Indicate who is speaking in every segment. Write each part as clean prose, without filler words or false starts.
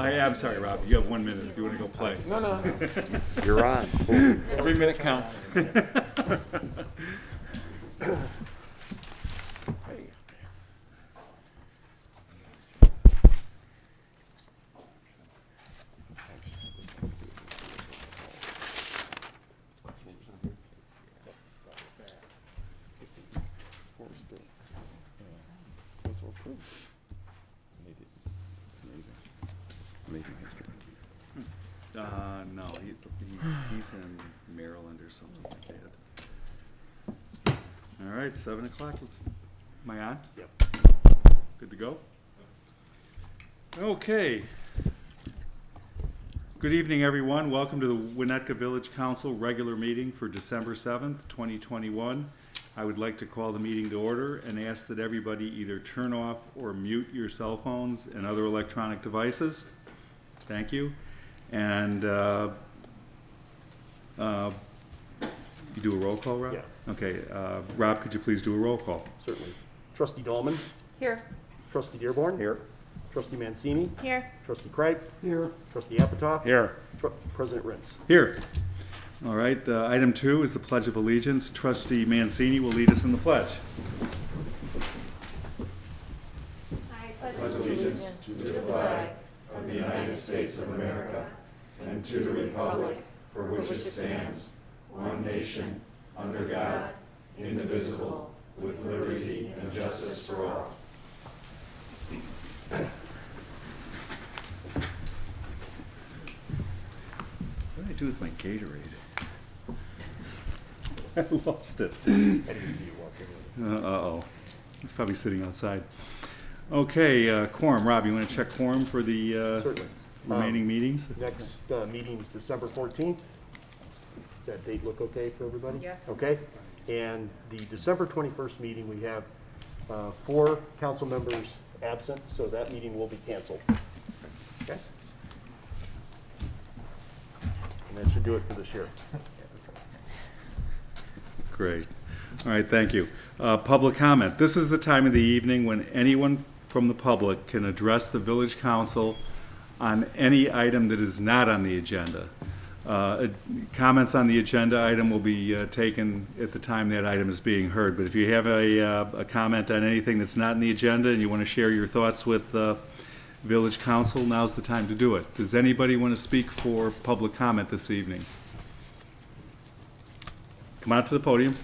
Speaker 1: I'm sorry, Rob. You have 1 minute if you want to go play.
Speaker 2: No.
Speaker 3: You're on.
Speaker 2: Every minute counts.
Speaker 1: No, he's in Maryland or something like that. All right, 7 o'clock. Am I on?
Speaker 2: Yep.
Speaker 1: Good to go? Okay. Good evening, everyone. Welcome to the Winnetka Village Council regular meeting for December 7th, 2021. I would like to call the meeting to order and ask that everybody either turn off or mute your cell phones and other electronic devices. Thank you. And you do a roll call, Rob?
Speaker 2: Yeah.
Speaker 1: Okay. Rob, could you please do a roll call?
Speaker 2: Certainly. Trustee Dahlman.
Speaker 4: Here.
Speaker 2: Trustee Dearborn.
Speaker 3: Here.
Speaker 2: Trustee Mancini.
Speaker 4: Here.
Speaker 2: Trustee Craig. Here. Trustee Apatow.
Speaker 1: Here.
Speaker 2: President Rins.
Speaker 1: Here. All right. Item 2 is the Pledge of Allegiance. Trustee Mancini will lead us in the pledge.
Speaker 4: I pledge allegiance to the flag of the United States of America and to the republic for which it stands, one nation, under God, indivisible, with liberty and justice for all.
Speaker 1: What did I do with my Gatorade? I lost it.
Speaker 2: I didn't see you walking in.
Speaker 1: Uh-oh. It's probably sitting outside. Okay, quorum. Rob, you want to check quorum for the
Speaker 2: Certainly.
Speaker 1: remaining meetings?
Speaker 2: Next meeting is December 14th. Does that date look okay for everybody?
Speaker 4: Yes.
Speaker 2: Okay. And the December 21st meeting, we have 4 council members absent, so that meeting will be canceled. Okay? And that should do it for this year.
Speaker 1: Great. All right, thank you. Public comment. This is the time of the evening when anyone from the public can address the village council on any item that is not on the agenda. Comments on the agenda item will be taken at the time that item is being heard. But if you have a comment on anything that's not in the agenda and you want to share your thoughts with the village council, now's the time to do it. Does anybody want to speak for public comment this evening? Come out to the podium.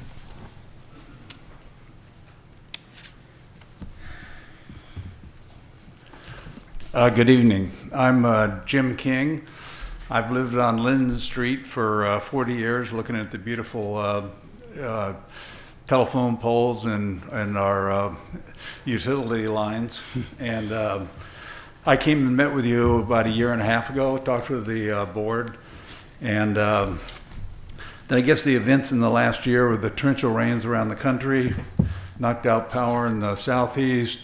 Speaker 5: Good evening. I'm Jim King. I've lived on Linden Street for 40 years looking at the beautiful telephone poles and our utility lines. And I came and met with you about a year and a half ago, talked with the board. And then I guess the events in the last year with the torrential rains around the country knocked out power in the southeast,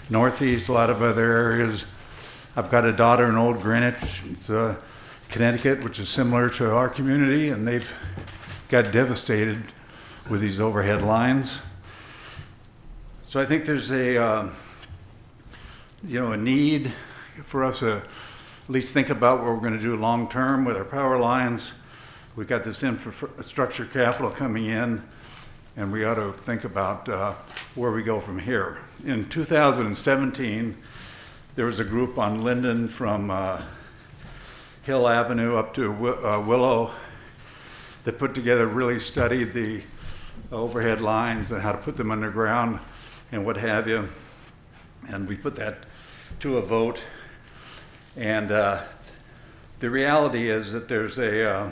Speaker 5: northeast, a lot of other areas. I've got a daughter in Old Greenwich, it's Connecticut, which is similar to our community, and they've got devastated with these overhead lines. So I think there's a need for us to at least think about what we're going to do long term with our power lines. We've got this infrastructure capital coming in, and we ought to think about where we go from here. In 2017, there was a group on Linden from Hill Avenue up to Willow that put together, really studied the overhead lines and how to put them underground and what have you. And we put that to a vote. And the reality is that there's well,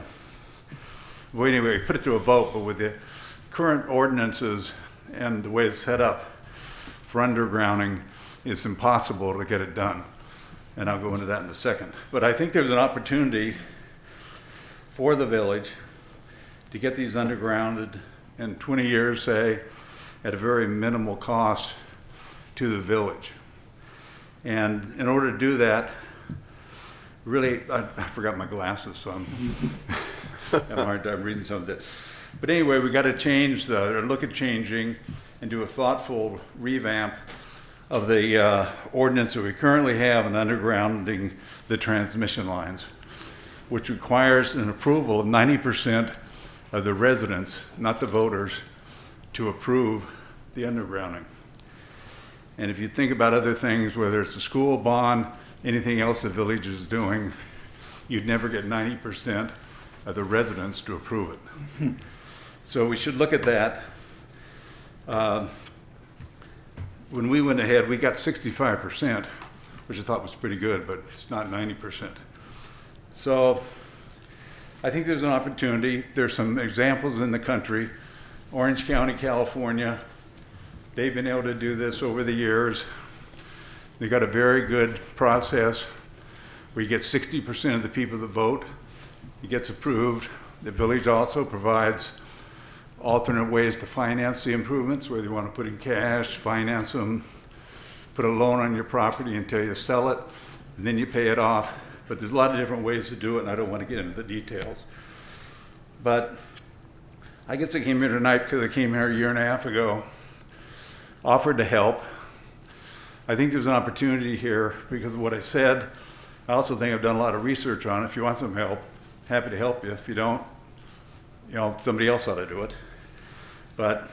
Speaker 5: anyway, we put it to a vote, but with the current ordinances and the way it's set up for undergrounding, it's impossible to get it done. And I'll go into that in a second. But I think there's an opportunity for the village to get these undergrounded in 20 years, say, at a very minimal cost to the village. And in order to do that, really, I forgot my glasses, so I'm having a hard time reading some of this. But anyway, we got to change or look at changing and do a thoughtful revamp of the ordinance that we currently have in undergrounding the transmission lines, which requires an approval of 90% of the residents, not the voters, to approve the undergrounding. And if you think about other things, whether it's a school bond, anything else the village is doing, you'd never get 90% of the residents to approve it. So we should look at that. When we went ahead, we got 65%, which I thought was pretty good, but it's not 90%. So I think there's an opportunity. There's some examples in the country. Orange County, California, they've been able to do this over the years. They got a very good process where you get 60% of the people that vote. It gets approved. The village also provides alternate ways to finance the improvements, whether you want to put in cash, finance them, put a loan on your property until you sell it, and then you pay it off. But there's a lot of different ways to do it, and I don't want to get into the details. But I guess I came here tonight because I came here a year and a half ago, offered to help. I think there's an opportunity here because of what I said. I also think I've done a lot of research on it. If you want some help, happy to help you. If you don't, somebody else ought to do it. But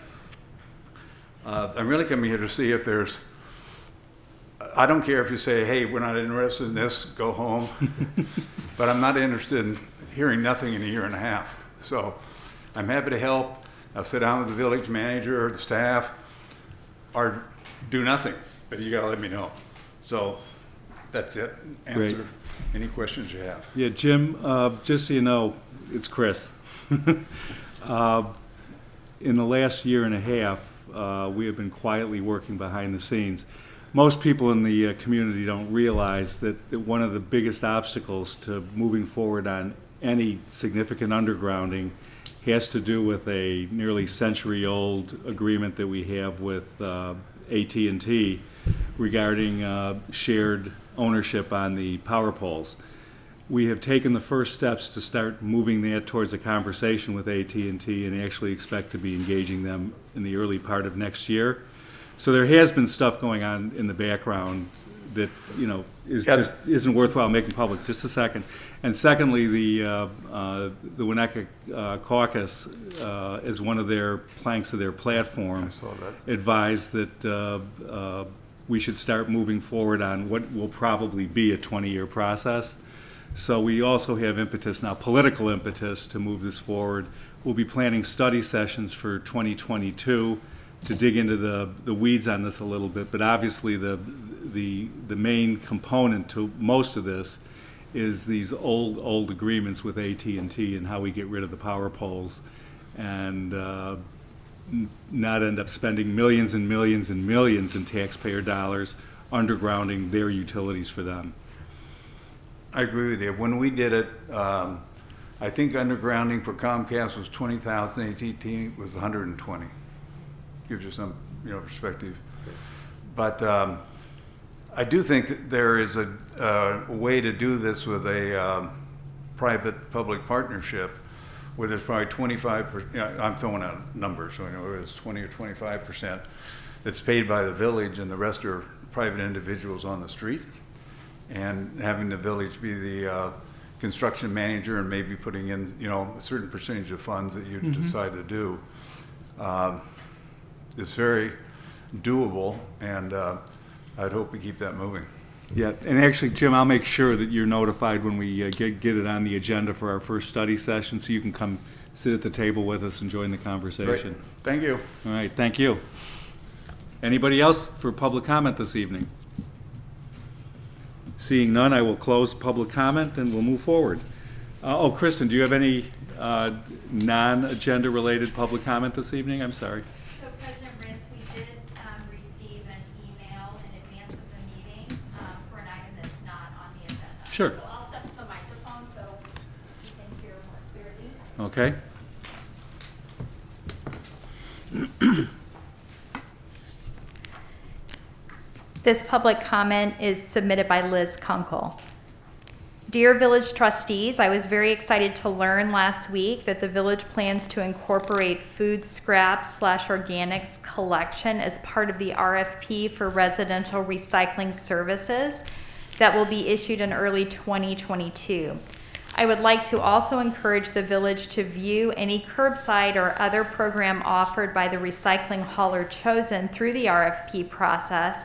Speaker 5: I'm really coming here to see if there's, I don't care if you say, hey, we're not interested in this, go home. But I'm not interested in hearing nothing in a year and a half. So I'm happy to help. I'll sit down with the village manager or the staff, or do nothing, but you gotta let me know. So that's it. Answer
Speaker 1: Great.
Speaker 5: any questions you have.
Speaker 1: Yeah, Jim, just so you know, it's Chris. In the last year and a half, we have been quietly working behind the scenes. Most people in the community don't realize that one of the biggest obstacles to moving forward on any significant undergrounding has to do with a nearly century-old agreement that we have with AT&T regarding shared ownership on the power poles. We have taken the first steps to start moving that towards a conversation with AT&T and actually expect to be engaging them in the early part of next year. So there has been stuff going on in the background that just isn't worthwhile making public. Just a second. And secondly, the Winnetka caucus, as one of their planks of their platform, advised that we should start moving forward on what will probably be a 20-year process. So we also have impetus now, political impetus, to move this forward. We'll be planning study sessions for 2022 to dig into the weeds on this a little bit, but obviously the main component to most of this is these old agreements with AT&T and how we get rid of the power poles and not end up spending millions and millions and millions in taxpayer dollars undergrounding their utilities for them.
Speaker 5: I agree with you. When we did it, I think undergrounding for Comcast was 20,000, AT&T was 120. Gives you some, perspective. But I do think that there is a way to do this with a private-public partnership, where there's probably 25%. I'm throwing out numbers, so I know it's 20 or 25% that's paid by the village, and the rest are private individuals on the street. And having the village be the construction manager and maybe putting in, a certain percentage of funds that you decide to do. It's very doable, and I'd hope we keep that moving.
Speaker 1: Yeah, and actually, Jim, I'll make sure that you're notified when we get it on the agenda for our first study session, so you can come sit at the table with us and join the conversation.
Speaker 5: Great. Thank you.
Speaker 1: All right, thank you. Anybody else for public comment this evening? Seeing none, I will close public comment and we'll move forward. Kristen, do you have any non-agenda related public comment this evening? I'm sorry.
Speaker 4: So President Ritz, we did receive an email in advance of the meeting for an item that's not on the agenda.
Speaker 1: Sure.
Speaker 4: So I'll step to the microphone so you can hear more clearly.
Speaker 1: Okay.
Speaker 3: This public comment is submitted by Liz Kunkel. Dear Village Trustees, I was very excited to learn last week that the village plans to incorporate food scraps/organics collection as part of the RFP for residential recycling services that will be issued in early 2022. I would like to also encourage the village to view any curbside or other program offered by the recycling hauler chosen through the RFP process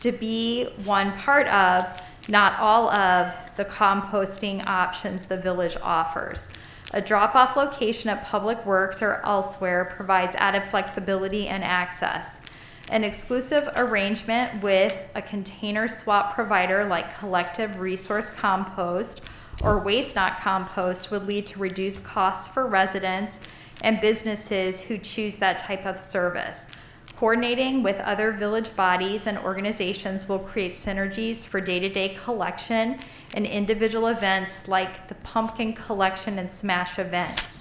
Speaker 3: to be one part of, not all of, the composting options the village offers. A drop-off location at Public Works or elsewhere provides added flexibility and access. An exclusive arrangement with a container swap provider like Collective Resource Compost or Waste Not Compost would lead to reduced costs for residents and businesses who choose that type of service. Coordinating with other village bodies and organizations will create synergies for day-to-day collection and individual events like the pumpkin collection and smash events.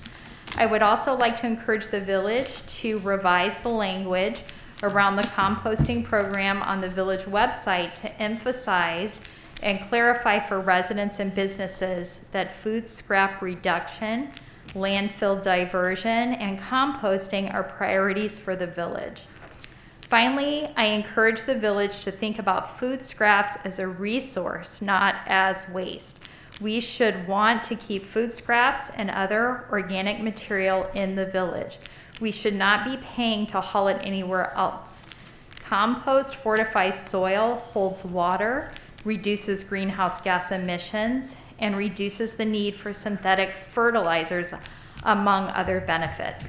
Speaker 3: I would also like to encourage the village to revise the language around the composting program on the village website to emphasize and clarify for residents and businesses that food scrap reduction, landfill diversion, and composting are priorities for the village. Finally, I encourage the village to think about food scraps as a resource, not as waste. We should want to keep food scraps and other organic material in the village. We should not be paying to haul it anywhere else. Compost fortifies soil, holds water, reduces greenhouse gas emissions, and reduces the need for synthetic fertilizers, among other benefits.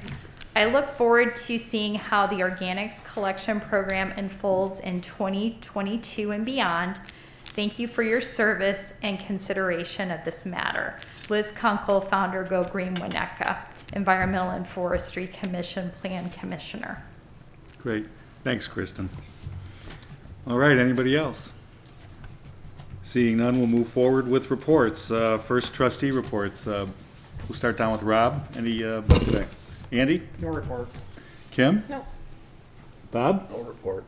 Speaker 3: I look forward to seeing how the organics collection program unfolds in 2022 and beyond. Thank you for your service and consideration of this matter. Liz Kunkel, founder, Go Green Winnetka, Environmental and Forestry Commission Plan Commissioner.
Speaker 1: Great. Thanks, Kristen. All right, anybody else? Seeing none, we'll move forward with reports. First, trustee reports. We'll start down with Rob. Any today? Andy?
Speaker 2: No report.
Speaker 1: Kim?
Speaker 3: No.
Speaker 1: Bob?
Speaker 2: No report.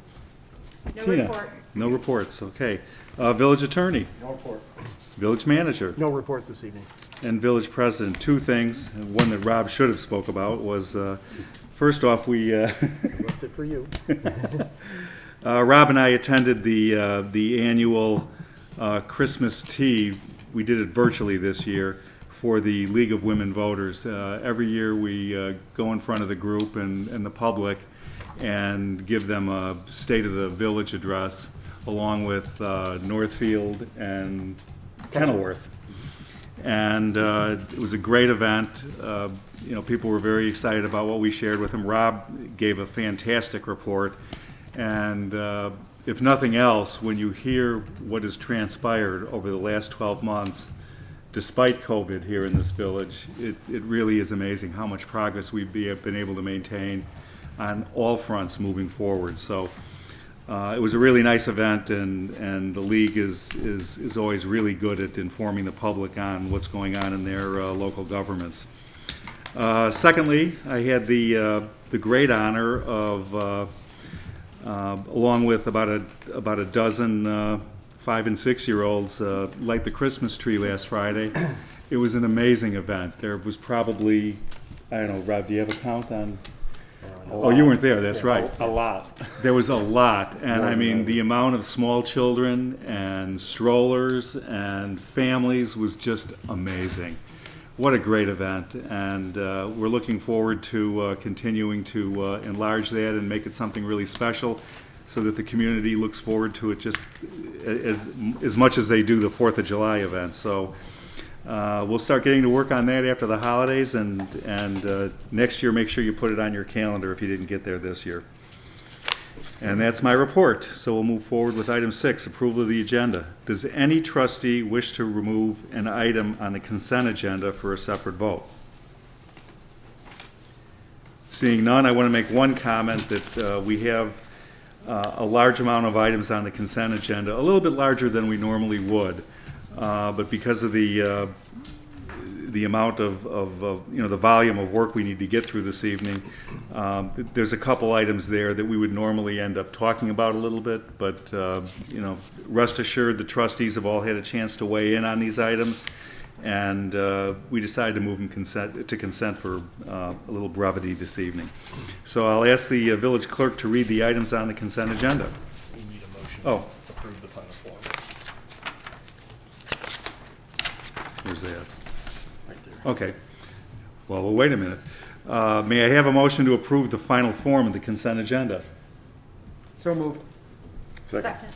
Speaker 3: No
Speaker 1: Tina?
Speaker 3: report.
Speaker 1: No reports, okay. Village attorney?
Speaker 2: No report.
Speaker 1: Village manager?
Speaker 2: No report this evening.
Speaker 1: And village president. Two things. One that Rob should have spoke about was, first off, we...
Speaker 2: Left it for you.
Speaker 1: Rob and I attended the annual Christmas tea. We did it virtually this year for the League of Women Voters. Every year we go in front of the group and the public and give them a State of the Village address along with Northfield and Kenilworth. And it was a great event. People were very excited about what we shared with them. Rob gave a fantastic report. And if nothing else, when you hear what has transpired over the last 12 months, despite COVID here in this village, it really is amazing how much progress we've been able to maintain on all fronts moving forward. So it was a really nice event, and the League is always really good at informing the public on what's going on in their local governments. Secondly, I had the great honor of along with about a dozen 5- and 6-year-olds light the Christmas tree last Friday. It was an amazing event. There was probably, I don't know, Rob, do you have a count on? Oh, you weren't there, that's right.
Speaker 2: A lot.
Speaker 1: There was a lot, and I mean, the amount of small children and strollers and families was just amazing. What a great event, and we're looking forward to continuing to enlarge that and make it something really special so that the community looks forward to it just as much as they do the 4th of July event. So we'll start getting to work on that after the holidays, and next year make sure you put it on your calendar if you didn't get there this year. And that's my report. So we'll move forward with item 6, approval of the agenda. Does any trustee wish to remove an item on the consent agenda for a separate vote? Seeing none, I want to make one comment that we have a large amount of items on the consent agenda, a little bit larger than we normally would, but because of the the amount of the volume of work we need to get through this evening, there's a couple items there that we would normally end up talking about a little bit, but, rest assured the trustees have all had a chance to weigh in on these items, and we decided to move them to consent for a little brevity this evening. So I'll ask the village clerk to read the items on the consent agenda.
Speaker 2: We need a motion
Speaker 1: Oh.
Speaker 2: to approve the final form.
Speaker 1: Where's that?
Speaker 2: Right there.
Speaker 1: Okay. Well, wait a minute. May I have a motion to approve the final form of the consent agenda?
Speaker 6: So moved.
Speaker 3: Second.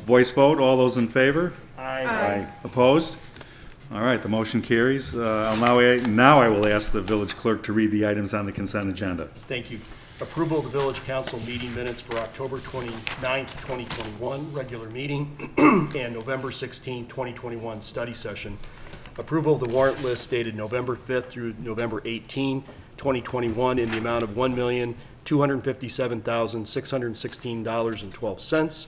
Speaker 1: Voice vote, all those in favor?
Speaker 3: Aye.
Speaker 1: Opposed? All right, the motion carries. Now I will ask the village clerk to read the items on the consent agenda.
Speaker 2: Thank you. Approval of the village council meeting minutes for October 29th, 2021, regular meeting, and November 16th, 2021, study session. Approval of the warrant list dated November 5th through November 18, 2021, in the amount of $1,257,616.12.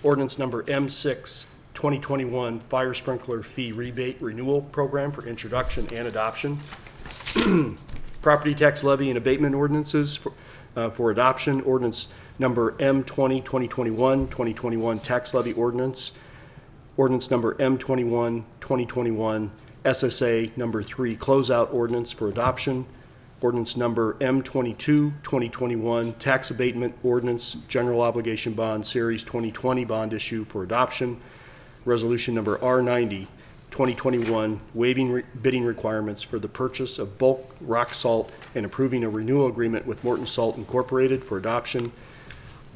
Speaker 2: Ordinance number M6, 2021, fire sprinkler fee rebate renewal program for introduction and adoption. Property tax levy and abatement ordinances for adoption. Ordinance number M20, 2021, 2021 tax levy ordinance. Ordinance number M21, 2021 SSA number 3 closeout ordinance for adoption. Ordinance number M22, 2021 tax abatement ordinance, general obligation bond series 2020 bond issue for adoption. Resolution number R90, 2021 waiving bidding requirements for the purchase of bulk rock salt and approving a renewal agreement with Morton Salt Incorporated for adoption.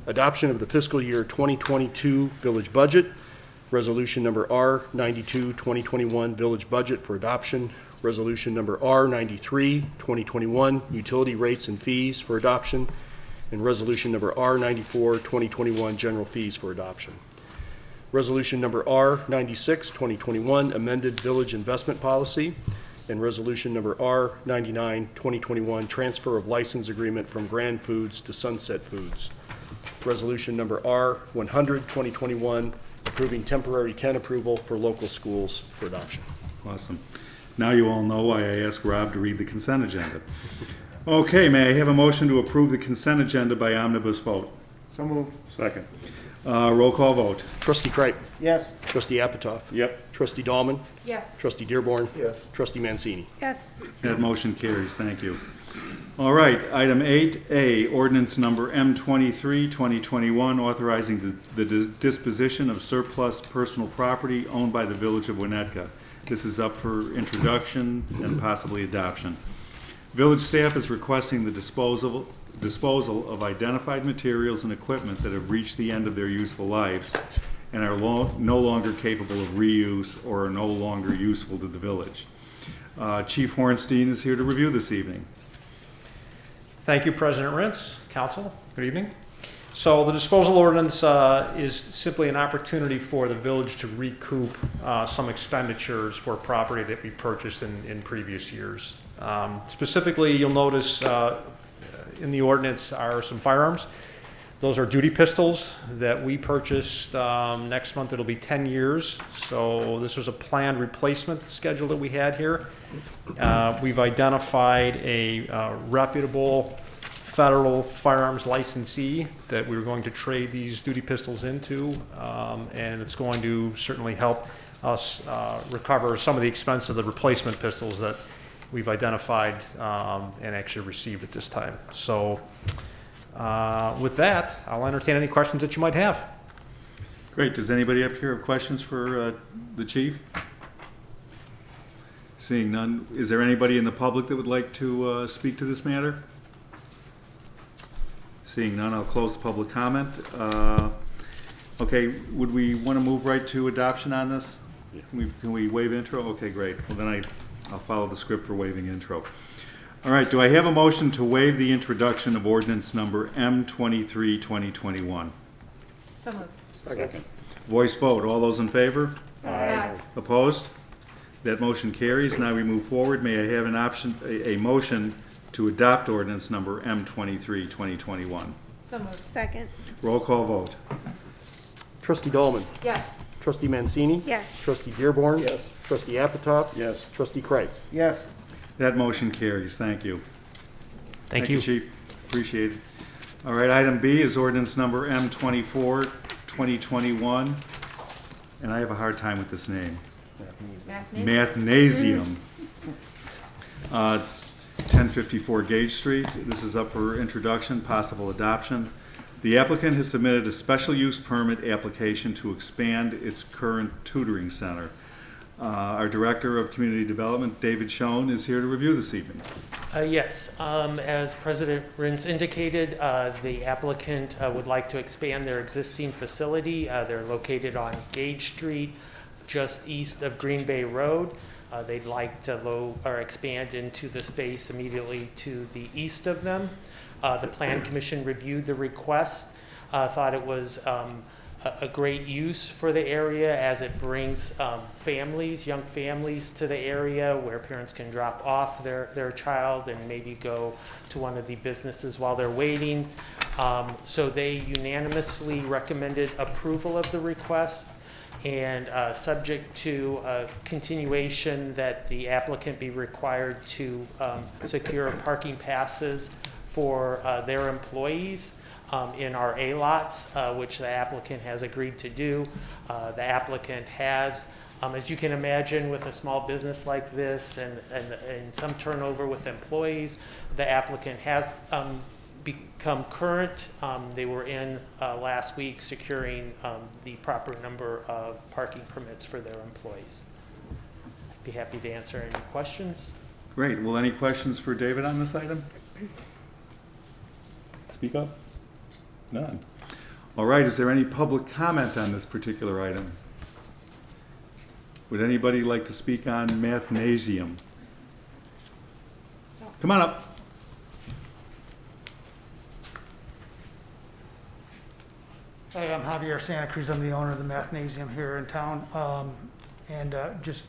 Speaker 2: Adoption of the fiscal year 2022 village budget. Resolution number R92, 2021 village budget for adoption. Resolution number R93, 2021 utility rates and fees for adoption. And resolution number R94, 2021 general fees for adoption. Resolution number R96, 2021 amended village investment policy. And resolution number R99, 2021 transfer of license agreement from Grand Foods to Sunset Foods. Resolution number R100, 2021 approving temporary tent approval for local schools for adoption.
Speaker 1: Awesome. Now you all know why I asked Rob to read the consent agenda. Okay, may I have a motion to approve the consent agenda by omnibus vote?
Speaker 6: So moved.
Speaker 1: Second. Roll call vote.
Speaker 2: Trustee Kripe.
Speaker 6: Yes.
Speaker 2: Trustee Apatow.
Speaker 1: Yep.
Speaker 2: Trustee Dahlman.
Speaker 3: Yes.
Speaker 2: Trustee Dearborn.
Speaker 6: Yes.
Speaker 2: Trustee Mancini.
Speaker 3: Yes.
Speaker 1: That motion carries. Thank you. All right, item 8A, ordinance number M23, 2021, authorizing the disposition of surplus personal property owned by the village of Winnetka. This is up for introduction and possibly adoption. Village staff is requesting the disposal of identified materials and equipment that have reached the end of their useful lives and are no longer capable of reuse or are no longer useful to the village. Chief Hornstein is here to review this evening.
Speaker 7: Thank you, President Rintz, Council. Good evening. So the disposal ordinance is simply an opportunity for the village to recoup some expenditures for property that we purchased in previous years. Specifically, you'll notice in the ordinance are some firearms. Those are duty pistols that we purchased. Next month it'll be 10 years. So this was a planned replacement schedule that we had here. We've identified a reputable federal firearms licensee that we were going to trade these duty pistols into, and it's going to certainly help us recover some of the expense of the replacement pistols that we've identified and actually received at this time. So with that, I'll entertain any questions that you might have.
Speaker 1: Great. Does anybody up here have questions for the chief? Seeing none, is there anybody in the public that would like to speak to this matter? Seeing none, I'll close the public comment. Okay, would we want to move right to adoption on this?
Speaker 2: Yeah.
Speaker 1: Can we waive intro? Okay, great. Well, then I'll follow the script for waiving intro. All right, do I have a motion to waive the introduction of ordinance number M23, 2021?
Speaker 3: So moved.
Speaker 2: Second.
Speaker 1: Voice vote. All those in favor?
Speaker 3: Aye.
Speaker 1: Opposed? That motion carries. Now we move forward. May I have a motion to adopt ordinance number M23, 2021?
Speaker 3: So moved.
Speaker 8: Second.
Speaker 1: Roll call vote.
Speaker 2: Trustee Dahlman.
Speaker 3: Yes.
Speaker 2: Trustee Mancini?
Speaker 8: Yes.
Speaker 2: Trustee Dearborn?
Speaker 6: Yes.
Speaker 2: Trustee Apatow?
Speaker 6: Yes.
Speaker 2: Trustee Craig?
Speaker 6: Yes.
Speaker 1: That motion carries. Thank you.
Speaker 7: Thank you.
Speaker 1: Chief. Appreciate it. All right, item B is ordinance number M24, 2021. And I have a hard time with this name. Mathnasium. 1054 Gage Street. This is up for introduction, possible adoption. The applicant has submitted a special use permit application to expand its current tutoring center. Our Director of Community Development, David Schoen, is here to review this evening.
Speaker 9: Yes, as President Rins indicated, the applicant would like to expand their existing facility. They're located on Gage Street, just east of Green Bay Road. They'd like to expand into the space immediately to the east of them. The Plan Commission reviewed the request, thought it was a great use for the area as it brings young families to the area where parents can drop off their child and maybe go to one of the businesses while they're waiting. So they unanimously recommended approval of the request, and subject to continuation that the applicant be required to secure parking passes for their employees in our A lots, which the applicant has agreed to do. The applicant has, as you can imagine, with a small business like this and some turnover with employees, the applicant has become current. They were in last week securing the proper number of parking permits for their employees. Be happy to answer any questions.
Speaker 1: Great. Well, any questions for David on this item? Speak up. None. All right. Is there any public comment on this particular item? Would anybody like to speak on Mathnasium? Come on up.
Speaker 10: Hey, I'm Javier Santa Cruz. I'm the owner of the Mathnasium here in town. Just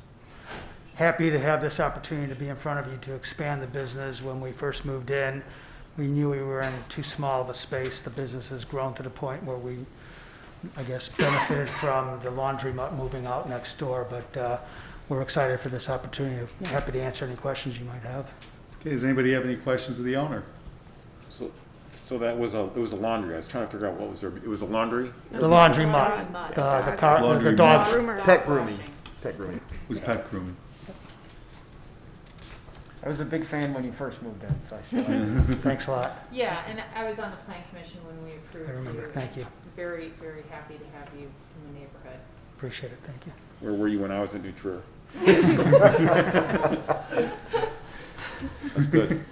Speaker 10: happy to have this opportunity to be in front of you to expand the business. When we first moved in, we knew we were in too small of a space. The business has grown to the point where we, I guess, benefited from the laundromat moving out next door, but we're excited for this opportunity. Happy to answer any questions you might have.
Speaker 1: Okay. Does anybody have any questions of the owner?
Speaker 11: So that was it was a laundry. I was trying to figure out what was there. It was a laundry?
Speaker 10: The laundromat, the dog.
Speaker 2: Pet grooming. Pet grooming.
Speaker 1: It was pet grooming.
Speaker 6: I was a big fan when you first moved in, so I still am.
Speaker 10: Thanks a lot.
Speaker 12: Yeah, and I was on the plan commission when we approved.
Speaker 10: I remember. Thank you.
Speaker 12: Very, very happy to have you in the neighborhood.
Speaker 10: Appreciate it. Thank you.
Speaker 11: Where were you when I was in New Trier? That's good.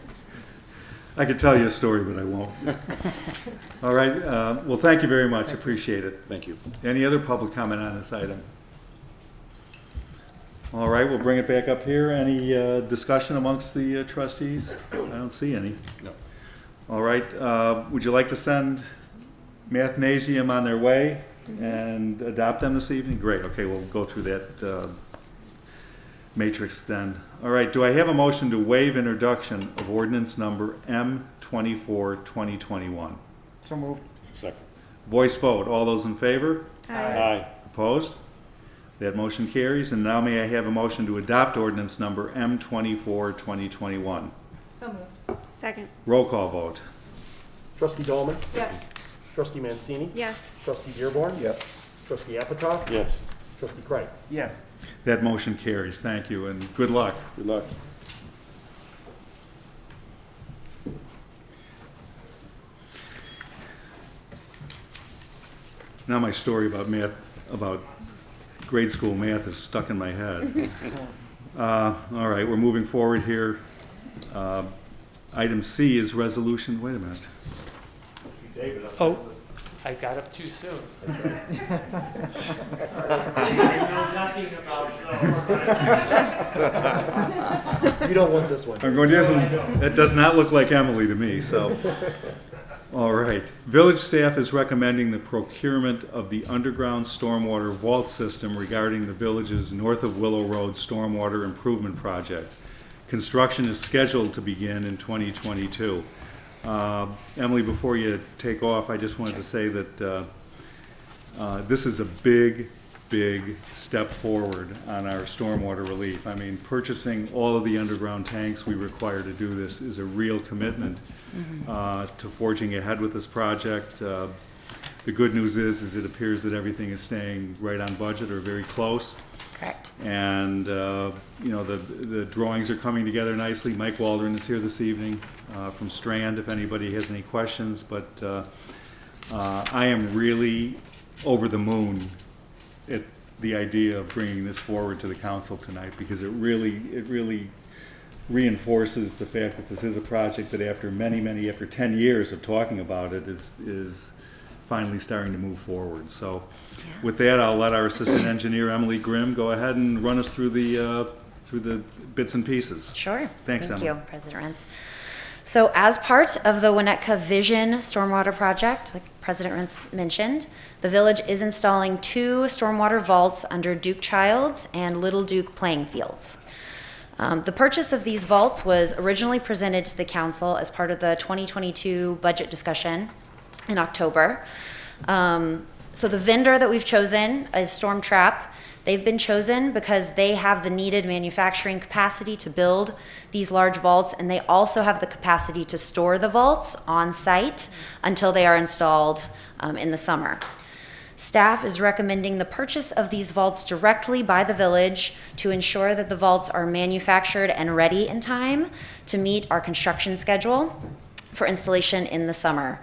Speaker 1: I could tell you a story, but I won't. All right. Well, thank you very much. Appreciate it.
Speaker 11: Thank you.
Speaker 1: Any other public comment on this item? All right, we'll bring it back up here. Any discussion amongst the trustees? I don't see any.
Speaker 11: No.
Speaker 1: All right. Would you like to send Mathnasium on their way and adopt them this evening? Great. Okay, we'll go through that matrix then. All right, do I have a motion to waive introduction of ordinance number M24, 2021?
Speaker 6: So moved.
Speaker 11: Second.
Speaker 1: Voice vote. All those in favor?
Speaker 11: Aye.
Speaker 1: Opposed? That motion carries. And now may I have a motion to adopt ordinance number M24, 2021?
Speaker 12: So moved.
Speaker 8: Second.
Speaker 1: Roll call vote.
Speaker 2: Trustee Dahlman?
Speaker 12: Yes.
Speaker 2: Trustee Mancini?
Speaker 8: Yes.
Speaker 2: Trustee Dearborn?
Speaker 6: Yes.
Speaker 2: Trustee Apatow?
Speaker 11: Yes.
Speaker 2: Trustee Craig?
Speaker 6: Yes.
Speaker 1: That motion carries. Thank you, and good luck.
Speaker 11: Good luck.
Speaker 1: Now my story about math, about grade school math is stuck in my head. All right, we're moving forward here. Item C is resolution, wait a minute.
Speaker 9: Oh, I got up too soon. Sorry. I know nothing about zones.
Speaker 2: You don't want this one.
Speaker 1: I'm going, that does not look like Emily to me, so. All right. Village staff is recommending the procurement of the underground stormwater vault system regarding the village's north of Willow Road stormwater improvement project. Construction is scheduled to begin in 2022. Emily, before you take off, I just wanted to say that this is a big big step forward on our stormwater relief. I mean, purchasing all of the underground tanks we require to do this is a real commitment to forging ahead with this project. The good news is it appears that everything is staying right on budget or very close.
Speaker 8: Correct.
Speaker 1: And, you know, the drawings are coming together nicely. Mike Waldron is here this evening from Strand, if anybody has any questions. But I am really over the moon at the idea of bringing this forward to the council tonight, because it really reinforces the fact that this is a project that after after 10 years of talking about it is finally starting to move forward. So with that, I'll let our assistant engineer, Emily Grimm, go ahead and run us through the bits and pieces.
Speaker 8: Sure.
Speaker 1: Thanks,
Speaker 8: Thank
Speaker 1: Emma.
Speaker 8: you, President Rentz. So as part of the Winnetka Vision Stormwater Project, like President Rentz mentioned, the village is installing 2 stormwater vaults under Duke Childs and Little Duke playing fields. The purchase of these vaults was originally presented to the council as part of the 2022 budget discussion in October. So the vendor that we've chosen is Storm Trap. They've been chosen because they have the needed manufacturing capacity to build these large vaults, and they also have the capacity to store the vaults on site until they are installed in the summer. Staff is recommending the purchase of these vaults directly by the village to ensure that the vaults are manufactured and ready in time to meet our construction schedule for installation in the summer.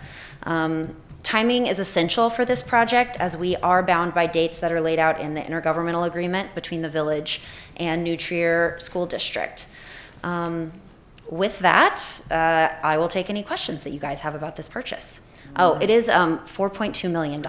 Speaker 8: Timing is essential for this project, as we are bound by dates that are laid out in the intergovernmental agreement between the village and New Trier School District. With that, I will take any questions that you guys have about this purchase. Oh, it is $4.2 million.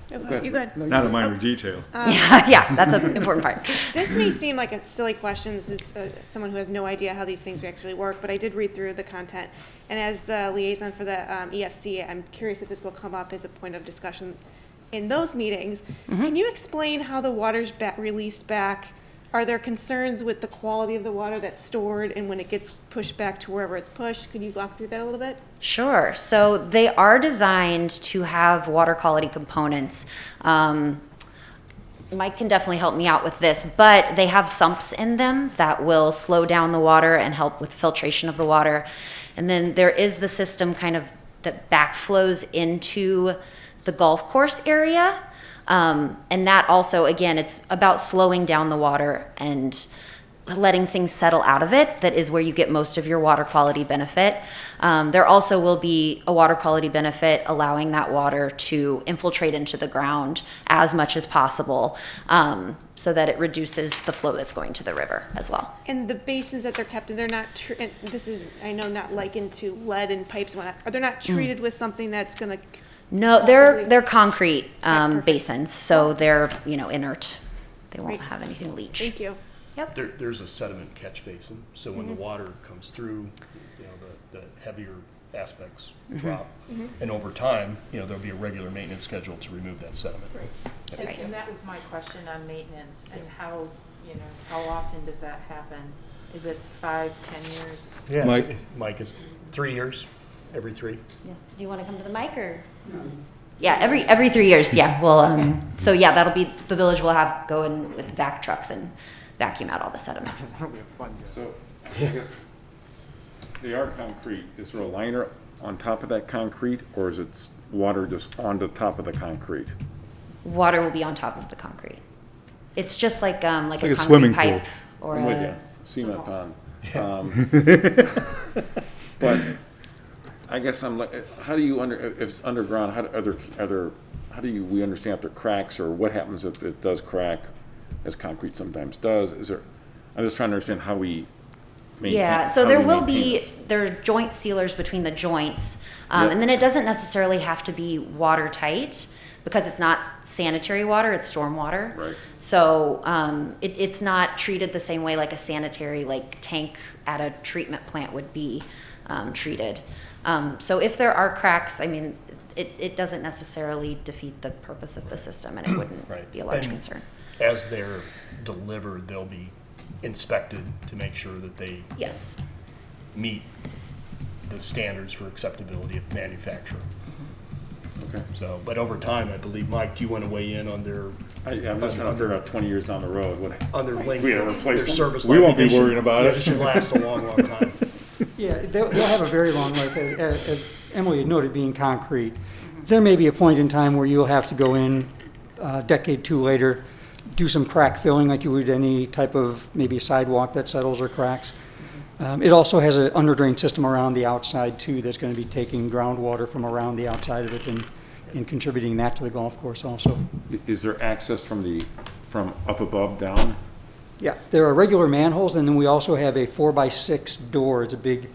Speaker 4: You good?
Speaker 1: Not a minor detail.
Speaker 8: Yeah, that's an important part.
Speaker 4: This may seem like a silly question. This is someone who has no idea how these things actually work, but I did read through the content. And as the liaison for the EFC, I'm curious if this will come up as a point of discussion in those meetings. Can you explain how the water's released back? Are there concerns with the quality of the water that's stored and when it gets pushed back to wherever it's pushed? Could you walk through that a little bit?
Speaker 8: Sure. So they are designed to have water quality components. Mike can definitely help me out with this, but they have sumps in them that will slow down the water and help with filtration of the water. And then there is the system kind of that backflows into the golf course area. And that also, again, it's about slowing down the water and letting things settle out of it. That is where you get most of your water quality benefit. There also will be a water quality benefit allowing that water to infiltrate into the ground as much as possible, so that it reduces the flow that's going to the river as well.
Speaker 4: And the basins that they're kept in, they're not, and this is, I know, not likened to lead and pipes and whatnot. Are they not treated with something that's going to...
Speaker 8: No, they're concrete basins, so they're, inert. They won't
Speaker 4: Great.
Speaker 8: have anything leach.
Speaker 4: Thank you.
Speaker 2: There's a sediment catch basin, so when the water comes through, the heavier aspects drop. And over time, there'll be a regular maintenance schedule to remove that sediment.
Speaker 12: And that was my question on maintenance and how, how often does that happen? Is it 5, 10 years?
Speaker 2: Yeah,
Speaker 1: Mike?
Speaker 2: Mike, is 3 years, every 3.
Speaker 8: Yeah. Do you want to come to the mic or? Yeah, every 3 years. Yeah, well, so yeah, that'll be the village will have go in with vac trucks and vacuum out all the sediment.
Speaker 11: So, I guess, they are concrete. Is there a liner on top of that concrete, or is it water just on the top of the concrete?
Speaker 8: Water will be on top of the concrete. It's just like a
Speaker 1: like a
Speaker 8: concrete
Speaker 1: swimming
Speaker 8: pipe
Speaker 1: pool.
Speaker 8: or
Speaker 11: I'm with
Speaker 8: a.
Speaker 11: you. Cement pond. But I guess I'm like, how do you if it's underground? How do we understand if there are cracks, or what happens if it does crack, as concrete sometimes does? I'm just trying to understand how we maintain.
Speaker 8: Yeah, so
Speaker 11: how
Speaker 8: there
Speaker 11: we
Speaker 8: will
Speaker 11: maintain
Speaker 8: be,
Speaker 11: this.
Speaker 8: there are joint sealers between the joints.
Speaker 11: Yep.
Speaker 8: And then it doesn't necessarily have to be watertight because it's not sanitary water, it's stormwater.
Speaker 11: Right.
Speaker 8: So it's not treated the same way like a sanitary tank at a treatment plant would be treated. So if there are cracks, I mean, it doesn't necessarily defeat the purpose of the system, and it wouldn't
Speaker 2: Right.
Speaker 8: be a large
Speaker 2: And
Speaker 8: concern.
Speaker 2: As they're delivered, they'll be inspected to make sure that they
Speaker 8: Yes.
Speaker 2: meet the standards for acceptability of manufacture.
Speaker 11: Okay.
Speaker 2: So, but over time, I believe, Mike, do you want to weigh in on their,
Speaker 11: I'm just trying to figure out 20 years down the road, what,
Speaker 2: on their length,
Speaker 11: We gotta replace
Speaker 2: their
Speaker 11: them?
Speaker 2: service
Speaker 1: We
Speaker 2: life?
Speaker 1: won't be
Speaker 2: They should-
Speaker 1: worrying about
Speaker 2: yeah,
Speaker 1: it.
Speaker 2: It should last a long, long time.
Speaker 10: Yeah, they'll have a very long life, as Emily had noted, being concrete. There may be a point in time where you'll have to go in, a decade, two later, do some crack filling like you would any type of, maybe a sidewalk that settles or cracks. It also has an under-drain system around the outside too, that's going to be taking groundwater from around the outside of it and contributing that to the golf course also.
Speaker 11: is there access from up above down?
Speaker 10: Yeah, there are regular manholes, and then we also have a 4x6 door. It's a big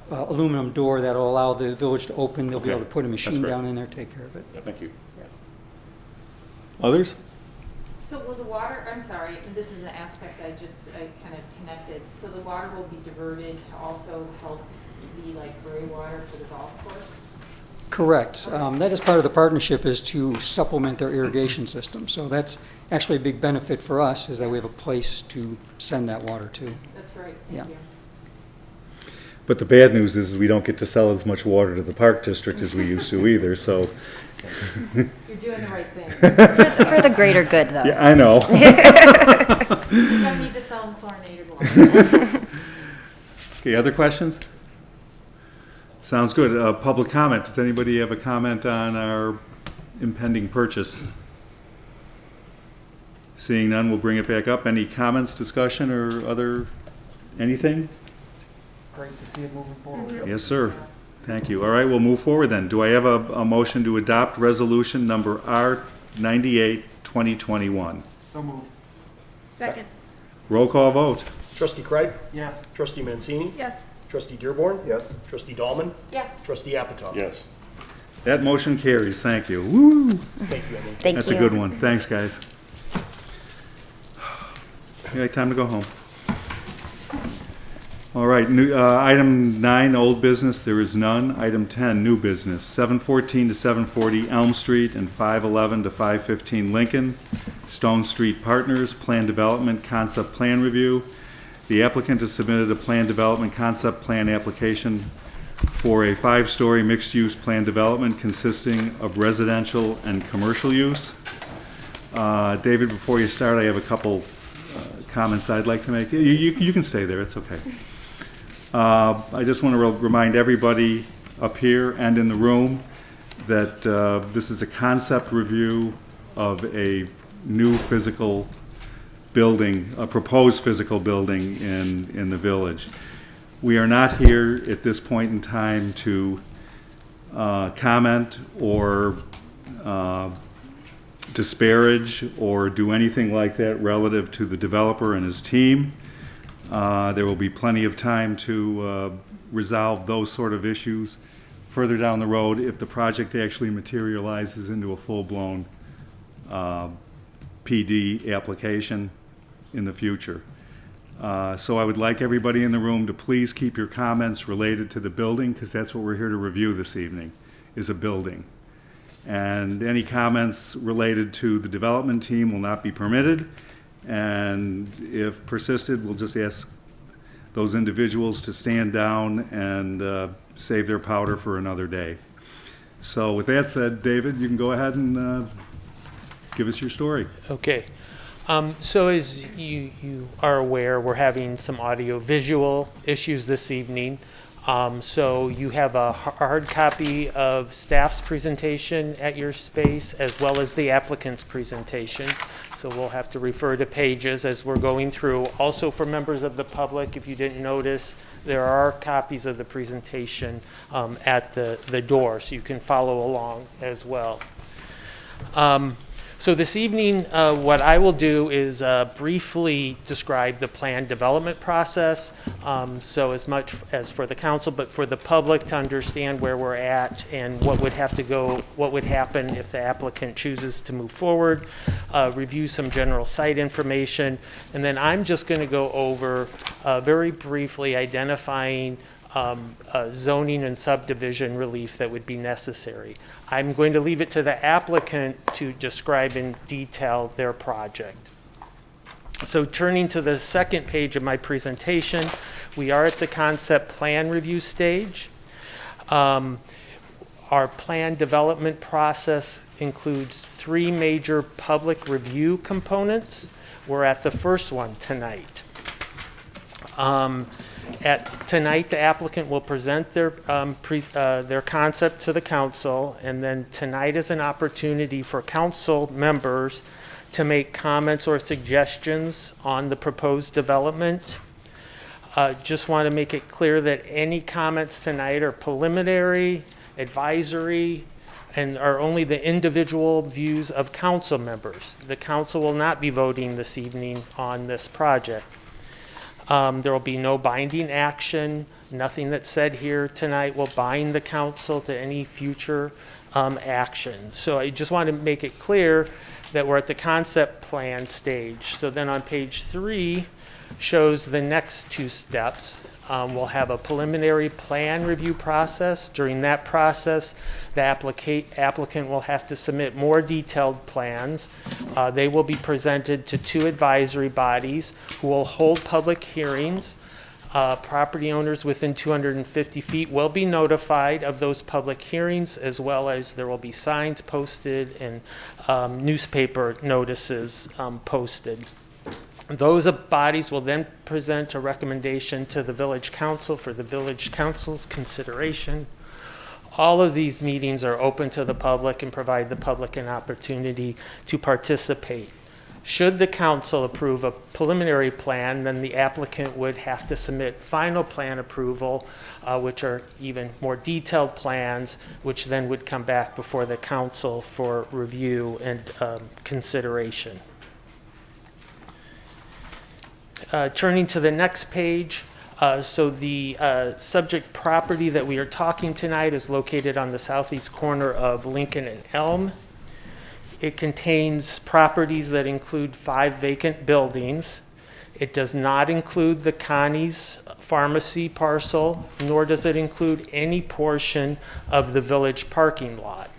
Speaker 10: aluminum door that'll allow the village to open. They'll be
Speaker 11: Okay,
Speaker 10: able to put a
Speaker 11: that's
Speaker 10: machine
Speaker 11: great.
Speaker 10: down in there, take care of it.
Speaker 11: Yeah, thank you.
Speaker 1: Others?
Speaker 12: So will the water, I'm sorry, this is an aspect I kind of connected. So the water will be diverted to also help be like gray water for the golf course?
Speaker 10: Correct. That is part of the partnership, is to supplement their irrigation system. So that's actually a big benefit for us, is that we have a place to send that water to.
Speaker 12: That's great,
Speaker 10: Yeah.
Speaker 12: thank you.
Speaker 1: But the bad news is we don't get to sell as much water to the park district as we used to either, so.
Speaker 12: You're doing the right thing.
Speaker 8: For the greater good, though.
Speaker 1: Yeah, I know.
Speaker 12: You don't need to sell them chlorinated water.
Speaker 1: Okay, other questions? Sounds good. Public comment. Does anybody have a comment on our impending purchase? Seeing none, we'll bring it back up. Any comments, discussion, or anything?
Speaker 6: Great to see it moving forward.
Speaker 1: Yes, sir. Thank you. All right, we'll move forward then. Do I have a motion to adopt resolution number R98, 2021?
Speaker 6: So moved.
Speaker 12: Second.
Speaker 1: Roll call vote.
Speaker 2: Trustee Craig?
Speaker 6: Yes.
Speaker 2: Trustee Mancini?
Speaker 12: Yes.
Speaker 2: Trustee Dearborn? Yes. Trustee Dahlman?
Speaker 12: Yes.
Speaker 2: Trustee Apatow?
Speaker 11: Yes.
Speaker 1: That motion carries. Thank you. Woo!
Speaker 2: Thank you, Emily.
Speaker 8: Thank
Speaker 1: That's
Speaker 8: you.
Speaker 1: a good one. Thanks, guys. Okay, time to go home. All right, item 9, old business, there is none. Item 10, new business, 714 to 740 Elm Street and 511 to 515 Lincoln. Stone Street Partners, Plan Development Concept Plan Review. The applicant has submitted a Plan Development Concept Plan application for a 5-story mixed-use plan development consisting of residential and commercial use. David, before you start, I have a couple comments I'd like to make. You can stay there, it's okay. I just want to remind everybody up here and in the room that this is a concept review of a new physical building, a proposed physical building in the village. We are not here at this point in time to comment or disparage or do anything like that relative to the developer and his team. There will be plenty of time to resolve those sort of issues further down the road if the project actually materializes into a full-blown PD application in the future. So I would like everybody in the room to please keep your comments related to the building, because that's what we're here to review this evening, is a building. And any comments related to the development team will not be permitted. And if persisted, we'll just ask those individuals to stand down and save their powder for another day. So with that said, David, you can go ahead and give us your story.
Speaker 9: Okay. So as you are aware, we're having some audio-visual issues this evening. So you have a hard copy of staff's presentation at your space, as well as the applicant's presentation. So we'll have to refer to pages as we're going through. Also, for members of the public, if you didn't notice, there are copies of the presentation at the door, so you can follow along as well. So this evening, what I will do is briefly describe the plan development process. So as much as for the council, but for the public to understand where we're at and what would happen if the applicant chooses to move forward, review some general site information, and then I'm just going to go over very briefly identifying zoning and subdivision relief that would be necessary. I'm going to leave it to the applicant to describe in detail their project. So turning to the second page of my presentation, we are at the concept plan review stage. Our plan development process includes 3 major public review components. We're at the first one tonight. Tonight, the applicant will present their concept to the council, and then tonight is an opportunity for council members to make comments or suggestions on the proposed development. Just want to make it clear that any comments tonight are preliminary, advisory, and are only the individual views of council members. The council will not be voting this evening on this project. There will be no binding action. Nothing that's said here tonight will bind the council to any future action. So I just want to make it clear that we're at the concept plan stage. So then on page 3 shows the next 2 steps. We'll have a preliminary plan review process. During that process, the applicant will have to submit more detailed plans. They will be presented to 2 advisory bodies who will hold public hearings. Property owners within 250 feet will be notified of those public hearings, as well as there will be signs posted and newspaper notices posted. Those bodies will then present a recommendation to the village council for the village council's consideration. All of these meetings are open to the public and provide the public an opportunity to participate. Should the council approve a preliminary plan, then the applicant would have to submit final plan approval, which are even more detailed plans, which then would come back before the council for review and consideration. Turning to the next page, so the subject property that we are talking tonight is located on the southeast corner of Lincoln and Elm. It contains properties that include 5 vacant buildings. It does not include the Connie's Pharmacy parcel, nor does it include any portion of the village parking lot.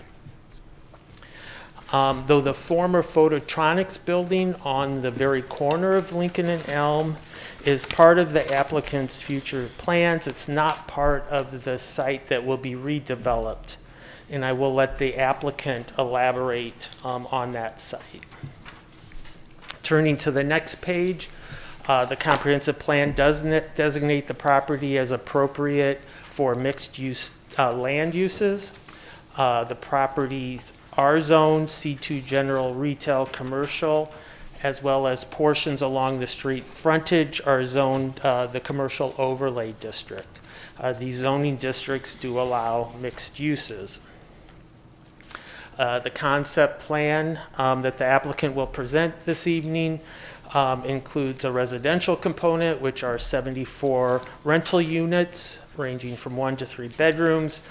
Speaker 9: Though the former Phototronics building on the very corner of Lincoln and Elm is part of the applicant's future plans, it's not part of the site that will be redeveloped. And I will let the applicant elaborate on that site. Turning to the next page, the comprehensive plan does designate the property as appropriate for mixed-use land uses. The properties are zoned C2 general retail commercial, as well as portions along the street frontage are zoned the commercial overlay district. These zoning districts do allow mixed uses. The concept plan that the applicant will present this evening includes a residential component, which are 74 rental units ranging from 1 to 3 bedrooms,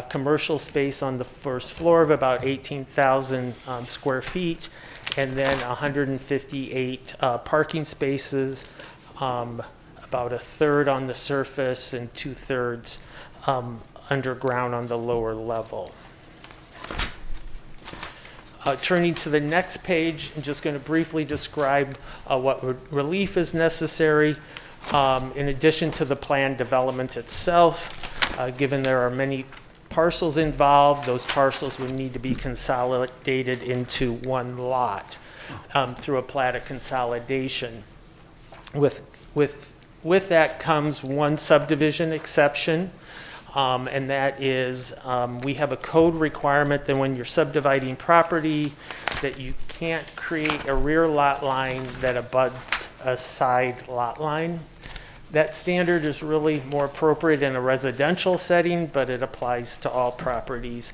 Speaker 9: commercial space on the first floor of about 18,000 square feet, and then 158 parking spaces, about 1/3 on the surface and 2/3 underground on the lower level. Turning to the next page, I'm just going to briefly describe what relief is necessary. In addition to the plan development itself, given there are many parcels involved, those parcels would need to be consolidated into one lot through a plat of consolidation. With that comes one subdivision exception, and that is we have a code requirement that when you're subdividing property that you can't create a rear lot line that abuts a side lot line. That standard is really more appropriate in a residential setting, but it applies to all properties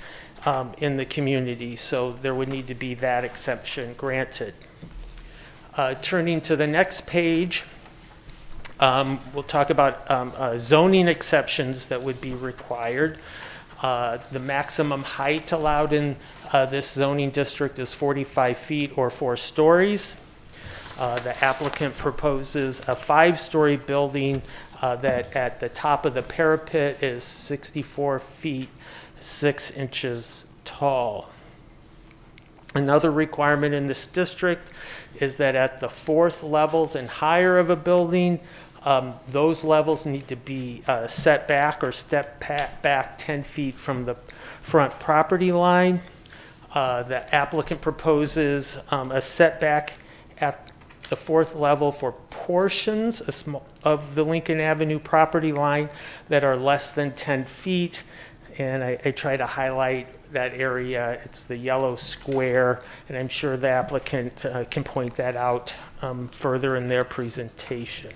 Speaker 9: in the community, so there would need to be that exception granted. Turning to the next page, we'll talk about zoning exceptions that would be required. The maximum height allowed in this zoning district is 45 feet or 4 stories. The applicant proposes a 5-story building that at the top of the parapet is 64 feet 6 inches tall. Another requirement in this district is that at the 4th levels and higher of a building, Those levels need to be set back or step back 10 feet from the front property line. The applicant proposes a setback at the fourth level for portions of the Lincoln Avenue property line that are less than 10 feet. And I try to highlight that area. It's the yellow square, and I'm sure the applicant can point that out further in their presentation.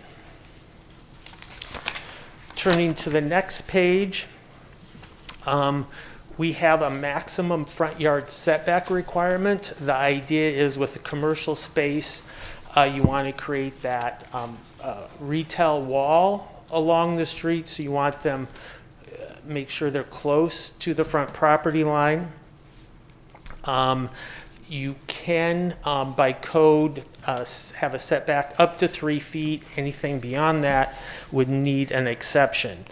Speaker 9: Turning to the next page, we have a maximum front yard setback requirement. The idea is with the commercial space, you want to create that retail wall along the street, so you want them make sure they're close to the front property line. You can, by code, have a setback up to 3 feet. Anything beyond that would need an exception.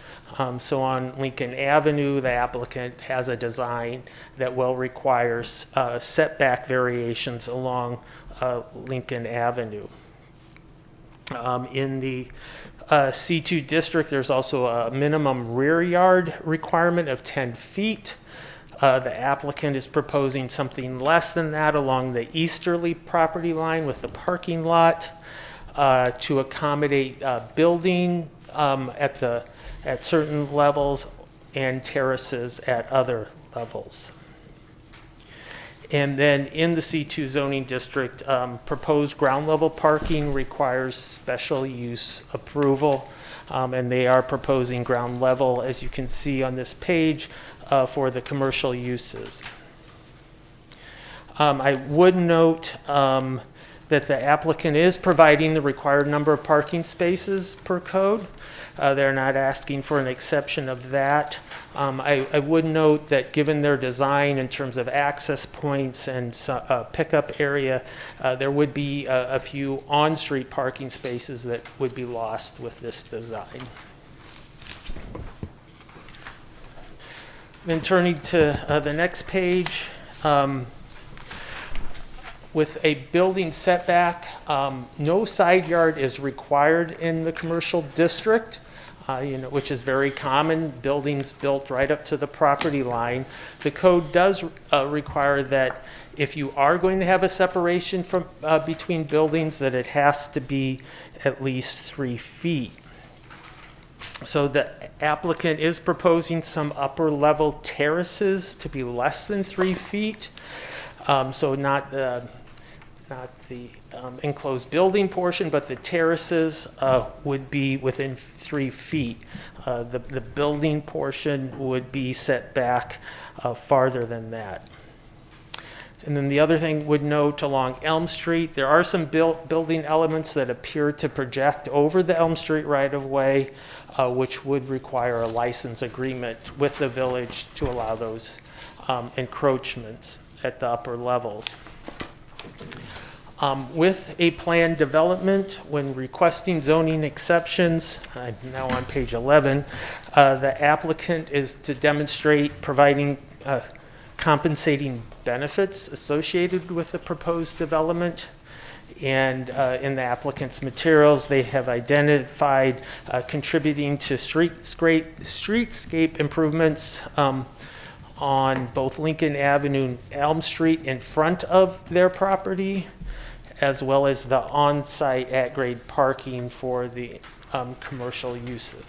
Speaker 9: So on Lincoln Avenue, the applicant has a design that will require setback variations along Lincoln Avenue. In the C2 district, there's also a minimum rear yard requirement of 10 feet. The applicant is proposing something less than that along the easterly property line with the parking lot to accommodate building at certain levels and terraces at other levels. And then in the C2 zoning district, proposed ground level parking requires special use approval, and they are proposing ground level, as you can see on this page, for the commercial uses. I would note that the applicant is providing the required number of parking spaces per code. They're not asking for an exception of that. I would note that given their design in terms of access points and pickup area, there would be a few on-street parking spaces that would be lost with this design. Then turning to the next page, with a building setback, no side yard is required in the commercial district, which is very common. Buildings built right up to the property line. The code does require that if you are going to have a separation from between buildings, that it has to be at least 3 feet. So the applicant is proposing some upper level terraces to be less than 3 feet. So not the enclosed building portion, but the terraces would be within 3 feet. The building portion would be set back farther than that. And then the other thing would note along Elm Street, there are some building elements that appear to project over the Elm Street right-of-way, which would require a license agreement with the village to allow those encroachments at the upper levels. With a planned development, when requesting zoning exceptions, I'm now on page 11, the applicant is to demonstrate providing compensating benefits associated with the proposed development. And in the applicant's materials, they have identified contributing to streetscape improvements on both Lincoln Avenue and Elm Street in front of their property, as well as the on-site at-grade parking for the commercial uses.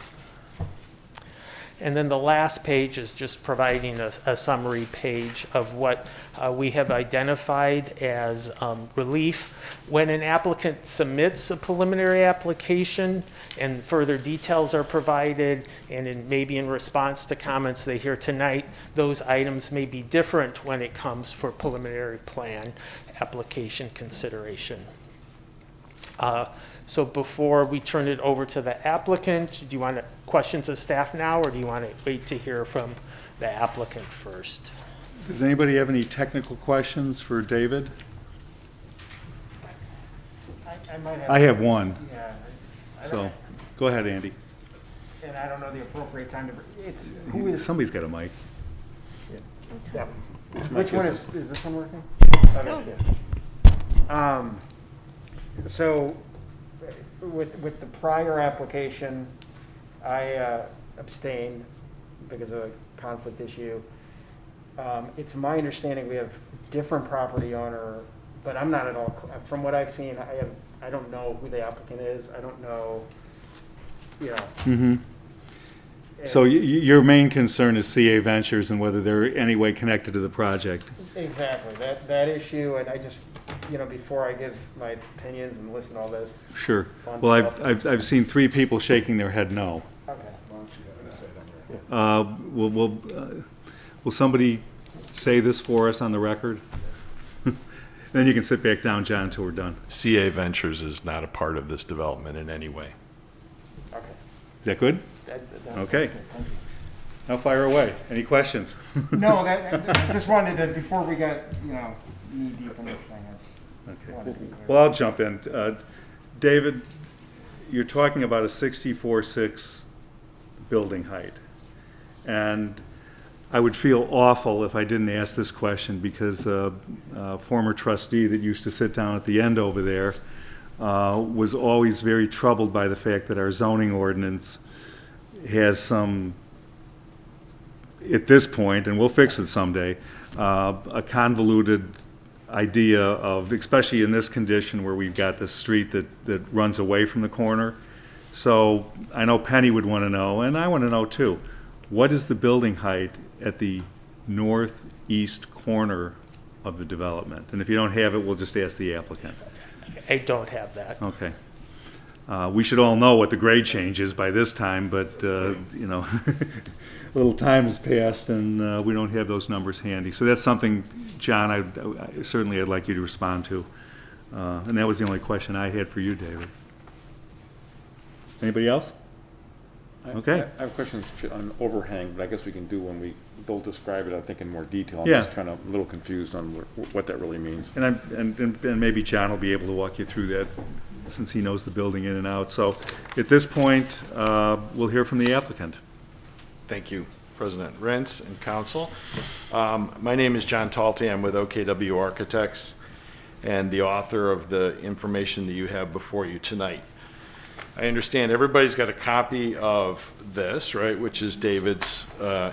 Speaker 9: And then the last page is just providing a summary page of what we have identified as relief. When an applicant submits a preliminary application and further details are provided, and maybe in response to comments they hear tonight, those items may be different when it comes for preliminary plan application consideration. So before we turn it over to the applicant, do you want questions of staff now, or do you want to wait to hear from the applicant first?
Speaker 1: Does anybody have any technical questions for David?
Speaker 10: I might have.
Speaker 1: I have one,
Speaker 10: Yeah.
Speaker 1: so go ahead, Andy.
Speaker 10: And I don't know the appropriate time to, it's, who is,
Speaker 1: Somebody's got a mic.
Speaker 10: which one is this one working? Okay, yes. So,
Speaker 6: with the prior application, I abstained because of a conflict issue. It's my understanding we have different property owner, but I'm not at all, from what I've seen, I don't know who the applicant is. I don't know, you know.
Speaker 1: Mm-hmm. So your main concern is CA Ventures and whether they're any way connected to the project?
Speaker 6: Exactly, that issue, and I just, you know, before I give my opinions and listen to all this.
Speaker 1: Sure.
Speaker 6: fun
Speaker 1: Well,
Speaker 6: stuff.
Speaker 1: I've seen 3 people shaking their head no.
Speaker 6: Okay.
Speaker 1: Will somebody say this for us on the record? Then you can sit back down, John, until we're done.
Speaker 13: CA Ventures is not a part of this development in any way.
Speaker 6: Okay.
Speaker 1: Is that good? Okay.
Speaker 6: Thank you.
Speaker 1: Now fire away. Any questions?
Speaker 6: No, I just wanted to, before we got, you know, knee deep in this thing.
Speaker 1: Okay.
Speaker 6: wanted to be clear.
Speaker 1: Well, I'll jump in. David, you're talking about a 64.6 building height. And I would feel awful if I didn't ask this question because a former trustee that used to sit down at the end over there was always very troubled by the fact that our zoning ordinance has some, at this point, and we'll fix it someday, a convoluted idea of, especially in this condition where we've got this street that runs away from the corner. So I know Penny would want to know, and I want to know too, what is the building height at the northeast corner of the development? And if you don't have it, we'll just ask the applicant.
Speaker 9: I don't have that.
Speaker 1: Okay. We should all know what the grade change is by this time, but, you know, a little time has passed and we don't have those numbers handy. So that's something, John, I'd like you to respond to. And that was the only question I had for you, David. Anybody else? Okay.
Speaker 11: I have questions on overhang, but I guess we can do when they'll describe it, I think, in more detail. I'm
Speaker 1: Yeah.
Speaker 11: just kind of a little confused on what that really means.
Speaker 1: And maybe John will be able to walk you through that since he knows the building in and out. So at this point, we'll hear from the applicant.
Speaker 13: Thank you, President Rentz and Council. My name is John Talty. I'm with OKW Architects and the author of the information that you have before you tonight. I understand everybody's got a copy of this, right, which is David's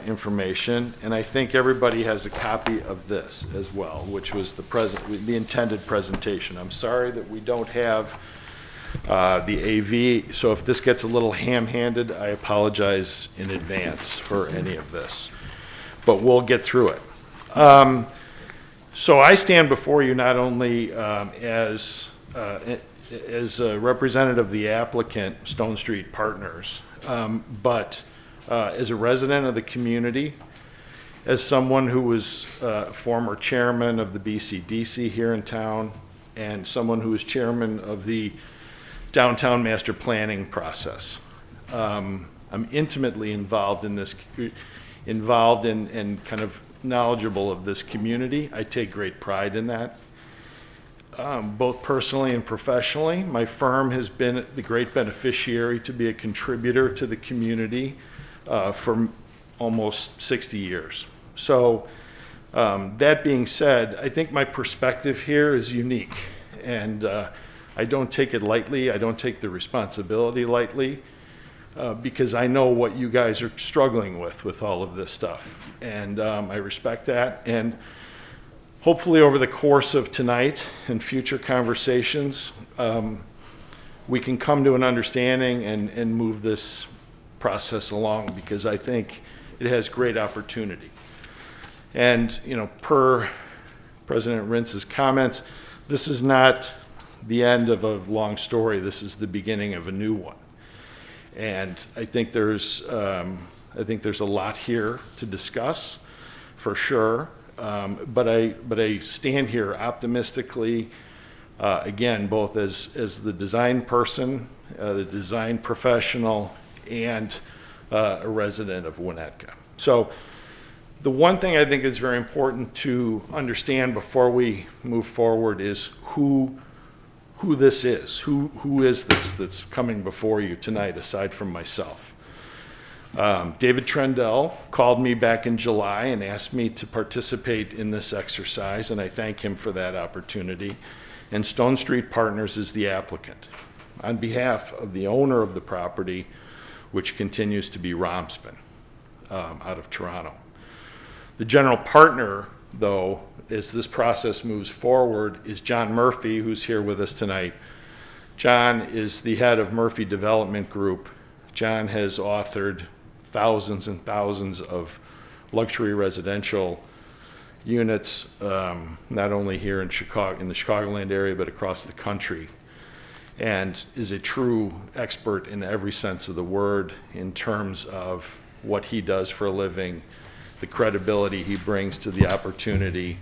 Speaker 13: information, and I think everybody has a copy of this as well, which was the intended presentation. I'm sorry that we don't have the AV, so if this gets a little ham-handed, I apologize in advance for any of this, but we'll get through it. So I stand before you not only as a representative of the applicant, Stone Street Partners, but as a resident of the community, as someone who was former chairman of the BCDC here in town, and someone who was chairman of the downtown master planning process. I'm intimately involved in this, and kind of knowledgeable of this community. I take great pride in that. Both personally and professionally. My firm has been the great beneficiary to be a contributor to the community for almost 60 years. So that being said, I think my perspective here is unique, and I don't take it lightly. I don't take the responsibility lightly because I know what you guys are struggling with all of this stuff, and I respect that. And hopefully over the course of tonight and future conversations, we can come to an understanding and move this process along, because I think it has great opportunity. And, you know, per President Rentz's comments, this is not the end of a long story. This is the beginning of a new one. And I think there's a lot here to discuss, for sure. But I stand here optimistically, again, both as the design person, the design professional, and a resident of Winnetka. So the one thing I think is very important to understand before we move forward is who this is. Who is this that's coming before you tonight, aside from myself? David Trendell called me back in July and asked me to participate in this exercise, and I thank him for that opportunity. And Stone Street Partners is the applicant. on behalf of the owner of the property, which continues to be Romspen, out of Toronto. The general partner, though, as this process moves forward, is John Murphy, who's here with us tonight. John is the head of Murphy Development Group. John has authored thousands and thousands of luxury residential units, not only here in Chicago, in the Chicagoland area, but across the country, and is a true expert in every sense of the word in terms of what he does for a living, the credibility he brings to the opportunity,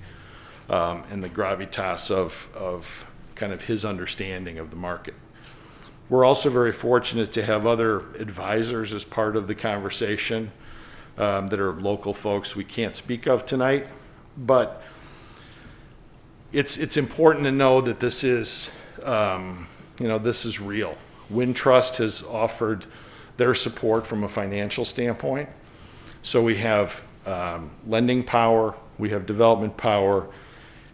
Speaker 13: and the gravitas of kind of his understanding of the market. We're also very fortunate to have other advisors as part of the conversation that are local folks we can't speak of tonight, but it's important to know that this is, this is real. Wintrust has offered their support from a financial standpoint. So we have lending power, we have development power,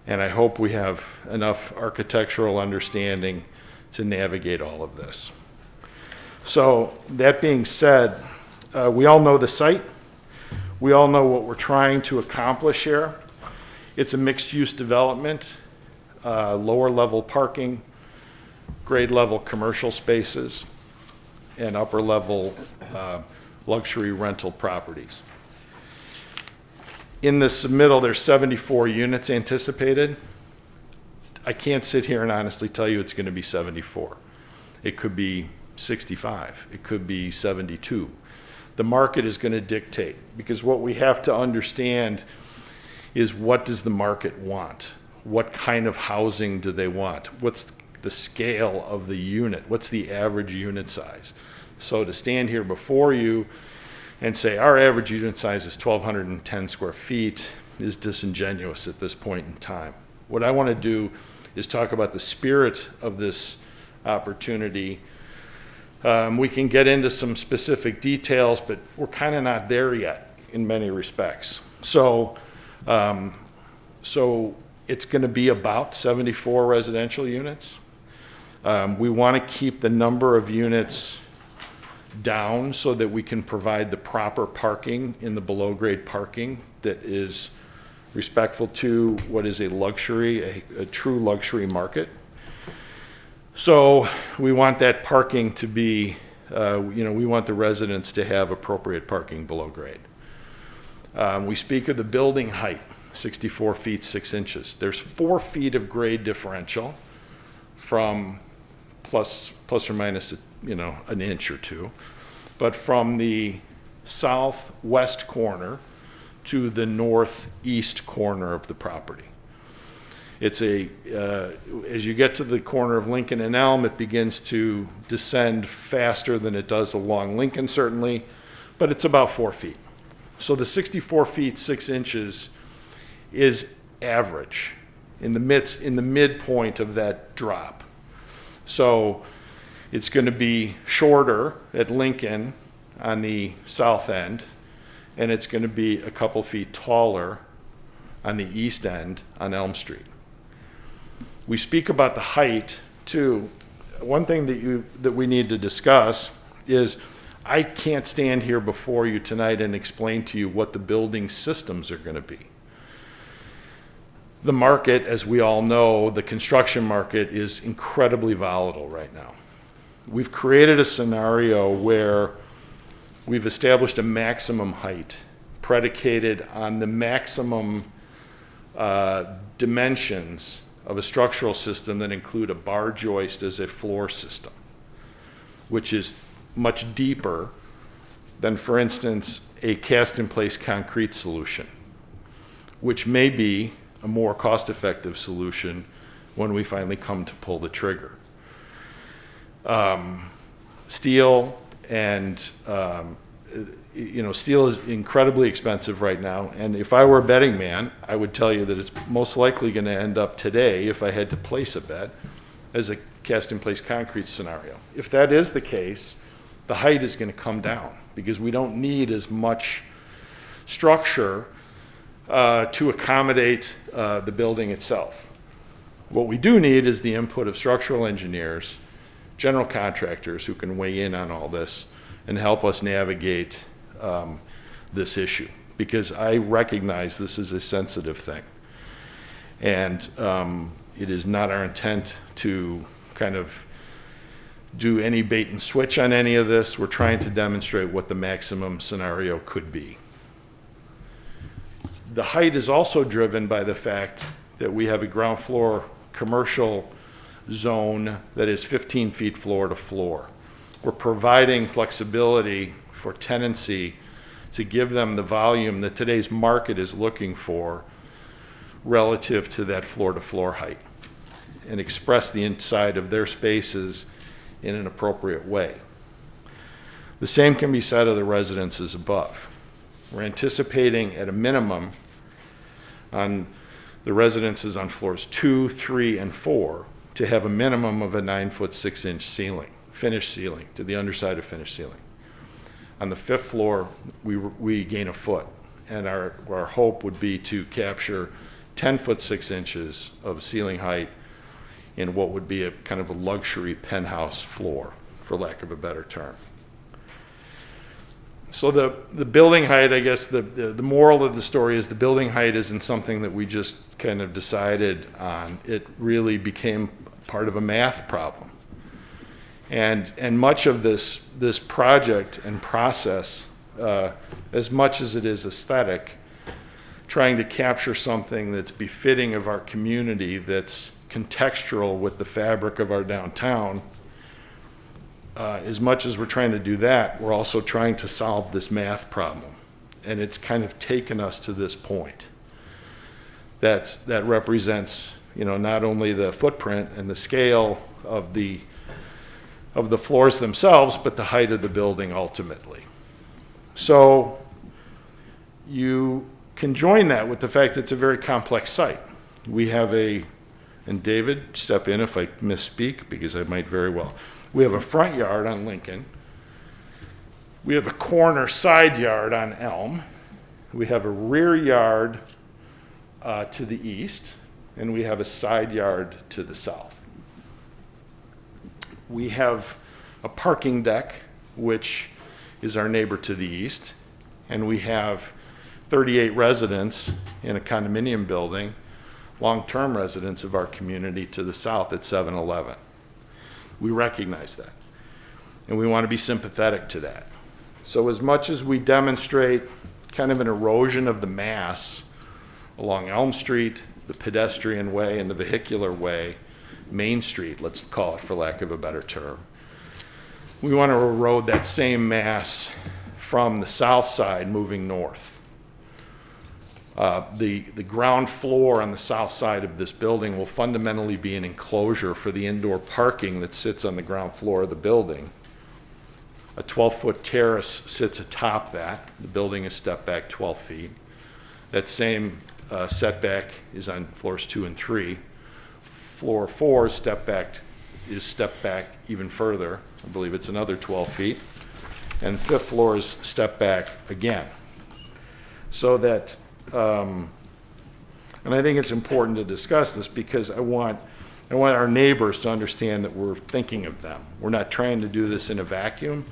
Speaker 13: and I hope we have enough architectural understanding to navigate all of this. So that being said, we all know the site. We all know what we're trying to accomplish here. It's a mixed-use development, lower level parking, grade level commercial spaces, and upper level luxury rental properties. In the submittal, there's 74 units anticipated. I can't sit here and honestly tell you it's going to be 74. It could be 65. It could be 72. The market is going to dictate, because what we have to understand is, what does the market want? What kind of housing do they want? What's the scale of the unit? What's the average unit size? So to stand here before you and say our average unit size is 1,210 square feet is disingenuous at this point in time. What I want to do is talk about the spirit of this opportunity. We can get into some specific details, but we're kind of not there yet in many respects. So it's going to be about 74 residential units. We want to keep the number of units down so that we can provide the proper parking in the below grade parking that is respectful to what is a luxury, a true luxury market. So we want that parking to be, we want the residents to have appropriate parking below grade. We speak of the building height, 64 feet 6 inches. There's 4 feet of grade differential from plus or minus, an inch or two, but from the southwest corner to the northeast corner of the property. It's as you get to the corner of Lincoln and Elm, it begins to descend faster than it does along Lincoln, certainly, but it's about 4 feet. So the 64 feet 6 inches is average in the midpoint of that drop. So it's going to be shorter at Lincoln on the south end, and it's going to be a couple feet taller on the east end on Elm Street. We speak about the height too. One thing that we need to discuss is, I can't stand here before you tonight and explain to you what the building systems are going to be. The market, as we all know, the construction market is incredibly volatile right now. We've created a scenario where we've established a maximum height predicated on the maximum dimensions of a structural system that include a bar joist as a floor system, which is much deeper than, for instance, a cast-in-place concrete solution, which may be a more cost-effective solution when we finally come to pull the trigger. Steel and steel is incredibly expensive right now, and if I were a betting man, I would tell you that it's most likely going to end up today, if I had to place a bet, as a cast-in-place concrete scenario. If that is the case, the height is going to come down, because we don't need as much structure to accommodate the building itself. What we do need is the input of structural engineers general contractors who can weigh in on all this and help us navigate this issue, because I recognize this is a sensitive thing. And it is not our intent to kind of do any bait and switch on any of this. We're trying to demonstrate what the maximum scenario could be. The height is also driven by the fact that we have a ground floor commercial zone that is 15 feet floor to floor. We're providing flexibility for tenancy to give them the volume that today's market is looking for relative to that floor to floor height, and express the inside of their spaces in an appropriate way. The same can be said of the residences above. We're anticipating at a minimum on the residences on floors 2, 3, and 4 to have a minimum of a 9-foot 6-inch ceiling, finished ceiling, to the underside of finished ceiling. On the 5th floor, we gain a foot, and our hope would be to capture 10-foot 6 inches of ceiling height in what would be a kind of a luxury penthouse floor, for lack of a better term. So the building height, I guess the moral of the story is the building height isn't something that we just kind of decided on. It really became part of a math problem. And much of this project and process, as much as it is aesthetic, trying to capture something that's befitting of our community, that's contextual with the fabric of our downtown, as much as we're trying to do that, we're also trying to solve this math problem. And it's kind of taken us to this point. That represents, not only the footprint and the scale of the floors themselves, but the height of the building ultimately. So you can join that with the fact that it's a very complex site. We have and David, step in if I misspeak, because I might very well. We have a front yard on Lincoln. We have a corner side yard on Elm. We have a rear yard to the east, and we have a side yard to the south. We have a parking deck, which is our neighbor to the east, and we have 38 residents in a condominium building, long-term residents of our community to the south at 7-Eleven. We recognize that, and we want to be sympathetic to that. So as much as we demonstrate kind of an erosion of the mass along Elm Street, the pedestrian way and the vehicular way, Main Street, let's call it for lack of a better term, we want to erode that same mass from the south side moving north. The ground floor on the south side of this building will fundamentally be an enclosure for the indoor parking that sits on the ground floor of the building. A 12-foot terrace sits atop that. The building is stepped back 12 feet. That same setback is on floors 2 and 3. Floor 4 is stepped back even further. I believe it's another 12 feet. And 5th floor is stepped back again. So that, and I think it's important to discuss this because I want our neighbors to understand that we're thinking of them. We're not trying to do this in a vacuum.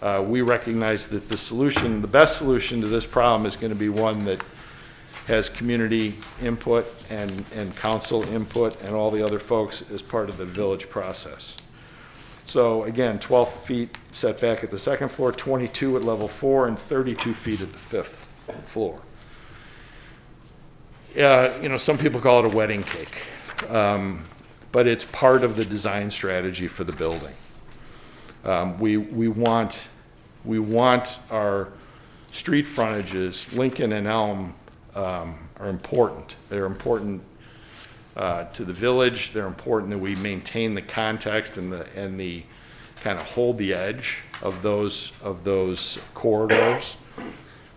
Speaker 13: We recognize that the best solution to this problem is going to be one that has community input and council input and all the other folks as part of the village process. So again, 12 feet setback at the 2nd floor, 22 at level 4, and 32 feet at the 5th floor. Some people call it a wedding cake, but it's part of the design strategy for the building. We want our street frontages, Lincoln and Elm, are important. They're important to the village. They're important that we maintain the context and the kind of hold the edge of those corridors.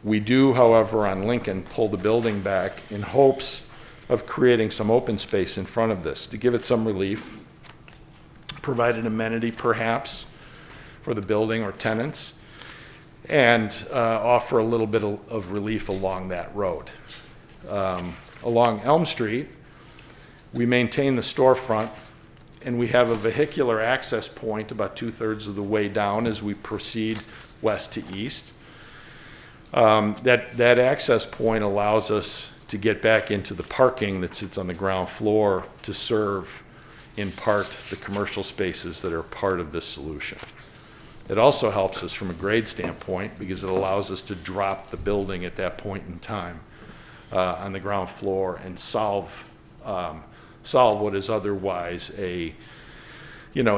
Speaker 13: We do, however, on Lincoln, pull the building back in hopes of creating some open space in front of this to give it some relief, provide an amenity perhaps for the building or tenants, and offer a little bit of relief along that road. Along Elm Street, we maintain the storefront and we have a vehicular access point about 2/3 of the way down as we proceed west to east. That access point allows us to get back into the parking that sits on the ground floor to serve, in part, the commercial spaces that are part of this solution. It also helps us from a grade standpoint because it allows us to drop the building at that point in time on the ground floor and solve what is otherwise a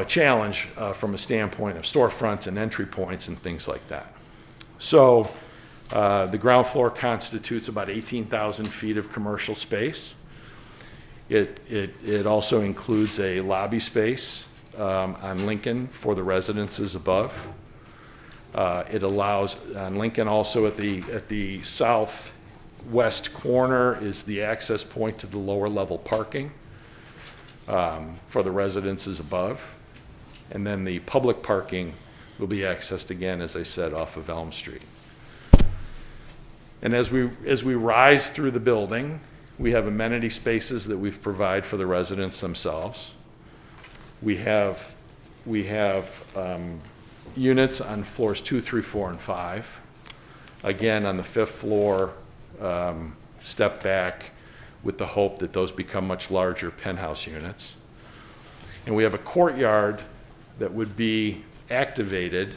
Speaker 13: challenge from a standpoint of storefronts and entry points and things like that. So the ground floor constitutes about 18,000 feet of commercial space. It also includes a lobby space on Lincoln for the residences above. It allows, on Lincoln also at the southwest corner is the access point to the lower level parking for the residences above. And then the public parking will be accessed again, as I said, off of Elm Street. And as we rise through the building, we have amenity spaces that we've provided for the residents themselves. We have units on floors 2, 3, 4, and 5. Again, on the 5th floor, step back with the hope that those become much larger penthouse units. And we have a courtyard that would be activated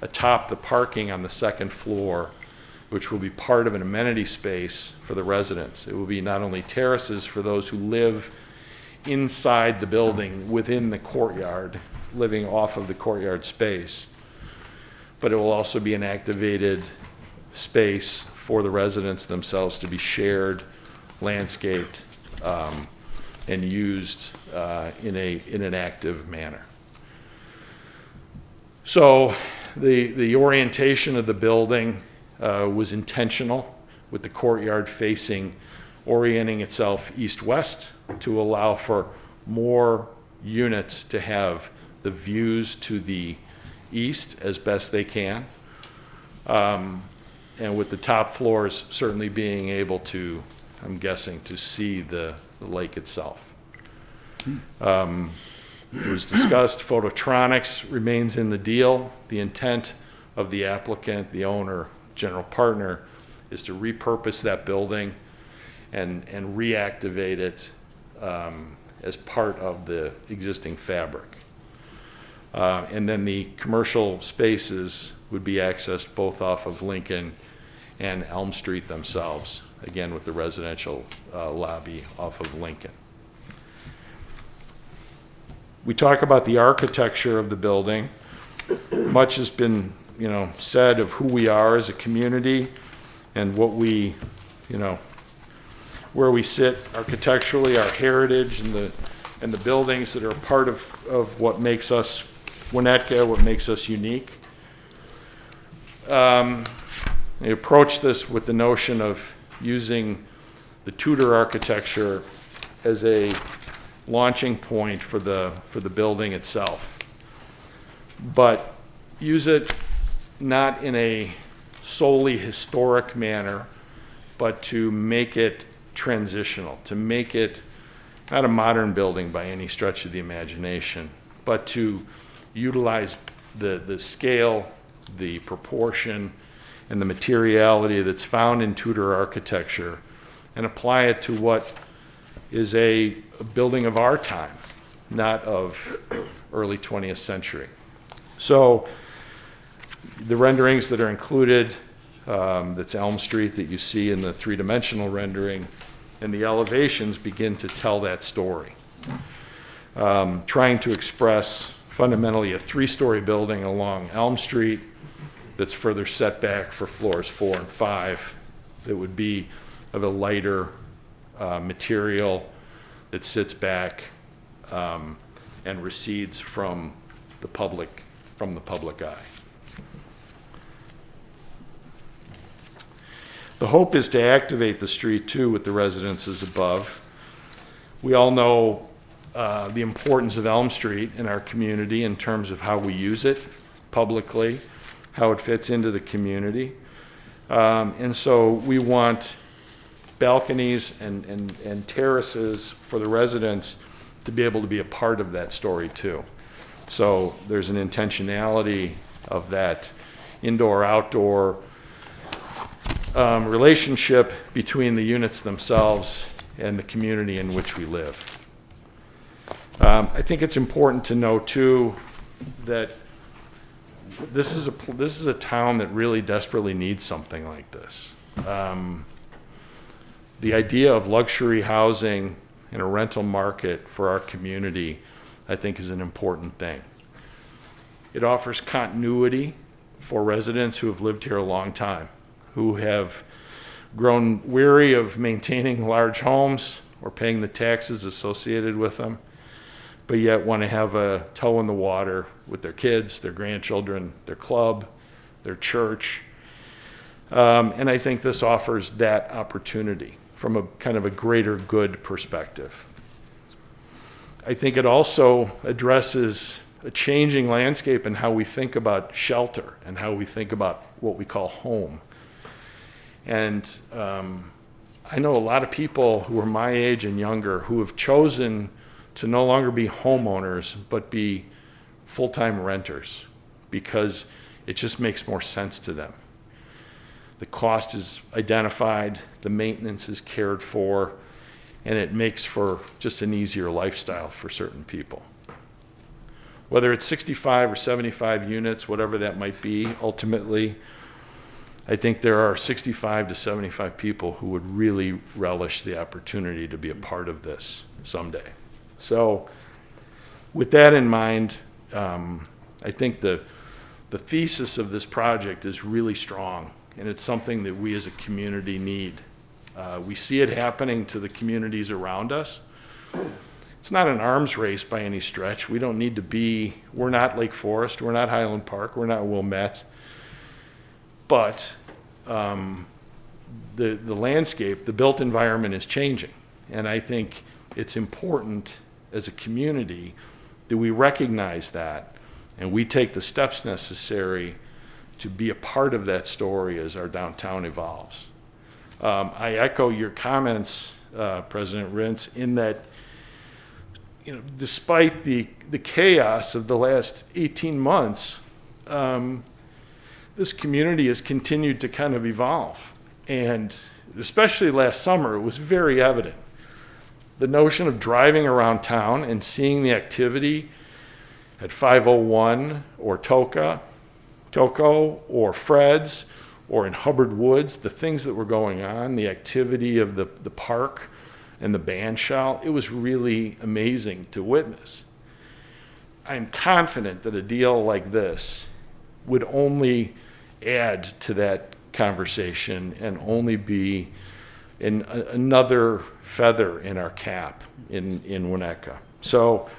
Speaker 13: atop the parking on the 2nd floor, which will be part of an amenity space for the residents. It will be not only terraces for those who live inside the building within the courtyard, living off of the courtyard space, but it will also be an activated space for the residents themselves to be shared, landscaped, and used in an active manner. So the orientation of the building was intentional, with the courtyard orienting itself east-west to allow for more units to have the views to the east as best they can. And with the top floors certainly being able to, I'm guessing, to see the lake itself. It was discussed, phototronics remains in the deal. The intent of the applicant, the owner, general partner, is to repurpose that building and reactivate it as part of the existing fabric. And then the commercial spaces would be accessed both off of Lincoln and Elm Street themselves, again with the residential lobby off of Lincoln. We talk about the architecture of the building. Much has been, said of who we are as a community and what we, where we sit architecturally, our heritage, and the buildings that are part of what makes us Winnetka, what makes us unique. We approach this with the notion of using the Tudor architecture as a launching point for the building itself, but use it not in a solely historic manner, but to make it transitional, to make it not a modern building by any stretch of the imagination, but to utilize the scale, the proportion, and the materiality that's found in Tudor architecture and apply it to what is a building of our time, not of early 20th century. So the renderings that are included, that's Elm Street that you see in the three-dimensional rendering, and the elevations begin to tell that story. Trying to express fundamentally a 3-story building along Elm Street that's further set back for floors 4 and 5 that would be of a lighter material that sits back and recedes from the public eye. The hope is to activate the street too with the residences above. We all know the importance of Elm Street in our community in terms of how we use it publicly, how it fits into the community. And so we want balconies and terraces for the residents to be able to be a part of that story too. So there's an intentionality of that indoor-outdoor relationship between the units themselves and the community in which we live. I think it's important to know too that this is a town that really desperately needs something like this. The idea of luxury housing in a rental market for our community, I think, is an important thing. It offers continuity for residents who have lived here a long time, who have grown weary of maintaining large homes or paying the taxes associated with them, but yet want to have a toe in the water with their kids, their grandchildren, their club, their church. And I think this offers that opportunity from a kind of a greater good perspective. I think it also addresses a changing landscape in how we think about shelter and how we think about what we call home. And I know a lot of people who are my age and younger who have chosen to no longer be homeowners, but be full-time renters because it just makes more sense to them. The cost is identified, the maintenance is cared for, and it makes for just an easier lifestyle for certain people. Whether it's 65 or 75 units, whatever that might be, ultimately, I think there are 65 to 75 people who would really relish the opportunity to be a part of this someday. So with that in mind, I think the thesis of this project is really strong, and it's something that we as a community need. We see it happening to the communities around us. It's not an arms race by any stretch. We don't need to be, we're not Lake Forest, we're not Highland Park, we're not Wilmette. But the landscape, the built environment is changing. And I think it's important as a community that we recognize that and we take the steps necessary to be a part of that story as our downtown evolves. I echo your comments, President Rintz, in that, you know, despite the chaos of the last 18 months, this community has continued to kind of evolve. And especially last summer, it was very evident. The notion of driving around town and seeing the activity at 501 or Toco or Fred's or in Hubbard Woods, the things that were going on, the activity of the park and the band shell, it was really amazing to witness. I'm confident that a deal like this would only add to that conversation and only be another feather in our cap in Winnetka. So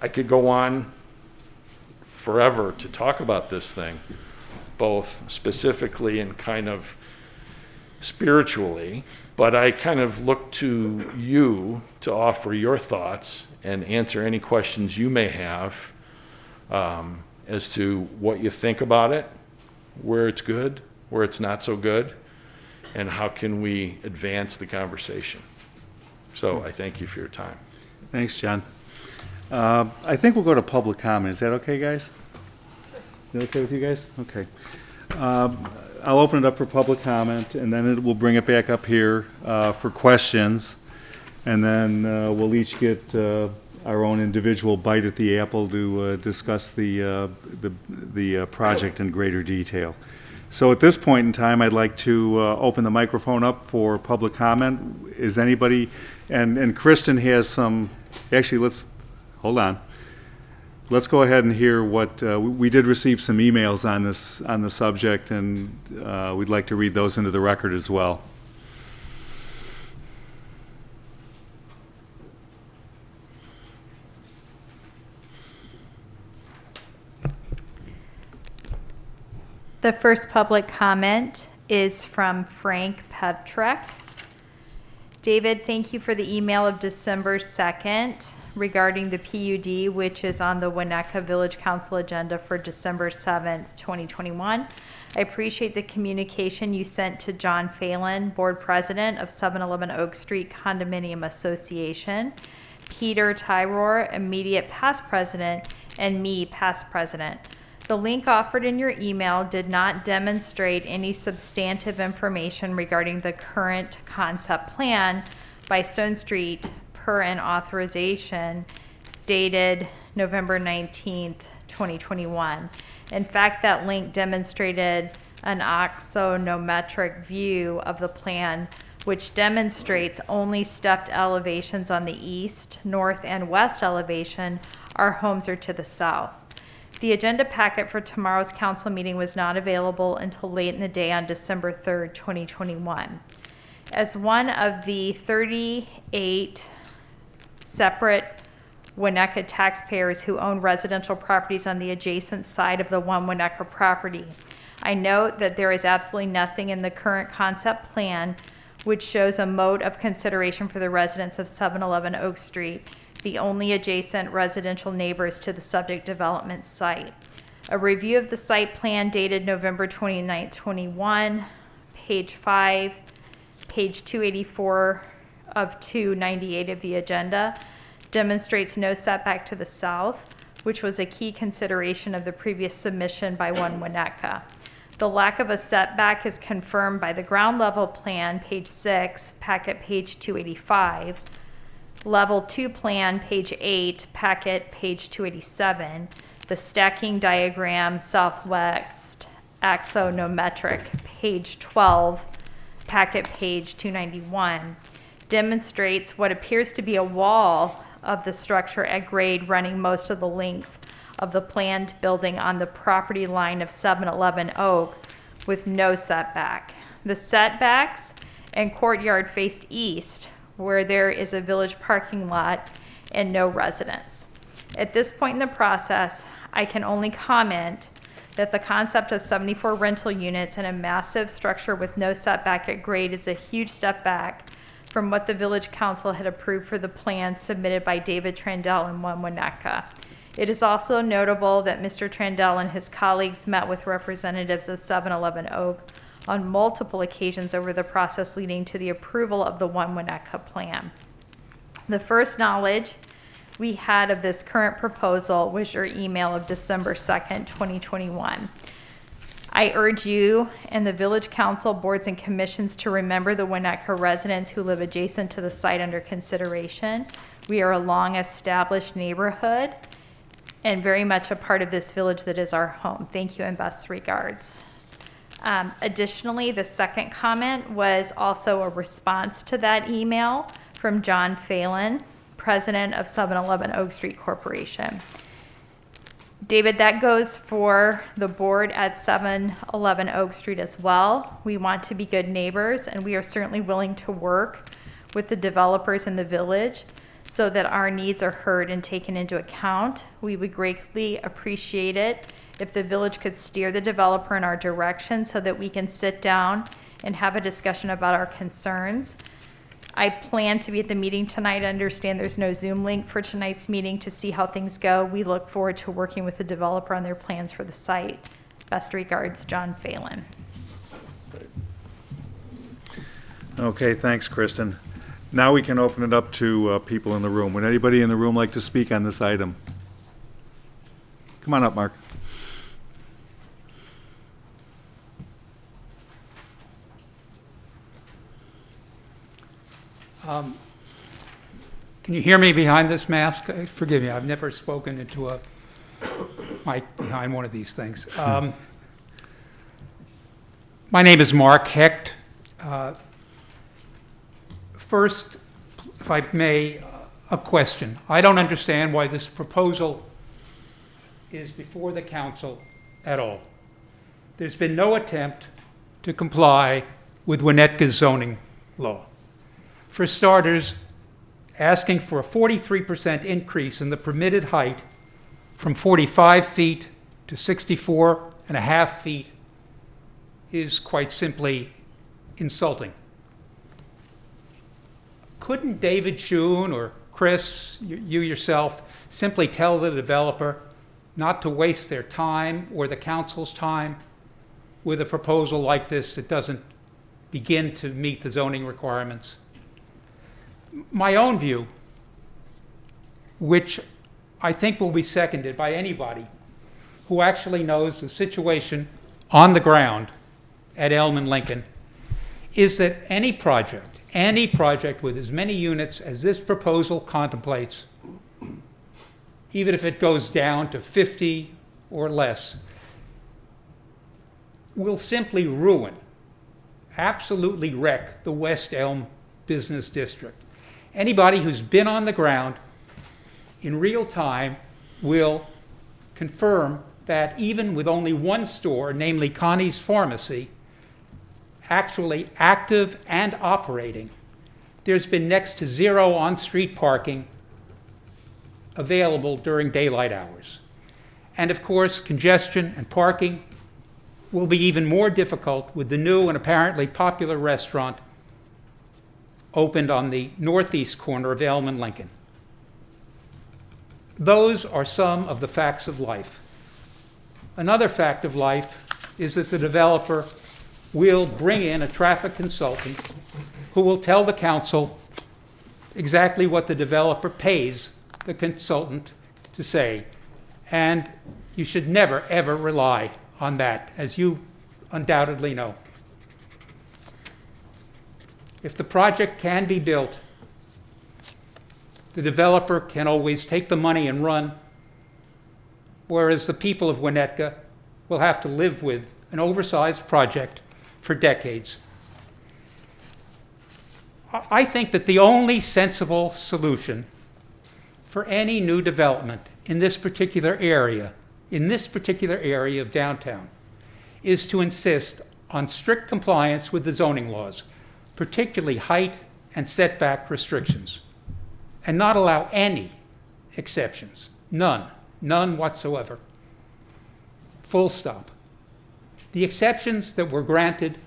Speaker 13: I could go on forever to talk about this thing, both specifically and kind of spiritually, but I kind of look to you to offer your thoughts and answer any questions you may have as to what you think about it, where it's good, where it's not so good, and how can we advance the conversation. So I thank you for your time.
Speaker 1: Thanks, John. I think we'll go to public comment. Is that okay, guys? Is that okay with you guys? Okay. I'll open it up for public comment, and then we'll bring it back up here for questions, and then we'll each get our own individual bite at the apple to discuss the project in greater detail. So at this point in time, I'd like to open the microphone up for public comment. Is anybody, and Kristen has some, actually, hold on. Let's go ahead and hear what, we did receive some emails on the subject, and we'd like to read those into the record as well.
Speaker 3: The first public comment is from Frank Petrek. David, thank you for the email of December 2nd regarding the PUD, which is on the Winnetka Village Council agenda for December 7th, 2021. I appreciate the communication you sent to John Phelan, Board President of 711 Oak Street Condominium Association. Peter Tyror, immediate past president, and me, past president. The link offered in your email did not demonstrate any substantive information regarding the current concept plan by Stone Street per an authorization dated November 19th, 2021. In fact, that link demonstrated an axonometric view of the plan, which demonstrates only stepped elevations on the east, north, and west elevation. Our homes are to the south. The agenda packet for tomorrow's council meeting was not available until late in the day on December 3rd, 2021. As one of the 38 separate Winnetka taxpayers who own residential properties on the adjacent side of the one Winnetka property, I note that there is absolutely nothing in the current concept plan which shows a mode of consideration for the residents of 711 Oak Street, the only adjacent residential neighbors to the subject development site. A review of the site plan dated November 29th, 21, page 5, page 284 of 298 of the agenda, demonstrates no setback to the south, which was a key consideration of the previous submission by one Winnetka. The lack of a setback is confirmed by the ground level plan, page 6, packet page 285, level 2 plan, page 8, packet page 287, the stacking diagram, southwest axonometric, page 12, packet page 291, demonstrates what appears to be a wall of the structure at grade running most of the length of the planned building on the property line of 711 Oak with no setback. The setbacks and courtyard faced east, where there is a village parking lot and no residence. At this point in the process, I can only comment that the concept of 74 rental units and a massive structure with no setback at grade is a huge step back from what the Village Council had approved for the plan submitted by David Trandell and one Winnetka. It is also notable that Mr. Trandell and his colleagues met with representatives of 711 Oak on multiple occasions over the process leading to the approval of the one Winnetka plan. The first knowledge we had of this current proposal was your email of December 2nd, 2021. I urge you and the Village Council boards and commissions to remember the Winnetka residents who live adjacent to the site under consideration. We are a long-established neighborhood and very much a part of this village that is our home. Thank you and best regards. Additionally, the second comment was also a response to that email from John Phelan, president of 711 Oak Street Corporation. David, that goes for the board at 711 Oak Street as well. We want to be good neighbors, and we are certainly willing to work with the developers in the village so that our needs are heard and taken into account. We would greatly appreciate it if the village could steer the developer in our direction so that we can sit down and have a discussion about our concerns. I plan to be at the meeting tonight. I understand there's no Zoom link for tonight's meeting to see how things go. We look forward to working with the developer on their plans for the site. Best regards, John Phelan.
Speaker 1: Okay, thanks, Kristen. Now we can open it up to people in the room. Would anybody in the room like to speak on this item? Come on up, Mark.
Speaker 14: Can you hear me behind this mask? Forgive me, I've never spoken into a mic behind one of these things. My name is Mark Hecht. First, if I may, a question. I don't understand why this proposal is before the council at all. There's been no attempt to comply with Winnetka's zoning law. For starters, asking for a 43% increase in the permitted height from 45 feet to 64.5 feet is quite simply insulting. Couldn't David Schoen or Chris, you yourself, simply tell the developer not to waste their time or the council's time with a proposal like this that doesn't begin to meet the zoning requirements? My own view which I think will be seconded by anybody who actually knows the situation on the ground at Elm and Lincoln, is that any project with as many units as this proposal contemplates, even if it goes down to 50 or less, will simply ruin, absolutely wreck the West Elm Business District. Anybody who's been on the ground in real time will confirm that even with only one store, namely Connie's Pharmacy, actually active and operating, there's been next to zero on-street parking available during daylight hours. And of course, congestion and parking will be even more difficult with the new and apparently popular restaurant opened on the northeast corner of Elm and Lincoln. Those are some of the facts of life. Another fact of life is that the developer will bring in a traffic consultant who will tell the council exactly what the developer pays the consultant to say. And you should never, ever rely on that, as you undoubtedly know. If the project can be built, the developer can always take the money and run, whereas the people of Winnetka will have to live with an oversized project for decades. I think that the only sensible solution for any new development in this particular area of downtown, is to insist on strict compliance with the zoning laws, particularly height and setback restrictions, and not allow any exceptions. None whatsoever. Full stop. The exceptions that were granted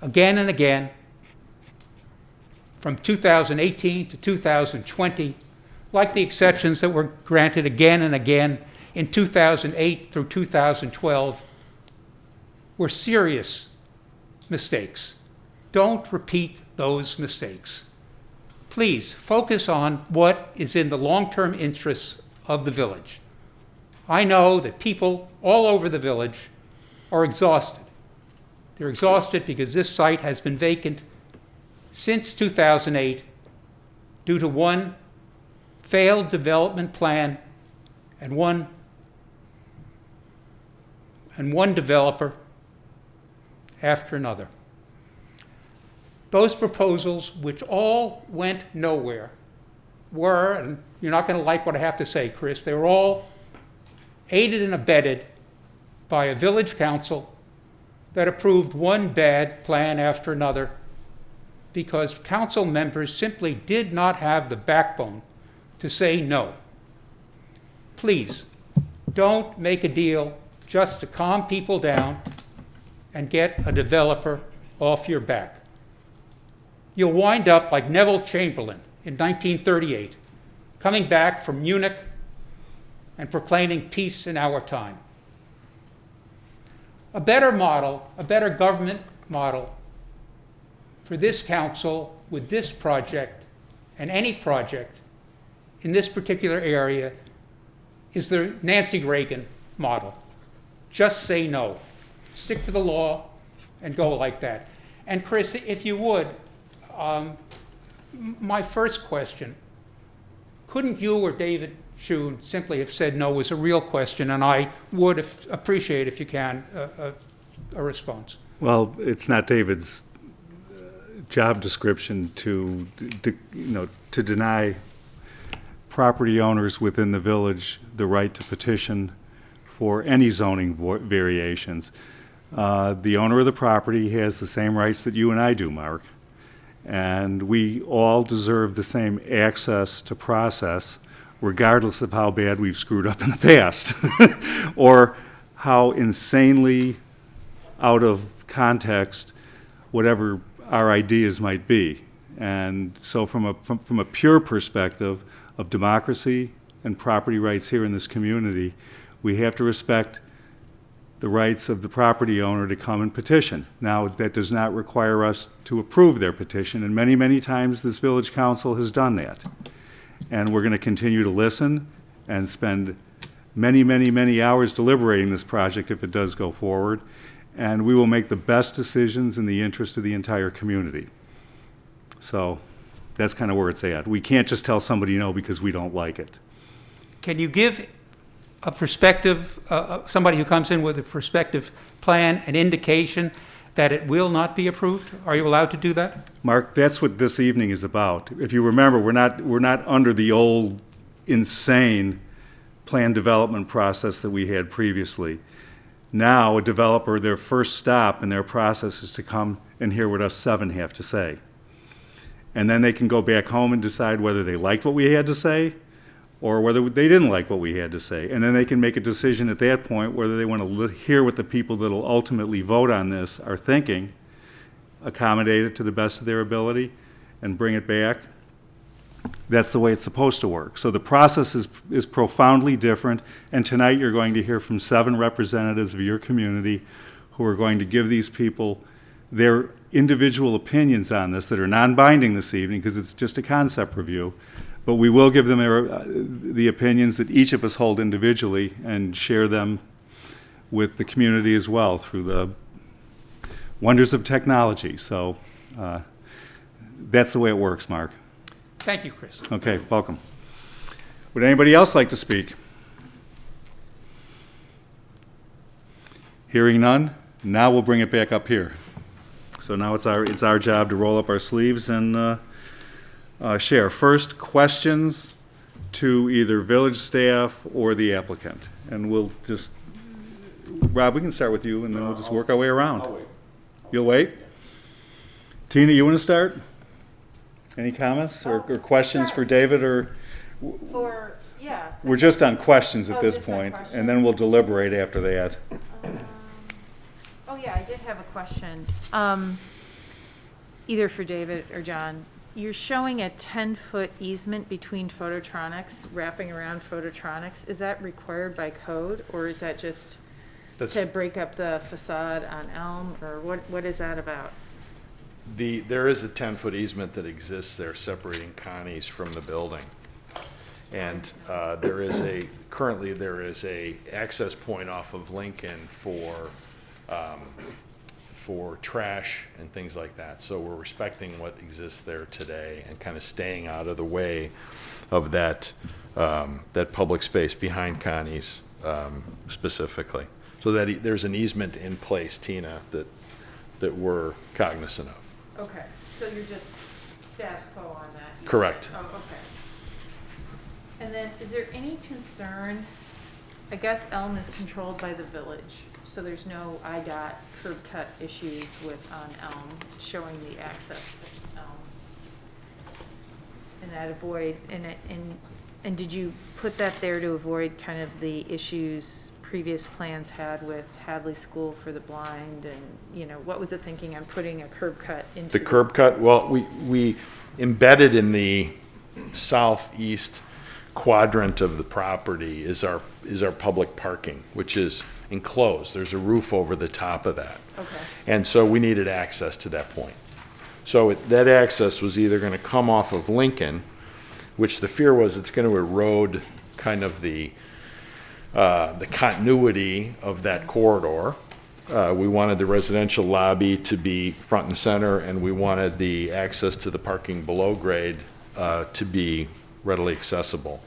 Speaker 14: again and again from 2018 to 2020, like the exceptions that were granted again and again in 2008 through 2012, were serious mistakes. Don't repeat those mistakes. Please focus on what is in the long-term interests of the village. I know that people all over the village are exhausted. They're exhausted because this site has been vacant since 2008 due to one failed development plan and one developer after another. Those proposals, which all went nowhere, were, and you're not going to like what I have to say, Chris, they were all aided and abetted by a village council that approved one bad plan after another because council members simply did not have the backbone to say no. Please, don't make a deal just to calm people down and get a developer off your back. You'll wind up like Neville Chamberlain in 1938, coming back from Munich and proclaiming peace in our time. A better model, a better government model for this council with this project and any project in this particular area is the Nancy Reagan model. Just say no. Stick to the law and go like that. And Chris, if you would, my first question, couldn't you or David Schoen simply have said no was a real question, and I would appreciate, if you can, a response.
Speaker 1: Well, it's not David's job description to deny property owners within the village the right to petition for any zoning variations. The owner of the property has the same rights that you and I do, Mark. And we all deserve the same access to process, regardless of how bad we've screwed up in the past, or how insanely out of context whatever our ideas might be. And so from a pure perspective of democracy and property rights here in this community, we have to respect the rights of the property owner to come and petition. Now, that does not require us to approve their petition, and many, many times this village council has done that. And we're going to continue to listen and spend many, many, many hours deliberating this project if it does go forward. And we will make the best decisions in the interest of the entire community. So that's kind of where it's at. We can't just tell somebody no because we don't like it.
Speaker 14: Can you give a perspective, somebody who comes in with a perspective plan, an indication that it will not be approved? Are you allowed to do that?
Speaker 1: Mark, that's what this evening is about. If you remember, we're not under the old insane plan development process that we had previously. Now, a developer, their first stop in their process is to come and hear what us 7 have to say. And then they can go back home and decide whether they liked what we had to say or whether they didn't like what we had to say. And then they can make a decision at that point whether they want to hear what the people that will ultimately vote on this are thinking, accommodate it to the best of their ability, and bring it back. That's the way it's supposed to work. So the process is profoundly different, and tonight you're going to hear from 7 representatives of your community who are going to give these people their individual opinions on this that are non-binding this evening because it's just a concept review. But we will give them the opinions that each of us hold individually and share them with the community as well through the wonders of technology. So that's the way it works, Mark.
Speaker 14: Thank you, Chris.
Speaker 1: Okay, welcome. Would anybody else like to speak? Hearing none, now we'll bring it back up here. So now it's our job to roll up our sleeves and share. First, questions to either village staff or the applicant. And we'll just, Rob, we can start with you and then we'll just work our way around.
Speaker 11: I'll wait.
Speaker 1: You'll wait? Tina, you want to start? Any comments or questions for David or?
Speaker 12: Yeah.
Speaker 1: We're just on questions at
Speaker 12: Oh,
Speaker 1: this
Speaker 12: just on
Speaker 1: point,
Speaker 12: questions?
Speaker 1: and then we'll deliberate after that.
Speaker 12: Oh, yeah, I did have a question. Either for David or John. You're showing a 10-foot easement between Phototronics, wrapping around Phototronics. Is that required by code, or is that just to break up the facade on Elm, or what is that about?
Speaker 13: There is a 10-foot easement that exists there separating Connie's from the building. And currently there is a access point off of Lincoln for trash and things like that. So we're respecting what exists there today and kind of staying out of the way of that public space behind Connie's specifically. So that there's an easement in place, Tina, that we're cognizant of.
Speaker 12: Okay, so you're just status quo on that?
Speaker 13: Correct.
Speaker 12: Oh, okay. And then, is there any concern, I guess Elm is controlled by the village, so there's no IDOT curb cut issues on Elm, showing the access to Elm. And that and did you put that there to avoid kind of the issues previous plans had with Hadley School for the Blind, and, what was the thinking on putting a curb cut into?
Speaker 13: The curb cut, well, we embedded in the southeast quadrant of the property is our public parking, which is enclosed. There's a roof over the top of that.
Speaker 12: Okay.
Speaker 13: And so we needed access to that point. So that access was either going to come off of Lincoln, which the fear was it's going to erode kind of the continuity of that corridor. We wanted the residential lobby to be front and center, and we wanted the access to the parking below grade to be readily accessible.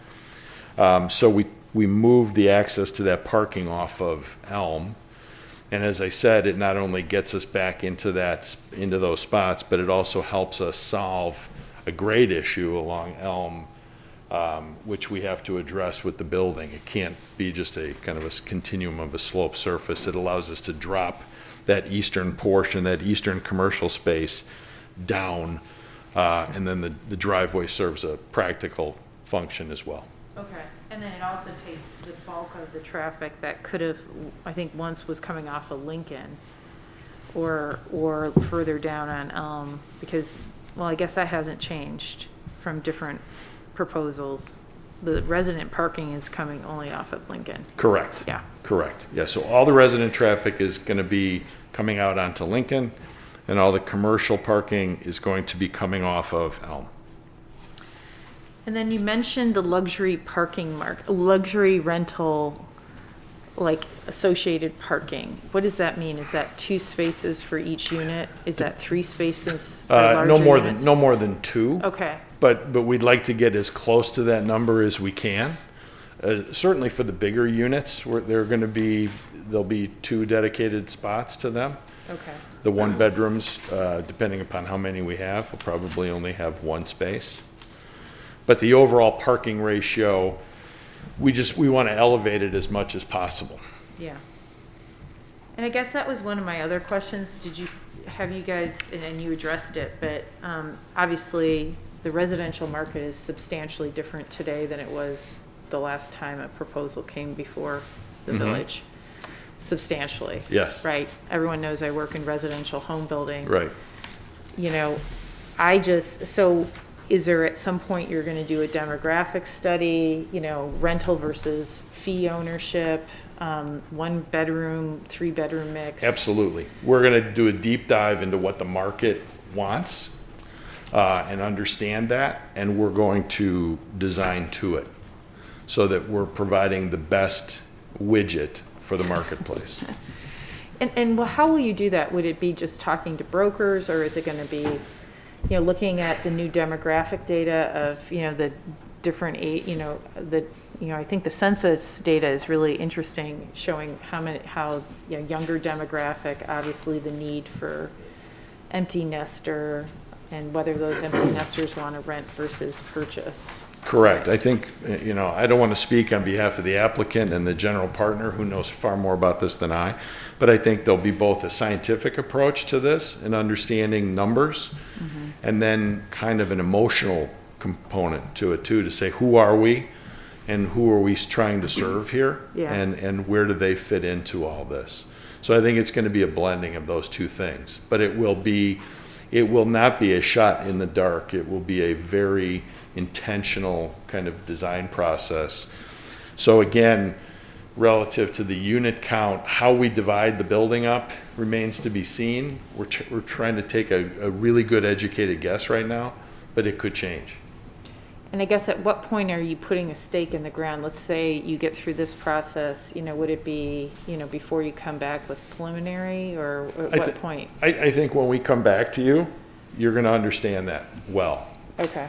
Speaker 13: So we moved the access to that parking off of Elm. And as I said, it not only gets us back into those spots, but it also helps us solve a grade issue along Elm, which we have to address with the building. It can't be just a kind of a continuum of a slope surface. It allows us to drop that eastern portion, that eastern commercial space down, and then the driveway serves a practical function as well.
Speaker 12: Okay, and then it also takes the bulk of the traffic that could have, I think once was coming off of Lincoln or further down on Elm, because, well, I guess that hasn't changed from different proposals. The resident parking is coming only off of Lincoln.
Speaker 13: Correct.
Speaker 12: Yeah.
Speaker 13: Correct. Yeah, so all the resident traffic is going to be coming out onto Lincoln, and all the commercial parking is going to be coming off of Elm.
Speaker 12: And then you mentioned the luxury luxury rental, like associated parking. What does that mean? Is that 2 spaces for each unit? Is that 3 spaces for larger units?
Speaker 13: No more than 2.
Speaker 12: Okay,
Speaker 13: But we'd like to get as close to that number as we can. Certainly for the bigger units, there'll be 2 dedicated spots to them.
Speaker 12: okay.
Speaker 13: The 1-bedrooms, depending upon how many we have, will probably only have 1 space. But the overall parking ratio, we want to elevate it as much as possible.
Speaker 12: Yeah. And I guess that was one of my other questions. Have you guys, and you addressed it, but obviously the residential market is substantially different today than it was the last time a proposal came before the village. Substantially.
Speaker 13: Yes.
Speaker 12: Right? Everyone knows I work in residential home building.
Speaker 13: Right.
Speaker 12: You know, so is there at some point you're going to do a demographic study, rental versus fee ownership, 1-bedroom, 3-bedroom mix?
Speaker 13: Absolutely. We're going to do a deep dive into what the market wants and understand that, and we're going to design to it so that we're providing the best widget for the marketplace.
Speaker 12: And how will you do that? Would it be just talking to brokers, or is it going to be, looking at the new demographic data of, the different age, I think the census data is really interesting, showing how younger demographic, obviously the need for empty nester, and whether those empty nesters want to rent versus purchase.
Speaker 13: Correct. I think, I don't want to speak on behalf of the applicant and the general partner, who knows far more about this than I, but I think there'll be both a scientific approach to this and understanding numbers, and then kind of an emotional component to it too, to say, who are we and who are we trying to serve here?
Speaker 12: Yeah.
Speaker 13: And where do they fit into all this? So I think it's going to be a blending of those 2 things, but it will not be a shot in the dark. It will be a very intentional kind of design process. So again, relative to the unit count, how we divide the building up remains to be seen. We're trying to take a really good educated guess right now, but it could change.
Speaker 12: And I guess at what point are you putting a stake in the ground? Let's say you get through this process, would it be, before you come back with preliminary, or at what point?
Speaker 13: I think when we come back to you, you're going to understand that well.
Speaker 12: Okay.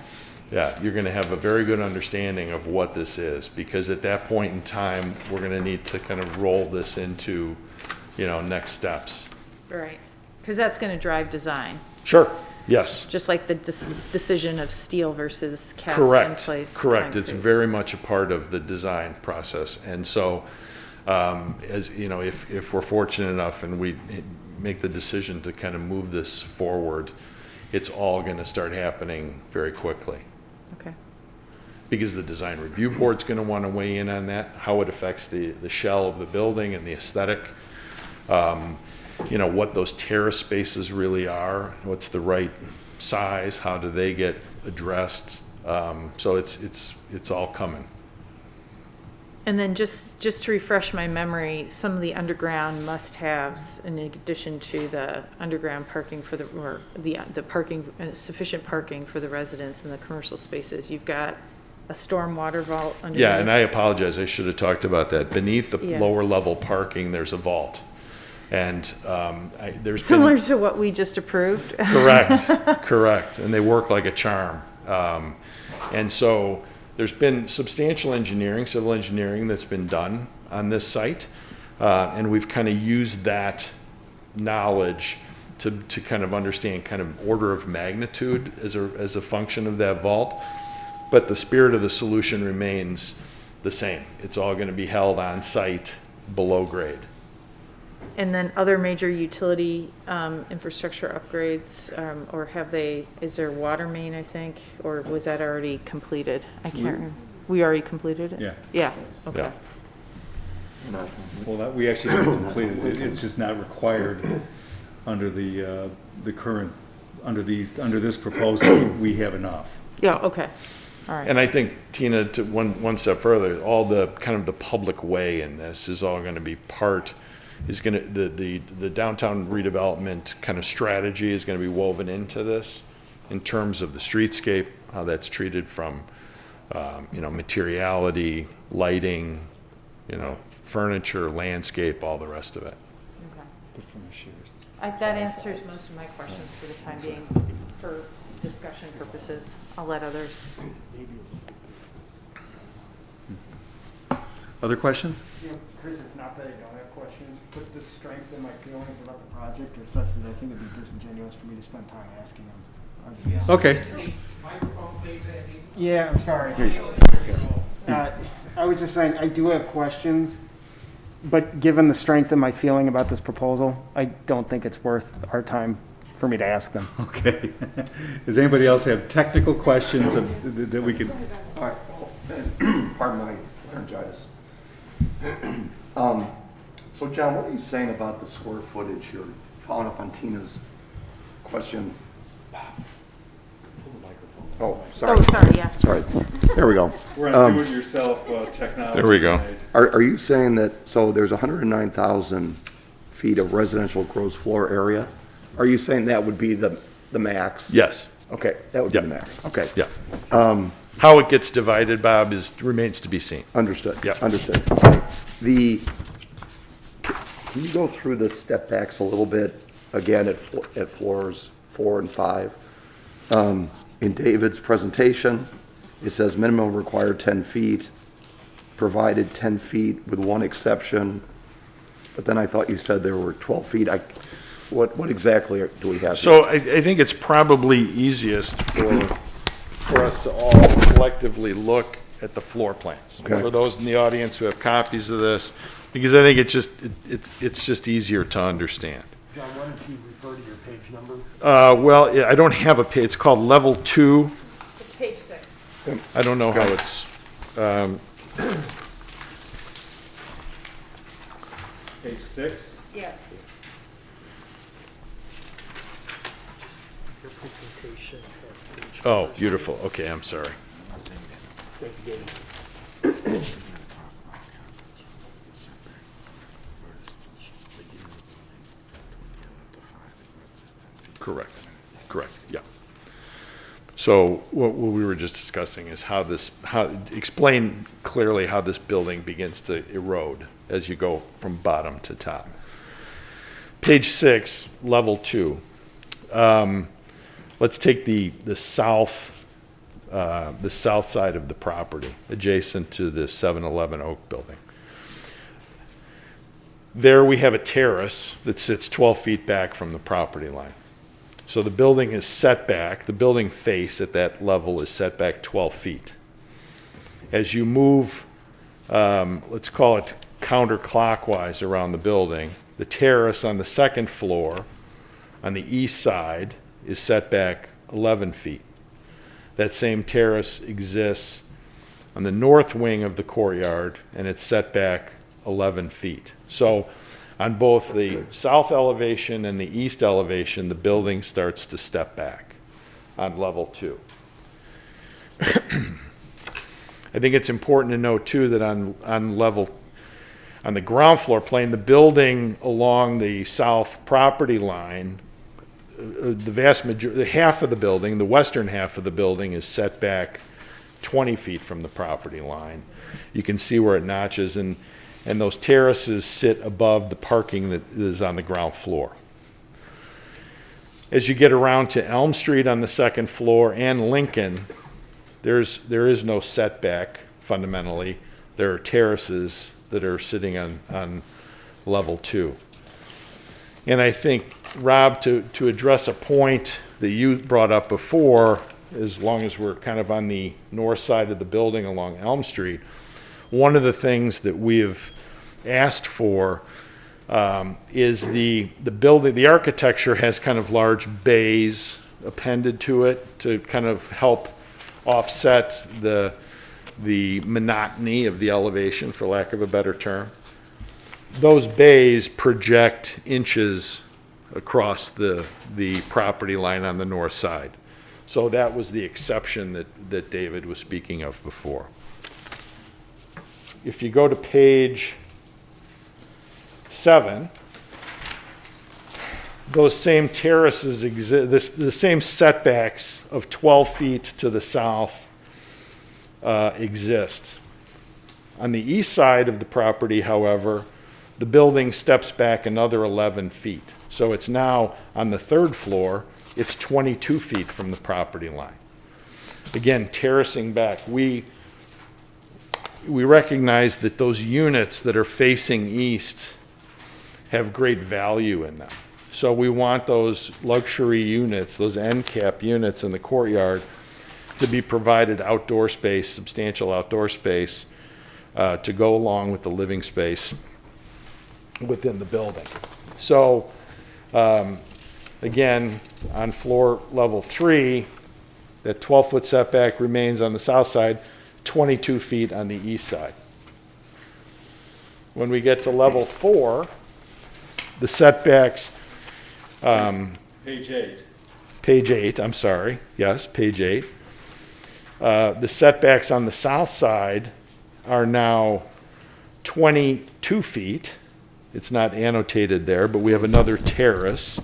Speaker 13: Yeah, you're going to have a very good understanding of what this is, because at that point in time, we're going to need to kind of roll this into, next steps.
Speaker 12: Right. Because that's going to drive design.
Speaker 13: Sure, yes.
Speaker 12: Just like the decision of steel versus cast in place.
Speaker 13: Correct. It's
Speaker 12: concrete.
Speaker 13: very much a part of the design process. And so, as if we're fortunate enough and we make the decision to kind of move this forward, it's all going to start happening very quickly.
Speaker 12: Okay.
Speaker 13: Because the design review board's going to want to weigh in on that, how it affects the shell of the building and the aesthetic. What those terrace spaces really are, what's the right size, how do they get addressed? So it's all coming.
Speaker 12: And then just to refresh my memory, some of the underground must-haves, in addition to the underground parking for the parking, sufficient parking for the residents and the commercial spaces, you've got a stormwater vault underneath.
Speaker 13: Yeah, and I apologize, I should have talked about that. Beneath the
Speaker 12: Yeah.
Speaker 13: lower level parking, there's a vault. And there's
Speaker 12: Similar
Speaker 13: been,
Speaker 12: to what we just approved.
Speaker 13: correct, and they work like a charm. And so there's been substantial engineering, civil engineering, that's been done on this site, and we've kind of used that knowledge to kind of understand kind of order of magnitude as a function of that vault. But the spirit of the solution remains the same. It's all going to be held on site below grade.
Speaker 12: And then other major utility infrastructure upgrades, or is there water main, I think, or was that already completed? I can't remember. We already completed it?
Speaker 1: Yeah.
Speaker 12: Yeah, okay.
Speaker 13: Yeah.
Speaker 1: Well, we actually haven't completed it. It's just not required under the current, under this proposal. We have enough.
Speaker 12: Yeah, okay, all right.
Speaker 13: And I think, Tina, to one step further, all the kind of the public way in this is all going to be the downtown redevelopment kind of strategy is going to be woven into this in terms of the streetscape, how that's treated from materiality, lighting, furniture, landscape, all the rest of it.
Speaker 12: That answers most of my questions for the time being, for discussion purposes. I'll let others.
Speaker 1: Other questions?
Speaker 6: Chris, it's not that I don't have questions, but the strength in my feelings about the project are such that I think it'd be disingenuous for me to spend time asking them.
Speaker 1: Okay.
Speaker 6: Yeah, I'm sorry. I was just saying, I do have questions, but given the strength of my feeling about this proposal, I don't think it's worth our time for me to ask them.
Speaker 1: Okay. Does anybody else have technical questions that we can?
Speaker 15: All right. Pardon my laryngitis. So John, what are you saying about the square footage here? Following up on Tina's question. Oh, sorry.
Speaker 12: Oh, sorry, yeah.
Speaker 15: Sorry. There we go.
Speaker 1: We're on do-it-yourself technology.
Speaker 13: There we go.
Speaker 1: tonight.
Speaker 15: Are you saying that, so there's 109,000 feet of residential gross floor area? Are you saying that would be the max?
Speaker 13: Yes.
Speaker 15: Okay, that would be
Speaker 13: Yeah.
Speaker 15: the max. Okay.
Speaker 13: Yeah. How it gets divided, Bob, remains to be seen.
Speaker 15: Understood.
Speaker 13: Yeah.
Speaker 15: Understood. Okay. Can you go through the step backs a little bit, again, at floors 4 and 5? In David's presentation, it says minimum required 10 feet, provided 10 feet with one exception, but then I thought you said there were 12 feet. What exactly do we have here?
Speaker 13: So I think it's probably easiest for us to all collectively look at the floor plans.
Speaker 15: Okay.
Speaker 13: For those in the audience who have copies of this, because I think it's just easier to understand.
Speaker 2: John, why don't you refer to your page number?
Speaker 13: Well, I don't have a page. It's called level 2.
Speaker 12: It's page 6.
Speaker 13: I don't know how it's,
Speaker 1: Page 6.
Speaker 12: Yes.
Speaker 2: Your presentation has page.
Speaker 13: oh, beautiful. Okay, I'm sorry. Correct, yeah. So what we were just discussing is explain clearly how this building begins to erode as you go from bottom to top. Page 6, level 2. Let's take the south side of the property, adjacent to the 7-Eleven Oak building. There we have a terrace that sits 12 feet back from the property line. So the building is set back, the building face at that level is set back 12 feet. As you move, let's call it counterclockwise around the building, the terrace on the second floor on the east side is set back 11 feet. That same terrace exists on the north wing of the courtyard, and it's set back 11 feet. So on both the south elevation and the east elevation, the building starts to step back on level 2. I think it's important to note too that on the ground floor plane, the building along the south property line, the vast majority, half of the building, the western half of the building is set back 20 feet from the property line. You can see where it notches, and those terraces sit above the parking that is on the ground floor. As you get around to Elm Street on the second floor and Lincoln, there is no setback fundamentally. There are terraces that are sitting on level 2. And I think, Rob, to address a point that you brought up before, as long as we're kind of on the north side of the building along Elm Street, one of the things that we've asked for is the building, the architecture has kind of large bays appended to it to kind of help offset the monotony of the elevation, for lack of a better term. Those bays project inches across the property line on the north side. So that was the exception that David was speaking of before. If you go to page 7, those same terraces exist, the same setbacks of 12 feet to the south exist. On the east side of the property, however, the building steps back another 11 feet. So it's now on the third floor, it's 22 feet from the property line. Again, terracing back, we recognize that those units that are facing east have great value in them. So we want those luxury units, those end cap units in the courtyard to be provided outdoor space, substantial outdoor space, to go along with the living space within the building. So again, on floor level 3, that 12-foot setback remains on the south side, 22 feet on the east side. When we get to level 4, the setbacks,
Speaker 1: Page 8.
Speaker 13: page 8, I'm sorry, yes, page 8. The setbacks on the south side are now 22 feet. It's not annotated there, but we have another terrace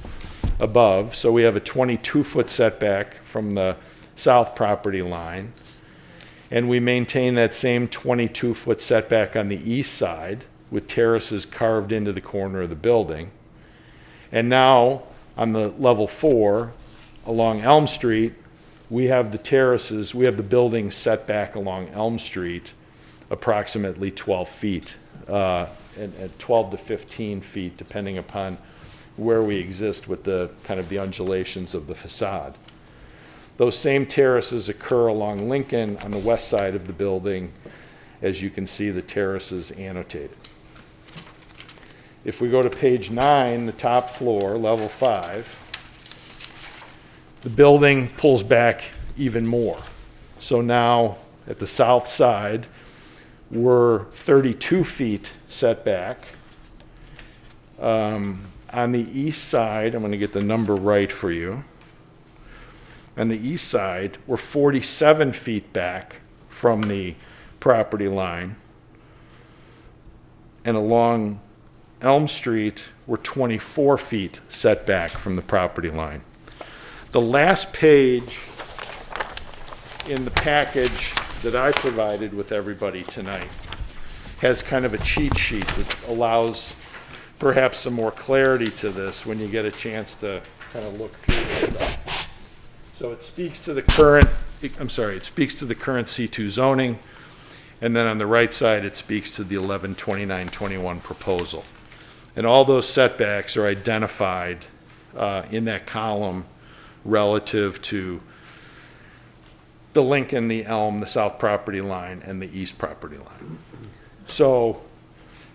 Speaker 13: above, so we have a 22-foot setback from the south property line. And we maintain that same 22-foot setback on the east side with terraces carved into the corner of the building. And now, on the level 4, along Elm Street, we have the terraces, we have the building set back along Elm Street approximately 12 feet, and 12 to 15 feet, depending upon where we exist with the kind of the undulations of the facade. Those same terraces occur along Lincoln on the west side of the building. As you can see, the terraces annotated. If we go to page 9, the top floor, level 5, the building pulls back even more. So now at the south side, we're 32 feet setback. On the east side, I'm going to get the number right for you. On the east side, we're 47 feet back from the property line. And along Elm Street, we're 24 feet setback from the property line. The last page in the package that I provided with everybody tonight has kind of a cheat sheet that allows perhaps some more clarity to this when you get a chance to kind of look through this stuff. So it speaks to the current, it speaks to the current C2 zoning, and then on the right side, it speaks to the 112921 proposal. And all those setbacks are identified in that column relative to the Lincoln, the Elm, the south property line, and the east property line. So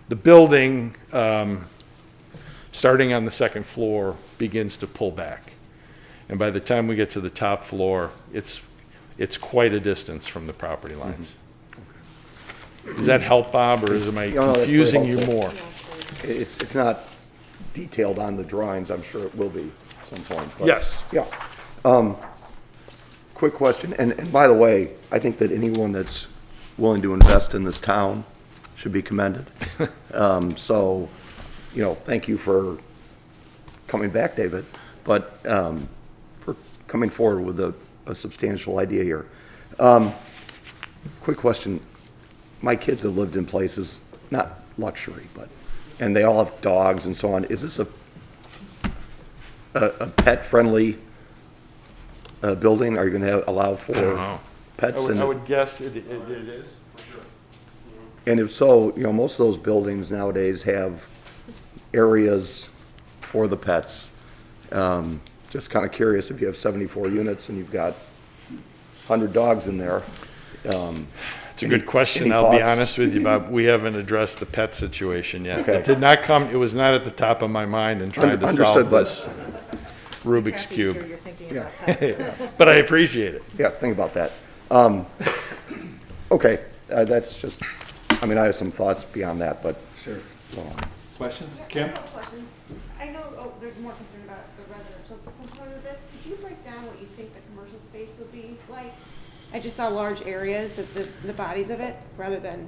Speaker 13: the building, starting on the second floor, begins to pull back. And by the time we get to the top floor, it's quite a distance from the property lines. Does that help, Bob, or am I
Speaker 15: No, that's very
Speaker 13: confusing you
Speaker 15: helpful.
Speaker 13: more?
Speaker 15: It's not detailed on the drawings, I'm sure it will be at some point. but-
Speaker 13: Yes.
Speaker 15: Yeah. Quick question, and by the way, I think that anyone that's willing to invest in this town should be commended. So, thank you for coming back, David, but for coming forward with a substantial idea here. Quick question. My kids have lived in places, not luxury, and they all have dogs and so on. Is this a pet-friendly building? Are you going to allow for
Speaker 13: know.
Speaker 15: pets?
Speaker 13: I would guess it is.
Speaker 15: And if so, most of those buildings nowadays have areas for the pets. Just kind of curious, if you have 74 units and you've got 100 dogs in there.
Speaker 13: It's a good question.
Speaker 15: any
Speaker 13: I'll be
Speaker 15: thoughts?
Speaker 13: honest with you, Bob. We haven't addressed the pet situation yet.
Speaker 15: Okay.
Speaker 13: It did not come, it was not at the top of my mind in trying to solve
Speaker 15: Understood, but-
Speaker 13: this Rubik's
Speaker 12: Happy to hear
Speaker 13: Cube.
Speaker 12: you're thinking
Speaker 15: Yeah.
Speaker 12: about pets.
Speaker 13: But I appreciate it.
Speaker 15: Yeah, think about that. Okay, that's just, I have some thoughts beyond that, but.
Speaker 1: Sure.
Speaker 15: so,
Speaker 1: Questions?
Speaker 16: Yeah,
Speaker 1: Kim?
Speaker 16: I have a question. I know, there's more concern about the residential component of this. Could you break down what you think the commercial space will be like? I just saw large areas of the bodies of it, rather than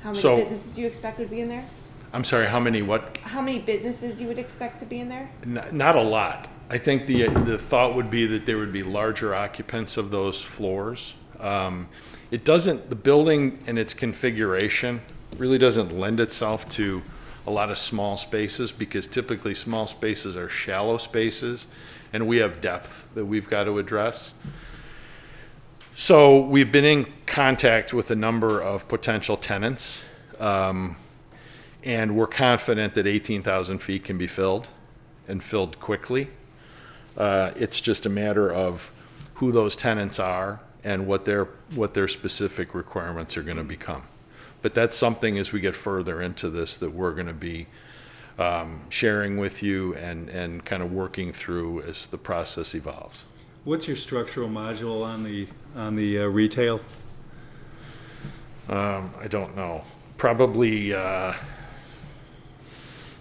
Speaker 16: how many
Speaker 13: So-
Speaker 16: businesses you expect would be in there?
Speaker 13: I'm sorry, how many what?
Speaker 16: How many businesses you would expect to be in there?
Speaker 13: Not a lot. I think the thought would be that there would be larger occupants of those floors. it doesn't, the building and its configuration really doesn't lend itself to a lot of small spaces, because typically small spaces are shallow spaces and we have depth that we've got to address. So we've been in contact with a number of potential tenants, and we're confident that 18,000 feet can be filled and filled quickly. It's just a matter of who those tenants are and what their specific requirements are going to become. But that's something as we get further into this that we're going to be sharing with you and kind of working through as the process evolves.
Speaker 1: What's your structural module on the retail?
Speaker 13: I don't know. Probably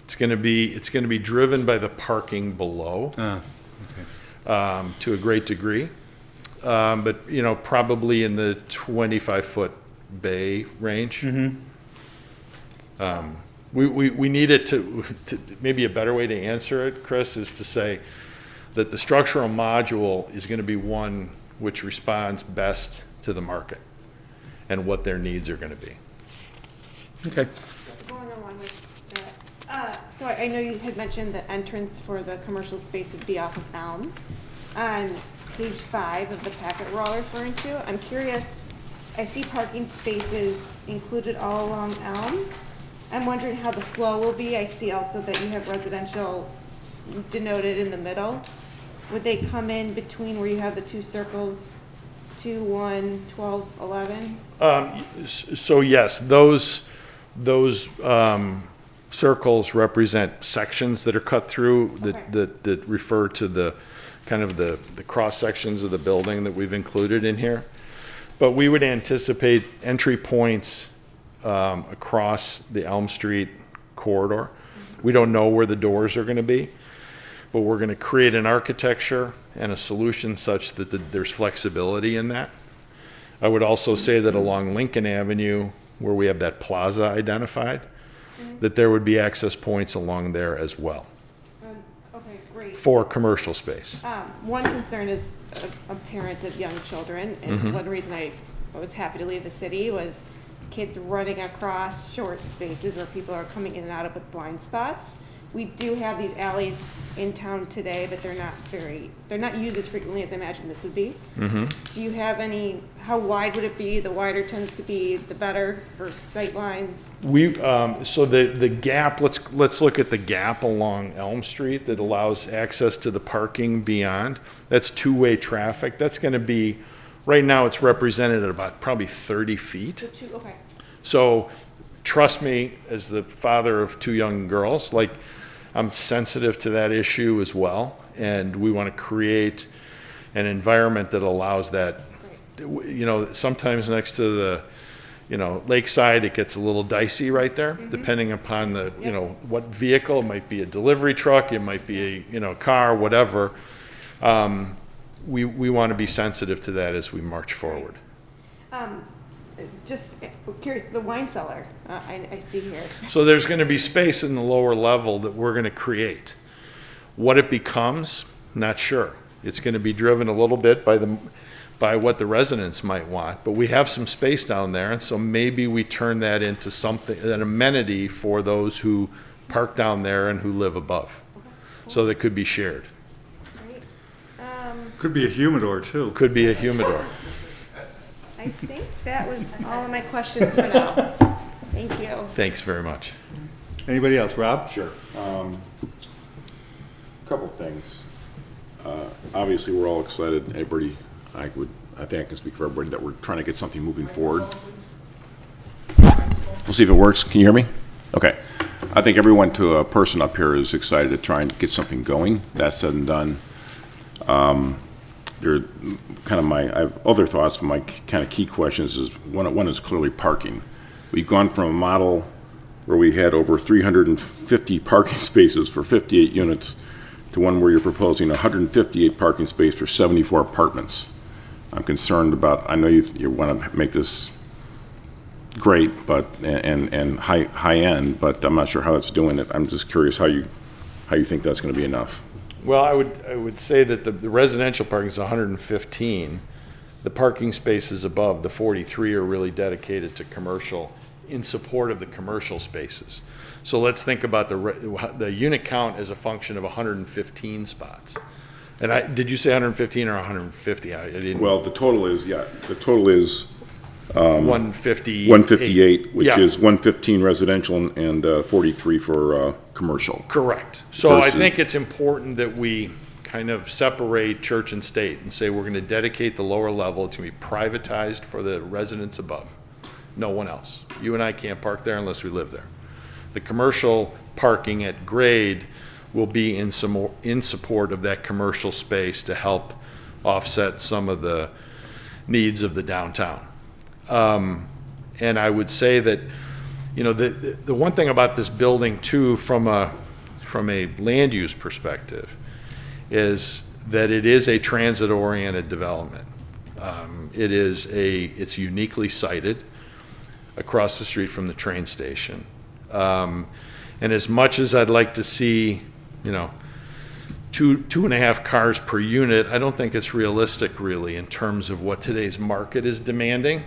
Speaker 13: it's going to be driven by the parking below to a great degree, but you know, probably in the 25-foot bay range.
Speaker 1: Mm-hmm.
Speaker 13: We need it to maybe a better way to answer it, Chris, is to say that the structural module is going to be one which responds best to the market and what their needs are going to be.
Speaker 1: Okay.
Speaker 16: Going along with that, so I know you had mentioned the entrance for the commercial space would be off of Elm. On page 5 of the packet we're all referring to, I'm curious, I see parking spaces included all along Elm. I'm wondering how the flow will be. I see also that you have residential denoted in the middle. Would they come in between where you have the two circles, 2, 1, 12, 11?
Speaker 13: So yes, those circles represent sections that are cut through that refer to the kind of the cross sections of the building that we've included in here. But we would anticipate entry points across the Elm Street corridor. We don't know where the doors are going to be, but we're going to create an architecture and a solution such that there's flexibility in that. I would also say that along Lincoln Avenue, where we have that plaza identified, that there would be access points along there as well
Speaker 16: Okay, great.
Speaker 13: for commercial space.
Speaker 16: One concern is a parent of young children, and one reason I was happy to leave the city was kids running across short spaces where people are coming in and out of with blind spots. We do have these alleys in town today, but they're not used as frequently as I imagine this would be. Do you have any, how wide would it be? The wider tends to be the better for sight lines.
Speaker 13: So the gap, let's look at the gap along Elm Street that allows access to the parking beyond. That's two-way traffic. That's going to be, right now it's represented at about probably 30 feet.
Speaker 16: Okay.
Speaker 13: So trust me, as the father of 2 young girls, like, I'm sensitive to that issue as well, and we want to create an environment that allows that. You know, sometimes next to the, you know, lakeside, it gets a little dicey right there, depending upon the, you know, what vehicle. It might be a delivery truck, it might be a, you know, car, whatever. We want to be sensitive to that as we march forward.
Speaker 16: Just curious, the wine cellar, I see here.
Speaker 13: So there's going to be space in the lower level that we're going to create. What it becomes, not sure. It's going to be driven a little bit by what the residents might want, but we have some space down there, and so maybe we turn that into something, an amenity for those who park down there and who live above. So that could be shared.
Speaker 16: Great.
Speaker 1: Could be a humidor too.
Speaker 13: Could be a humidor.
Speaker 16: I think that was all of my questions for now. Thank you.
Speaker 13: Thanks very much.
Speaker 1: Anybody else? Rob?
Speaker 11: Sure. Couple things. Obviously, we're all excited. Everybody, I think I can speak for everybody that we're trying to get something moving forward. We'll see if it works. Can you hear me? Okay. I think everyone to a person up here is excited to try and get something going. That said and done. I have other thoughts. My kind of key questions is one is clearly parking. We've gone from a model where we had over 350 parking spaces for 58 units to one where you're proposing 158 parking spaces for 74 apartments. I'm concerned about, I know you want to make this great, but and high end, but I'm not sure how it's doing it. I'm just curious how you think that's going to be enough.
Speaker 13: Well, I would say that the residential parking is 115. the parking spaces above, the 43, are really dedicated to commercial, in support of the commercial spaces. So let's think about the unit count as a function of 115 spots. And did you say 115 or 150? I didn't.
Speaker 11: Well, the total is
Speaker 13: 158.
Speaker 11: 158, which
Speaker 13: Yeah.
Speaker 11: is 115 residential and 43 for commercial.
Speaker 13: Correct. So I
Speaker 11: Versus-
Speaker 13: think it's important that we kind of separate church and state and say we're going to dedicate the lower level. It's going to be privatized for the residents above. No one else. You and I can't park there unless we live there. The commercial parking at grade will be in support of that commercial space to help offset some of the needs of the downtown. And I would say that, you know, the one thing about this building too, from a land use perspective, is that it is a transit-oriented development. It's uniquely sited across the street from the train station. And as much as I'd like to see, you know, two and a half cars per unit, I don't think it's realistic really in terms of what today's market is demanding.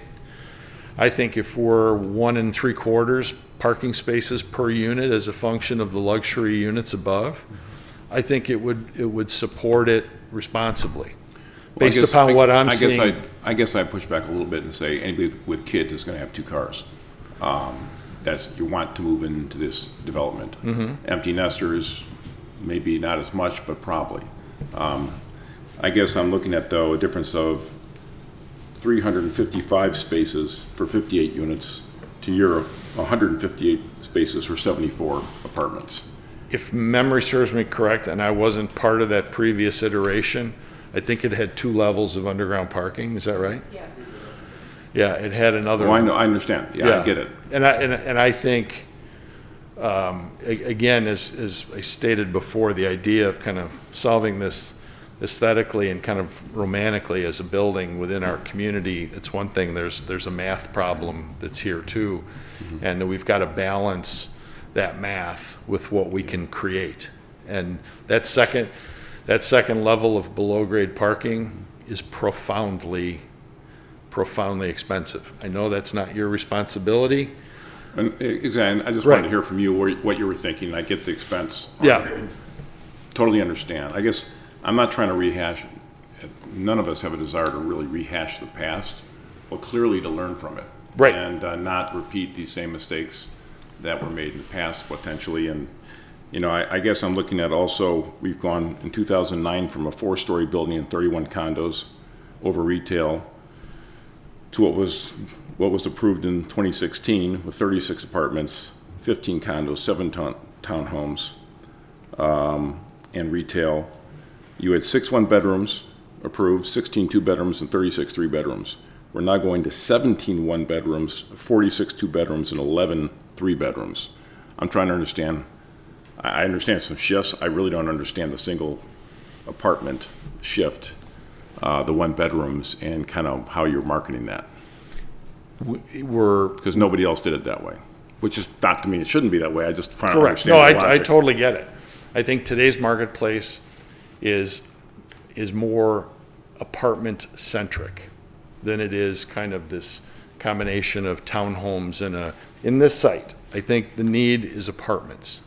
Speaker 13: I think if we're 1 3/4 parking spaces per unit as a function of the luxury units above, I think it would support it responsibly. Based upon what I'm seeing.
Speaker 11: I guess I push back a little bit and say anybody with kids is going to have 2 cars. You want to move into this development. Empty nesters, maybe not as much, but probably. I guess I'm looking at, though, a difference of 355 spaces for 58 units to your 158 spaces for 74 apartments.
Speaker 13: If memory serves me correct, and I wasn't part of that previous iteration, I think it had 2 levels of underground parking. Is that right?
Speaker 12: Yeah.
Speaker 13: Yeah, it had another.
Speaker 11: Oh, I know, I understand. Yeah, I get it.
Speaker 13: And I think, again, as I stated before, the idea of kind of solving this aesthetically and kind of romantically as a building within our community, it's one thing. There's a math problem that's here too, and that we've got to balance that math with what we can create. And that second level of below grade parking is profoundly expensive. I know that's not your responsibility.
Speaker 11: And exactly, I just
Speaker 13: Right.
Speaker 11: wanted to hear from you what you were thinking. I get the expense.
Speaker 13: Yeah.
Speaker 11: Totally understand. I guess I'm not trying to rehash. None of us have a desire to really rehash the past, but clearly to learn from it.
Speaker 13: Right.
Speaker 11: And not repeat these same mistakes that were made in the past potentially. And, you know, I guess I'm looking at also, we've gone in 2009 from a 4-story building and 31 condos over retail to what was approved in 2016 with 36 apartments, 15 condos, 7 townhomes, and retail. You had 6 1-bedrooms approved, 16 2-bedrooms, and 36 3-bedrooms. We're now going to 17 1-bedrooms, 46 2-bedrooms, and 11 3-bedrooms. I'm trying to understand. I understand some shifts. I really don't understand the single apartment shift, the 1-bedrooms, and kind of how you're marketing that. Because nobody else did it that way, which is not to mean it shouldn't be that way. I just try to
Speaker 13: Correct.
Speaker 11: understand
Speaker 13: No,
Speaker 11: the
Speaker 13: I
Speaker 11: logic.
Speaker 13: totally get it. I think today's marketplace is more apartment centric than it is kind of this combination of townhomes and in this site. I think the need is apartments.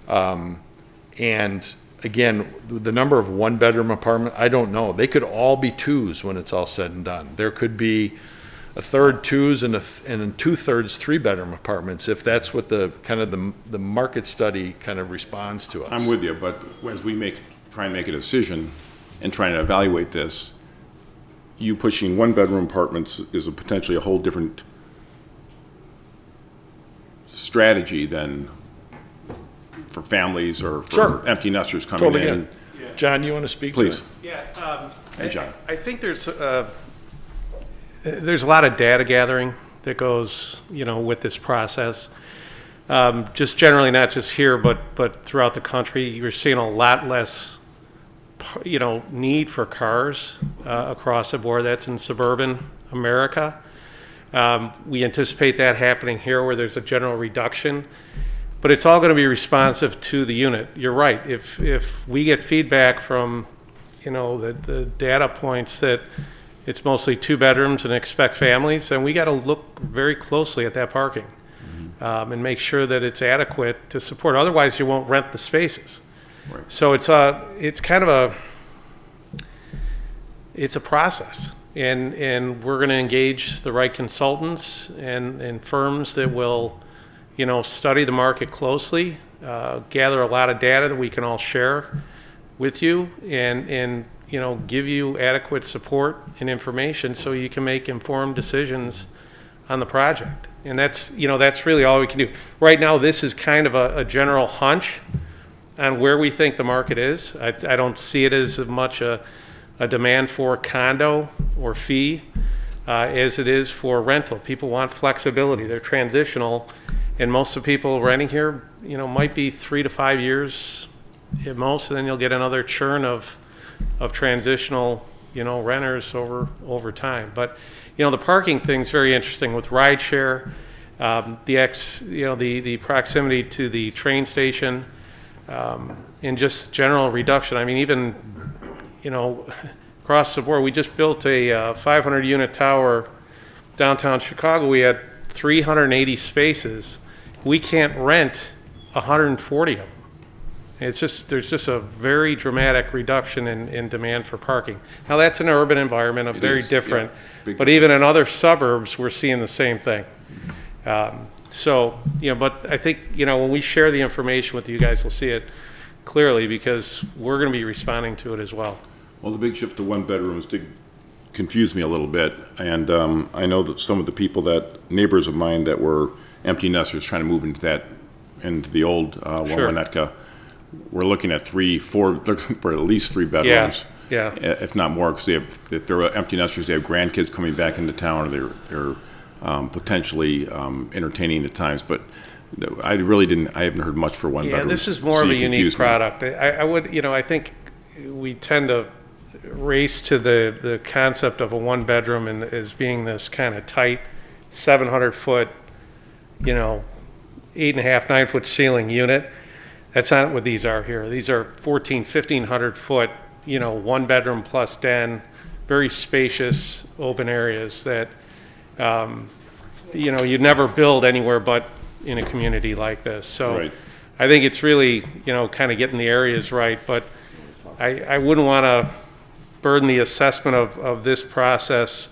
Speaker 13: And again, the number of 1-bedroom apartment, I don't know. They could all be 2s when it's all said and done. There could be a third 2s and 2/3 3-bedroom apartments if that's what the kind of the market study kind of responds to us.
Speaker 11: I'm with you, but as we try and make a decision and trying to evaluate this, you pushing 1-bedroom apartments is potentially a whole different strategy than for families or for
Speaker 13: Sure.
Speaker 11: empty nesters coming
Speaker 13: Totally
Speaker 11: in.
Speaker 13: get it. John, you want to speak
Speaker 11: Please.
Speaker 13: to it?
Speaker 17: Yeah,
Speaker 11: Hey, John.
Speaker 17: I think there's a lot of data gathering that goes, with this process. Just generally, not just here, but throughout the country, you're seeing a lot less, need for cars across the board. That's in suburban America. We anticipate that happening here where there's a general reduction, but it's all going to be responsive to the unit. You're right. If we get feedback from, the data points that, it's mostly 2 bedrooms and expect families, and we got to look very closely at that parking and make sure that it's adequate to support. Otherwise, you won't rent the spaces.
Speaker 11: Right.
Speaker 17: So it's kind of it's a process, and we're going to engage the right consultants and firms that will, study the market closely, gather a lot of data that we can all share with you, and give you adequate support and information so you can make informed decisions on the project. And that's really all we can do. Right now, this is kind of a general hunch on where we think the market is. I don't see it as much a demand for condo or fee as it is for rental. People want flexibility. They're transitional, and most of the people renting here, might be 3 to 5 years at most, and then you'll get another churn of transitional, renters over time. But, the parking thing's very interesting with rideshare, the proximity to the train station, and just general reduction. I mean, even, across the board, we just built a 500-unit tower downtown Chicago. We had 380 spaces. We can't rent 140 of them. There's just a very dramatic reduction in demand for parking. Now, that's an urban environment, very different, but even in other suburbs, we're seeing the same thing. But I think, when we share the information with you guys, will see it clearly because we're going to be responding to it as well.
Speaker 11: Well, the big shift to 1 bedrooms did confuse me a little bit, and I know that some of the neighbors of mine that were empty nesters trying to move into the old Winnetka, we're looking at 3, 4, looking for at least 3 bedrooms.
Speaker 17: Yeah.
Speaker 11: If not more, because if they're empty nesters, they have grandkids coming back into town, or they're potentially entertaining at times. But I haven't heard much for 1 bedroom.
Speaker 17: Yeah, this is more of a unique product. I think we tend to race to the concept of a 1 bedroom and as being this kind of tight 700-foot, 8.5, 9-foot ceiling unit. That's not what these are here. These are 1,500 foot, 1 bedroom plus den, very spacious open areas that, you'd never build anywhere but in a community like this. So
Speaker 11: Right.
Speaker 17: I think it's really, kind of getting the areas right, but I wouldn't want to burden the assessment of this process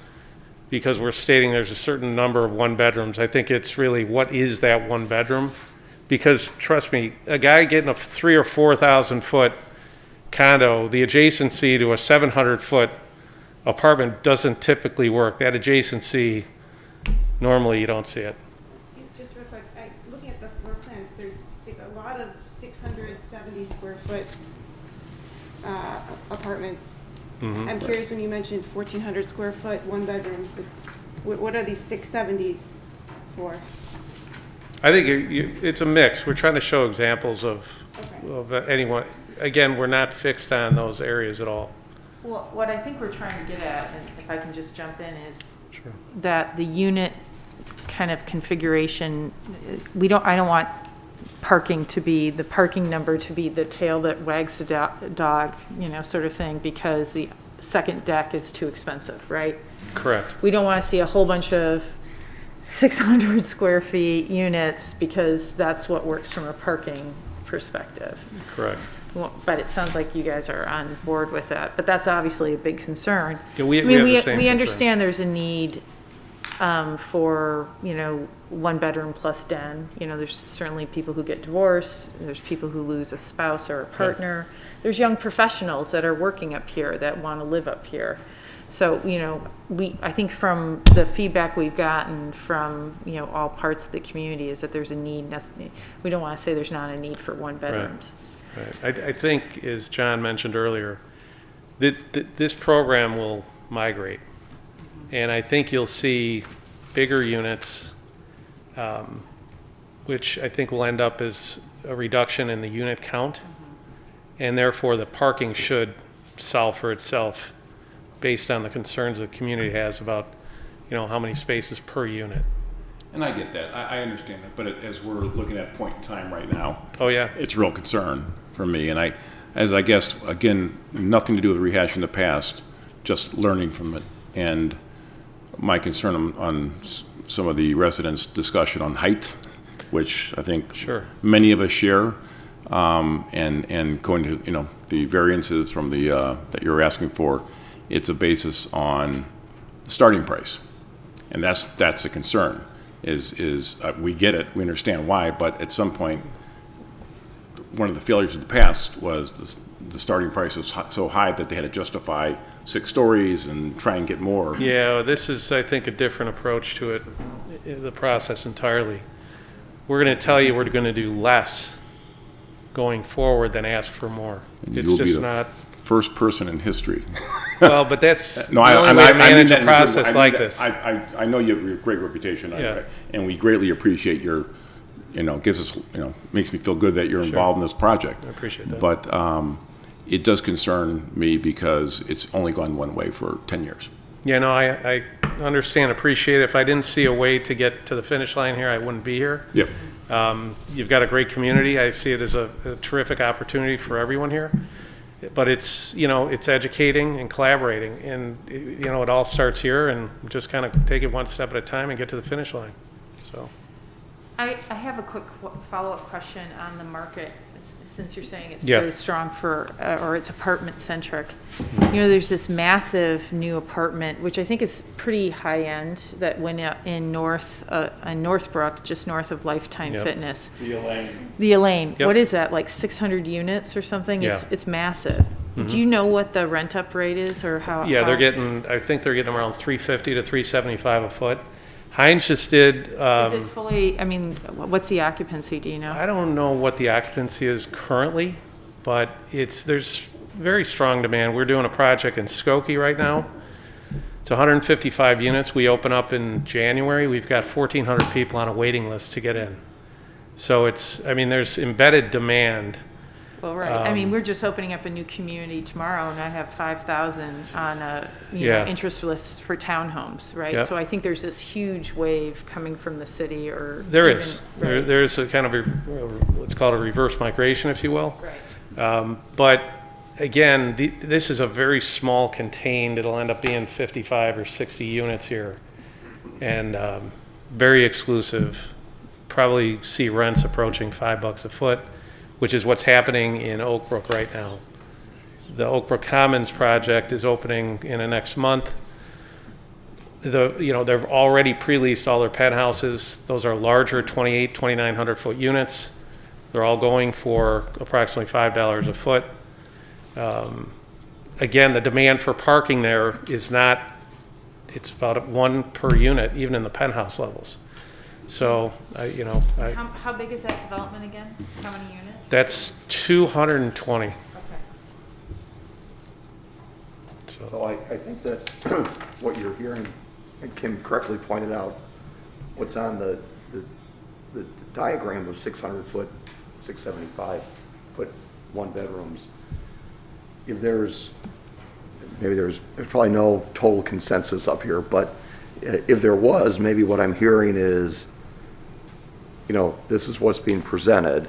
Speaker 17: because we're stating there's a certain number of 1 bedrooms. I think it's really what is that 1 bedroom? Because trust me, a guy getting a 3,000 or 4,000 foot condo, the adjacency to a 700-foot apartment doesn't typically work. That adjacency, normally you don't see it.
Speaker 16: Just real quick, looking at the floor plans, there's a lot of 670 square foot apartments.
Speaker 17: Mm-hmm.
Speaker 16: I'm curious when you mentioned 1,400 square foot, 1 bedrooms. What are these 670s for?
Speaker 17: I think it's a mix. We're trying to show examples of anyone. Again, we're not fixed on those areas at all.
Speaker 12: Well, what I think we're trying to get at, and if I can just jump in, is that the unit kind of configuration, I don't want the parking number to be the tail that wags the dog, sort of thing, because the second deck is too expensive, right?
Speaker 17: Correct.
Speaker 12: We don't want to see a whole bunch of 600 square feet units because that's what works from a parking perspective.
Speaker 17: Correct.
Speaker 12: Well, but it sounds like you guys are on board with that, but that's obviously a big concern.
Speaker 17: Yeah, we have the same
Speaker 12: we
Speaker 17: concern.
Speaker 12: understand there's a need for 1 bedroom plus den. There's certainly people who get divorced. There's people who lose a spouse or a partner. There's young professionals that are working up here that want to live up here. So, I think from the feedback we've gotten from, all parts of the community is that there's a need. We don't want to say there's not a need for 1 bedrooms.
Speaker 17: Right. I think, as John mentioned earlier, this program will migrate. And I think you'll see bigger units, which I think will end up as a reduction in the unit count. And therefore, the parking should solve for itself based on the concerns the community has about, how many spaces per unit.
Speaker 11: And I get that. I understand that. But as we're looking at a point in time right now,
Speaker 17: Oh, yeah.
Speaker 11: it's a real concern for me. And I guess, again, nothing to do with rehashing the past, just learning from it and my concern on some of the residents' discussion on height, which I think
Speaker 7: Sure.
Speaker 11: many of us share, and going to, you know, the variances from the, that you're asking for, it's a basis on the starting price. And that's a concern, is we get it, we understand why, but at some point, one of the failures of the past was the starting price was so high that they had to justify 6 stories and try and get more.
Speaker 17: Yeah, this is, I think, a different approach to it, the process entirely. We're going to tell you we're going to do less going forward than ask for more.
Speaker 11: And
Speaker 17: It's
Speaker 11: you'll be
Speaker 17: just
Speaker 11: the
Speaker 17: not,
Speaker 11: first person in history.
Speaker 17: well, but that's the
Speaker 11: No,
Speaker 17: only way to
Speaker 11: mean
Speaker 17: manage
Speaker 11: that
Speaker 17: a
Speaker 11: in a good way.
Speaker 17: process
Speaker 11: I mean
Speaker 17: like
Speaker 11: that-
Speaker 17: this.
Speaker 11: I know you have a great reputation,
Speaker 17: Yeah.
Speaker 11: and we greatly appreciate your, you know, gives us, you know, makes me feel good that you're involved in this project.
Speaker 17: I appreciate that.
Speaker 11: But it does concern me because it's only gone one way for 10 years.
Speaker 17: Yeah, no, I understand, appreciate it. If I didn't see a way to get to the finish line here, I wouldn't be here.
Speaker 11: Yep.
Speaker 17: You've got a great community. I see it as a terrific opportunity for everyone here. But it's, you know, it's educating and collaborating. And, you know, it all starts here, and just kind of take it one step at a time and get to the finish line. So,
Speaker 12: I have a quick follow-up question on the market, since you're saying it's
Speaker 17: Yeah.
Speaker 12: so strong for, or it's apartment-centric. You know, there's this massive new apartment, which I think is pretty high-end, that went out in Northbrook, just north of Lifetime
Speaker 17: Yep.
Speaker 12: Fitness.
Speaker 1: The Elaine.
Speaker 12: The Elaine,
Speaker 17: Yep.
Speaker 12: what is that, like 600 units or something?
Speaker 17: Yeah.
Speaker 12: It's massive. Do you know what the rent-up rate is, or how?
Speaker 17: yeah,
Speaker 12: how-
Speaker 17: they're getting, I think they're getting around 350 to 375 a foot. Heinz just did,
Speaker 12: Is it fully, I mean, what's the occupancy, do you know?
Speaker 17: I don't know what the occupancy is currently, but there's very strong demand. We're doing a project in Skokie right now. It's 155 units. We open up in January. We've got 1,400 people on a waiting list to get in. So I mean, there's embedded demand.
Speaker 12: Well, right. I mean, we're just opening up a new community tomorrow, and I have 5,000 on a
Speaker 17: Yeah.
Speaker 12: interest list for townhomes, right?
Speaker 17: Yep.
Speaker 12: So I think there's this huge wave coming from the city, or
Speaker 17: There
Speaker 12: even-
Speaker 17: is.
Speaker 12: right.
Speaker 17: There's a kind of let's call it a reverse migration, if you will.
Speaker 12: Right.
Speaker 17: But again, this is a very small contained, it'll end up being 55 or 60 units here. And very exclusive. Probably see rents approaching $5 a foot, which is what's happening in Oak Brook right now. The Oak Brook Commons project is opening in the next month. They've already pre-leased all their penthouses. Those are larger 2,900 foot units. They're all going for approximately $5 a foot. Again, the demand for parking there is not, it's about 1 per unit, even in the penthouse levels. So,
Speaker 12: How big is that development again? How many units?
Speaker 17: that's 220.
Speaker 12: Okay.
Speaker 15: So I think that what you're hearing, and Kim correctly pointed out, what's on the diagram of 600-foot, 675-foot one-bedrooms, if there's probably no total consensus up here, but if there was, maybe what I'm hearing is, you know, this is what's being presented,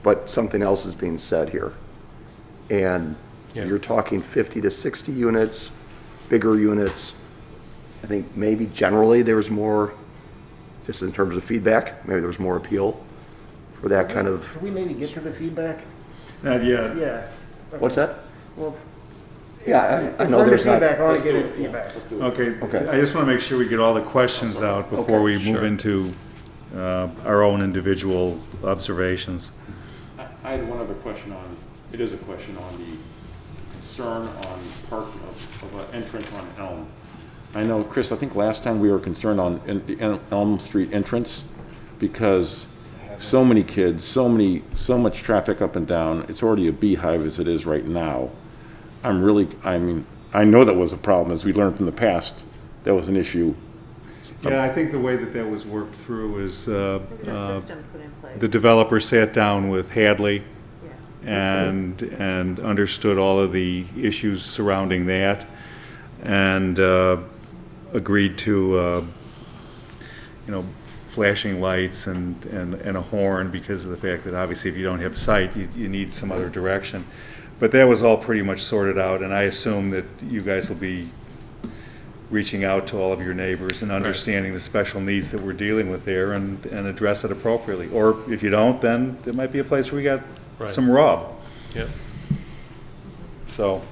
Speaker 15: but something else is being said here. And
Speaker 17: Yeah.
Speaker 15: you're talking 50 to 60 units, bigger units. I think maybe generally there's more, just in terms of feedback, maybe there was more appeal for that kind of,
Speaker 6: Could we maybe get to the feedback?
Speaker 1: Not yet.
Speaker 6: Yeah.
Speaker 15: what's that?
Speaker 6: Well,
Speaker 15: Yeah, I
Speaker 6: if
Speaker 15: know
Speaker 6: we're
Speaker 15: there's
Speaker 6: into
Speaker 15: not.
Speaker 6: feedback, I want to get into feedback.
Speaker 1: Okay, I just want to make sure we get all the questions out before we move into our own individual observations.
Speaker 11: I had one other question it is a question on the concern on of an entrance on Elm. I know, Chris, I think last time we were concerned on the Elm Street entrance because so many kids, so much traffic up and down. It's already a beehive as it is right now. I know that was a problem, as we learned from the past. That was an issue.
Speaker 1: Yeah, I think the way that was worked through is
Speaker 12: There was a system put in place.
Speaker 1: the developer sat down with Hadley
Speaker 12: Yeah.
Speaker 1: and understood all of the issues surrounding that, and agreed to, flashing lights and a horn, because of the fact that obviously if you don't have sight, you need some other direction. But that was all pretty much sorted out, and I assume that you guys will be reaching out to all of your neighbors and understanding the special needs that we're dealing with there and address it appropriately. Or if you don't, then there might be a place where we got
Speaker 17: Right.
Speaker 1: some rub.
Speaker 17: Yep.
Speaker 1: So,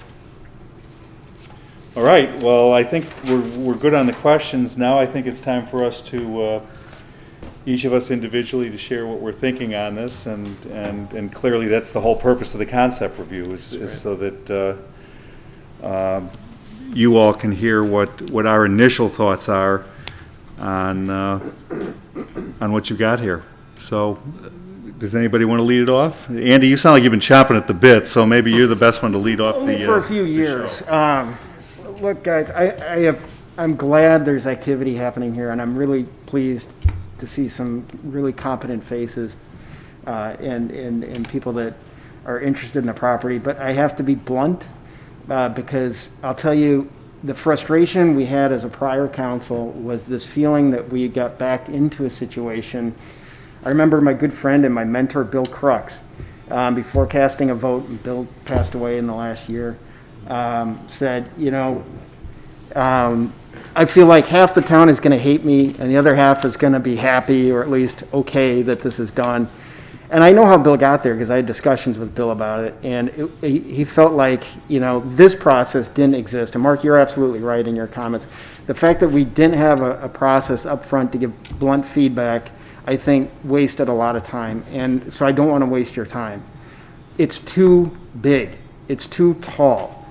Speaker 1: all right, well, I think we're good on the questions. Now I think it's time for us to, each of us individually, to share what we're thinking on this, and clearly that's the whole purpose of the concept review, is so that you all can hear what our initial thoughts are on what you've got here. So, does anybody want to lead it off? Andy, you sound like you've been chomping at the bit, so maybe you're the best one to lead off
Speaker 6: Only
Speaker 1: the
Speaker 6: for a few
Speaker 1: the
Speaker 6: years.
Speaker 1: show.
Speaker 6: Look, guys, I'm glad there's activity happening here, and I'm really pleased to see some really competent faces and people that are interested in the property. But I have to be blunt because I'll tell you, the frustration we had as a prior council was this feeling that we got backed into a situation. I remember my good friend and my mentor, Bill Crux, before casting a vote, and Bill passed away in the last year, said, I feel like half the town is going to hate me and the other half is going to be happy, or at least okay that this is done. And I know how Bill got there because I had discussions with Bill about it, and he felt like, this process didn't exist. And Mark, you're absolutely right in your comments. The fact that we didn't have a process up front to give blunt feedback, I think, wasted a lot of time. And so I don't want to waste your time. It's too big. It's too tall.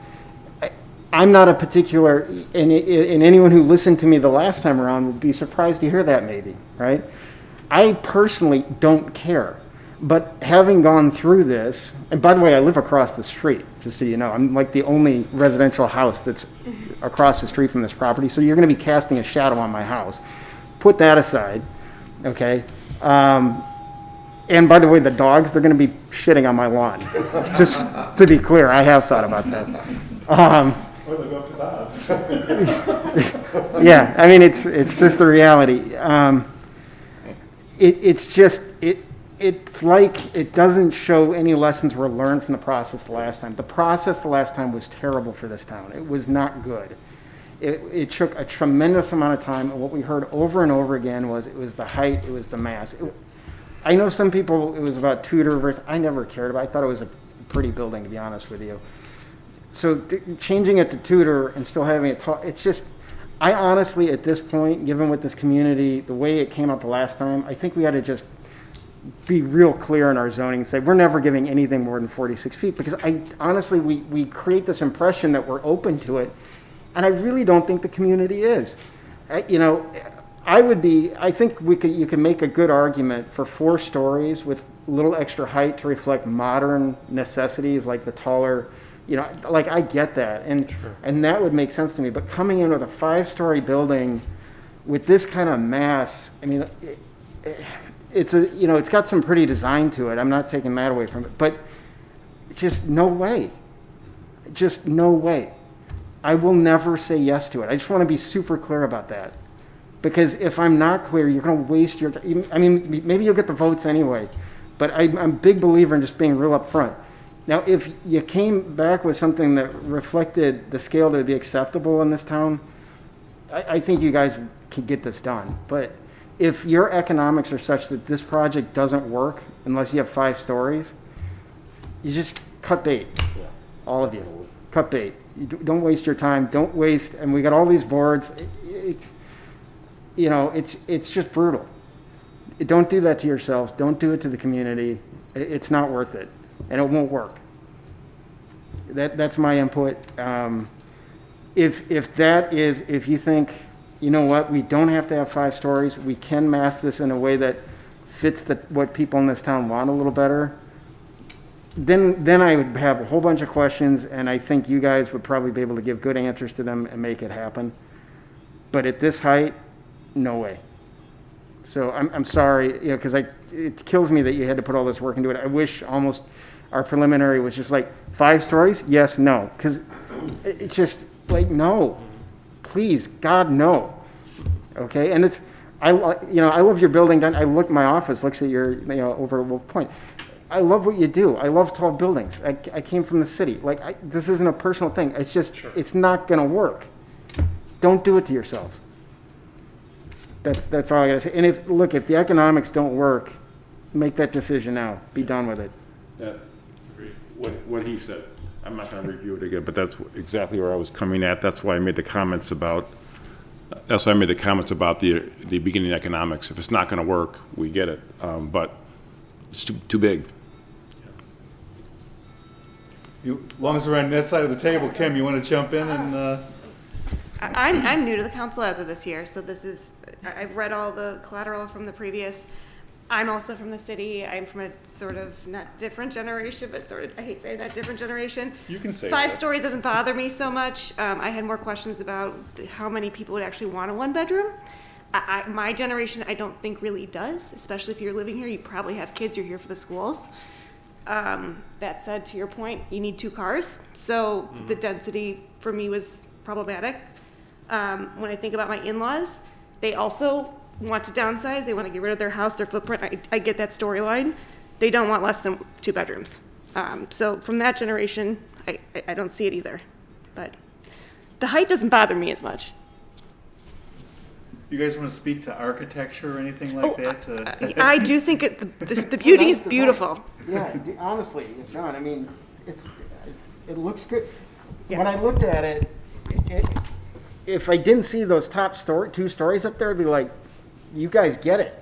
Speaker 6: I'm not a particular, and anyone who listened to me the last time around would be surprised to hear that maybe, right? I personally don't care. But having gone through this, and by the way, I live across the street, just so you know. I'm like the only residential house that's across the street from this property, so you're going to be casting a shadow on my house. Put that aside, okay? And by the way, the dogs, they're going to be shitting on my lawn. Just to be clear, I have thought about that.
Speaker 1: Or they'll go up to Bob's.
Speaker 6: Yeah, I mean, it's just the reality. It's like it doesn't show any lessons were learned from the process the last time. The process the last time was terrible for this town. It was not good. It took a tremendous amount of time, and what we heard over and over again was it was the height, it was the mass. I know some people, it was about Tudor versus, I never cared about it. I thought it was a pretty building, to be honest with you. So changing it to Tudor and still having it tall, it's just, I honestly, at this point, given with this community, the way it came up the last time, I think we had to just be real clear in our zoning and say, we're never giving anything more than 46 feet, because honestly, we create this impression that we're open to it, and I really don't think the community is. I think you can make a good argument for 4 stories with a little extra height to reflect modern necessities like the taller, like I get that, and that would make sense to me. But coming in with a 5-story building with this kind of mass, I mean, it's got some pretty design to it. I'm not taking that away from it, but it's just no way. Just no way. I will never say yes to it. I just want to be super clear about that. Because if I'm not clear, you're going to waste your time. I mean, maybe you'll get the votes anyway, but I'm a big believer in just being real up front. Now, if you came back with something that reflected the scale that would be acceptable in this town, I think you guys could get this done. But if your economics are such that this project doesn't work unless you have 5 stories, you just cut bait. All of you. Cut bait. Don't waste your time. Don't waste, and we got all these boards. It's just brutal. Don't do that to yourselves. Don't do it to the community. It's not worth it, and it won't work. That's my input. If you think, you know what, we don't have to have 5 stories, we can mask this in a way that fits what people in this town want a little better, then I would have a whole bunch of questions, and I think you guys would probably be able to give good answers to them and make it happen. But at this height, no way. So I'm sorry, because it kills me that you had to put all this work into it. I wish almost our preliminary was just like 5 stories, yes, no, because it's just like, no, please, God, no. Okay, and I love your building. I look, my office looks at your, over at Wolf Point. I love what you do. I love tall buildings. I came from the city. This isn't a personal thing. It's just, It's not going to work. don't do it to yourselves. That's all I gotta say. And if the economics don't work, make that decision now. Be done with it.
Speaker 11: What he said, I'm not gonna review it again, but that's exactly where I was coming at. That's why I made the comments about, the beginning economics. If it's not gonna work, we get it, but it's too big.
Speaker 1: As long as we're on that side of the table, Kim, you want to jump in and,
Speaker 18: I'm new to the council as of this year, so I've read all the collateral from the previous. I'm also from the city. I'm from a sort of not different generation, but sort of, I hate saying that, different generation.
Speaker 1: You can say
Speaker 18: 5
Speaker 1: that.
Speaker 18: stories doesn't bother me so much. I had more questions about how many people would actually want a 1-bedroom. My generation, I don't think really does, especially if you're living here. You probably have kids, you're here for the schools. That said, to your point, you need 2 cars. So the density for me was problematic. When I think about my in-laws, they also want to downsize. They want to get rid of their house, their footprint. I get that storyline. They don't want less than 2 bedrooms. So from that generation, I don't see it either. But the height doesn't bother me as much.
Speaker 1: you guys want to speak to architecture or anything like that?
Speaker 18: I do think the beauty is beautiful.
Speaker 6: Yeah, honestly, John, I mean, it looks good. When I looked at it, if I didn't see those top 2 stories up there, I'd be like, you guys get it.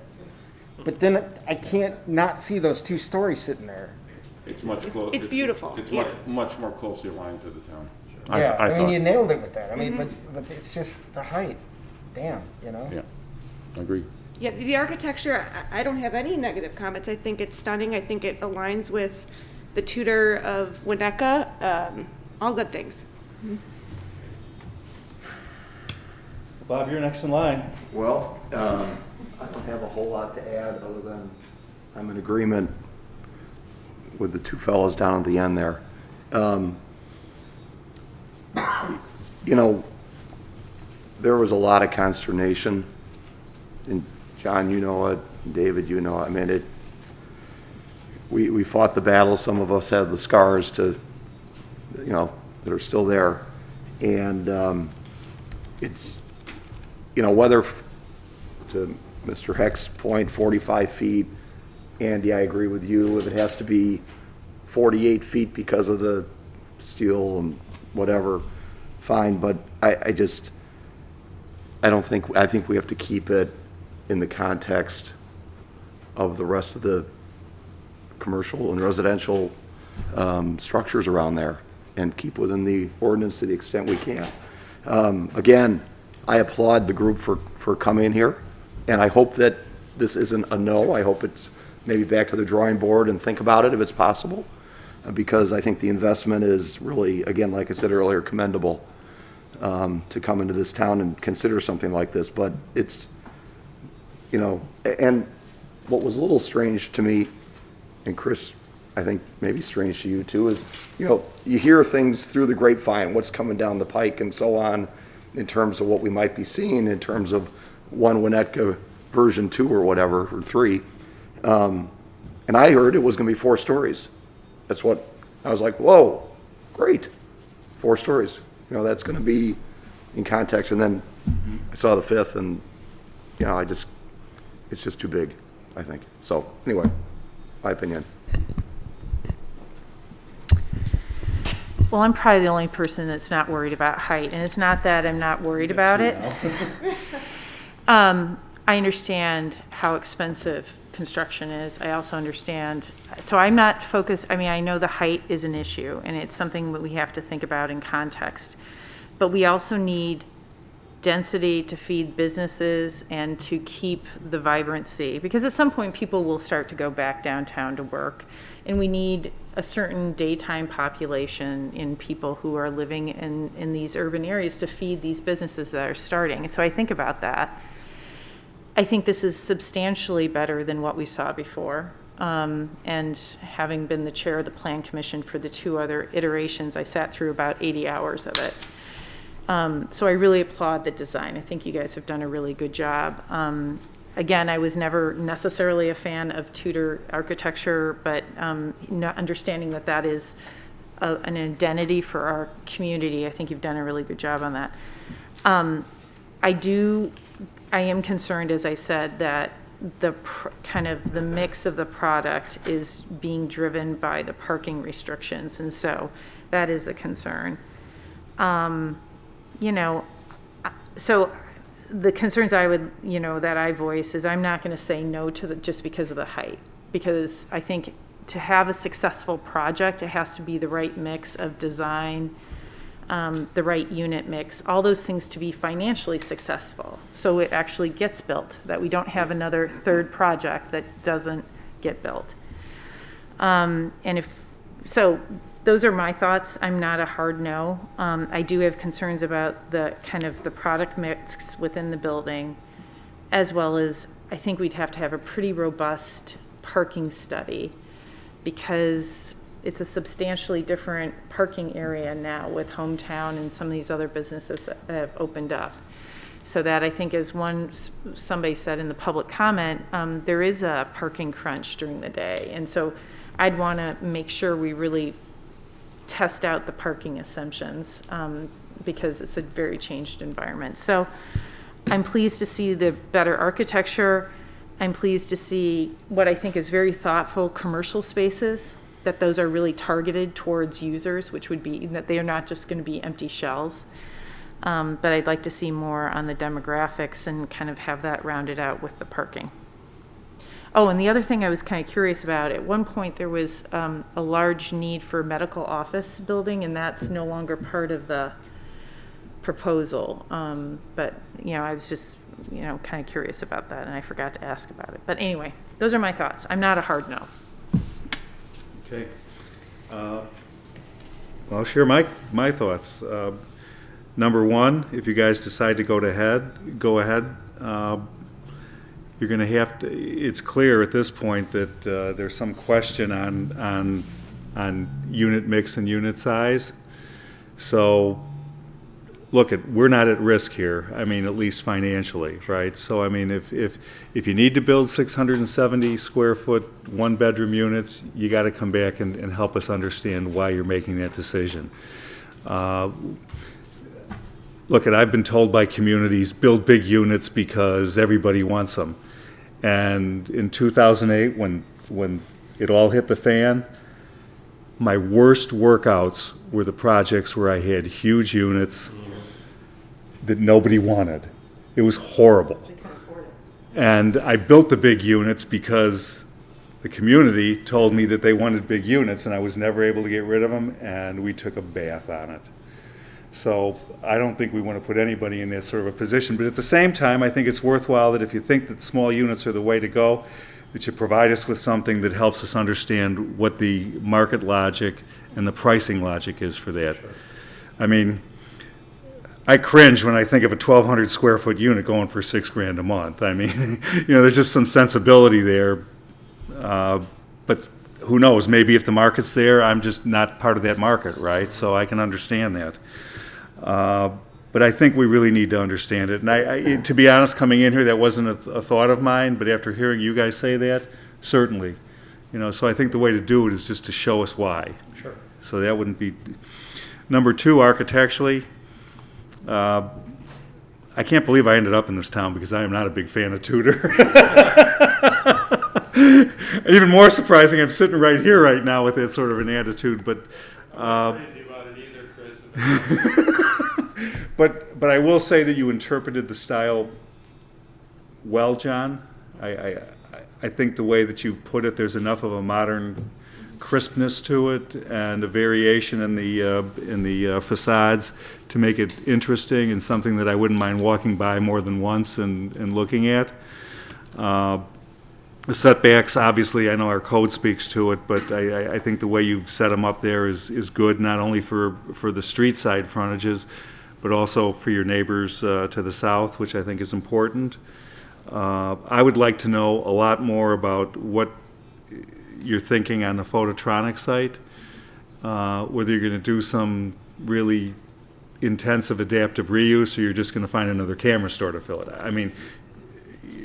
Speaker 6: But then I can't not see those 2 stories sitting there.
Speaker 11: It's much closer.
Speaker 18: It's beautiful.
Speaker 11: It's
Speaker 18: Yeah.
Speaker 11: much more closely aligned to the town.
Speaker 6: Yeah, I mean,
Speaker 11: thought-
Speaker 6: you nailed it with that. I mean, but it's just the height. Damn, you know?
Speaker 11: Yeah, agree.
Speaker 18: Yeah, the architecture, I don't have any negative comments. I think it's stunning. I think it aligns with the Tudor of Winnetka. All good things.
Speaker 1: Bob, you're next in line.
Speaker 15: Well, I don't have a whole lot to add other than I'm in agreement with the 2 fellows down at the end there. You know, there was a lot of consternation, and John, you know it, and David, you know it. I mean, we fought the battle. Some of us had the scars that are still there. And it's, whether, to Mr. Heck's point, 45 feet, Andy, I agree with you. If it has to be 48 feet because of the steel and whatever, fine. But I think we have to keep it in the context of the rest of the commercial and residential structures around there and keep within the ordinance to the extent we can. Again, I applaud the group for coming here, and I hope that this isn't a no. I hope it's maybe back to the drawing board and think about it if it's possible, because I think the investment is really, again, like I said earlier, commendable to come into this town and consider something like this. But it's, and what was a little strange to me, and Chris, I think maybe strange to you too, is, you hear things through the grapevine, what's coming down the pike and so on, in terms of what we might be seeing in terms of Winnetka version 2 or whatever, or 3. And I heard it was going to be 4 stories. That's what, I was like, whoa, great, 4 stories. That's going to be in context. And then I saw the 5th, and, it's just too big, I think. So, anyway, my opinion.
Speaker 12: Well, I'm probably the only person that's not worried about height, and it's not that I'm not worried about it. I understand how expensive construction is. I also understand, so I'm not focused, I know the height is an issue, and it's something that we have to think about in context. But we also need density to feed businesses and to keep the vibrancy, because at some point people will start to go back downtown to work, and we need a certain daytime population in people who are living in these urban areas to feed these businesses that are starting. So I think about that. I think this is substantially better than what we saw before. And having been the chair of the Plan Commission for the 2 other iterations, I sat through about 80 hours of it. So I really applaud the design. I think you guys have done a really good job. Again, I was never necessarily a fan of Tudor architecture, but understanding that that is an identity for our community, I think you've done a really good job on that. I am concerned, as I said, that kind of the mix of the product is being driven by the parking restrictions, and so that is a concern. You know, so the concerns I would, you know, that I voice is I'm not going to say no to just because of the height, because I think to have a successful project, it has to be the right mix of design, the right unit mix, all those things to be financially successful. So it actually gets built, that we don't have another third project that doesn't get built. So those are my thoughts. I'm not a hard no. I do have concerns about the kind of the product mix within the building, as well as I think we'd have to have a pretty robust parking study, because it's a substantially different parking area now with Hometown and some of these other businesses that have opened up. So that, I think, as somebody said in the public comment, there is a parking crunch during the day. And so I'd want to make sure we really test out the parking assumptions, because it's a very changed environment. So I'm pleased to see the better architecture. I'm pleased to see what I think is very thoughtful commercial spaces, that those are really targeted towards users, which would be that they are not just going to be empty shells. But I'd like to see more on the demographics and kind of have that rounded out with the parking. Oh, and the other thing I was kind of curious about, at one point there was a large need for medical office building, and that's no longer part of the proposal. But, you know, I was just, you know, kind of curious about that, and I forgot to ask about it. But anyway, those are my thoughts. I'm not a hard no.
Speaker 1: Okay. I'll share my thoughts. Number one, if you guys decide to go ahead. You're going to have to. It's clear at this point that there's some question on unit mix and unit size. So, look, we're not at risk here. I mean, at least financially, right? So, I mean, if you need to build 670 square foot 1-bedroom units, you got to come back and help us understand why you're making that decision. Look, I've been told by communities, build big units because everybody wants them. And in 2008, when it all hit the fan, my worst workouts were the projects where I had huge units that nobody wanted. It was horrible. And I built the big units because the community told me that they wanted big units, and I was never able to get rid of them, and we took a bath on it. So I don't think we want to put anybody in that sort of a position. But at the same time, I think it's worthwhile that if you think that small units are the way to go, that you provide us with something that helps us understand what the market logic and the pricing logic is for that. Sure. I mean, I cringe when I think of a 1,200 square foot unit going for $6,000 a month. I mean, you know, there's just some sensibility there. But who knows? Maybe if the market's there, I'm just not part of that market, right? So I can understand that. But I think we really need to understand it. And I to be honest, coming in here, that wasn't a thought of mine, but after hearing you guys say that, certainly. You know, so I think the way to do it is just to show us why.
Speaker 7: Sure.
Speaker 1: So that wouldn't be. Number two, architecturally, I can't believe I ended up in this town because I am not a big fan of Tudor. Even more surprising, I'm sitting right here right now with that sort of an attitude, but. But I will say that you interpreted the style well, John. I think the way that you put it, there's enough of a modern crispness to it and a variation in the facades to make it interesting and something that I wouldn't mind walking by more than once and looking at. The setbacks, obviously, I know our code speaks to it, but I think the way you've set them up there is good, not only for the street side frontages, but also for your neighbors to the south, which I think is important. I would like to know a lot more about what you're thinking on the Phototronic site, whether you're going to do some really intensive adaptive reuse or you're just going to find another camera store to fill it. I mean,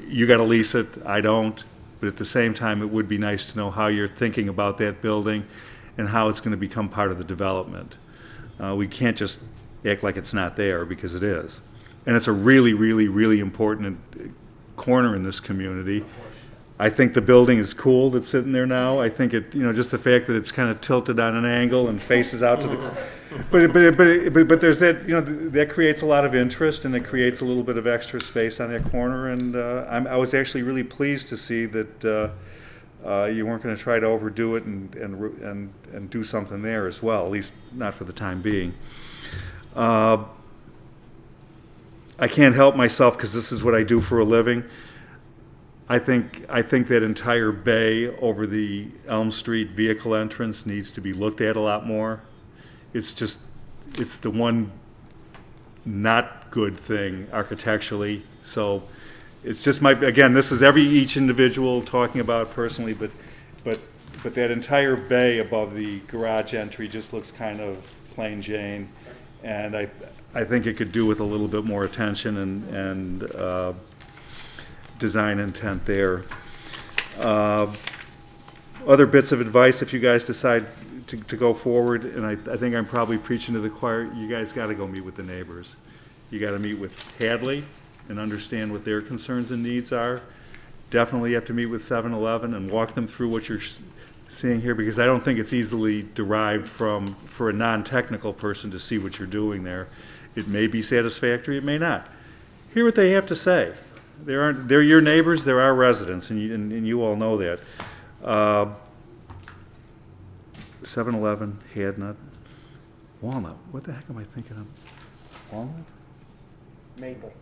Speaker 1: you got to lease it, I don't. But at the same time, it would be nice to know how you're thinking about that building and how it's going to become part of the development. We can't just act like it's not there, because it is. and it's a really, really, really important corner in this community. I think the building is cool that's sitting there now. I think it, just the fact that it's kind of tilted on an angle and faces out to the, but there's that, that creates a lot of interest, and it creates a little bit of extra space on that corner. And I was actually really pleased to see that you weren't going to try to overdo it and do something there as well, at least not for the time being. I can't help myself, because this is what I do for a living. I think that entire bay over the Elm Street vehicle entrance needs to be looked at a lot more. It's the one not good thing architecturally. So it's just again, this is each individual talking about it personally, but that entire bay above the garage entry just looks kind of plain Jane, and I think it could do with a little bit more attention and design intent there. Other bits of advice, if you guys decide to go forward, and I think I'm probably preaching to the choir, you guys got to go meet with the neighbors. You got to meet with Hadley and understand what their concerns and needs are. Definitely have to meet with 7-Eleven and walk them through what you're seeing here, because I don't think it's easily derived for a non-technical person to see what you're doing there. It may be satisfactory, it may not. Hear what they have to say. They're your neighbors, they're our residents, and you all know that. 7-Eleven, Hadnut, Walnut. What the heck am I thinking of? Walnut? Maple.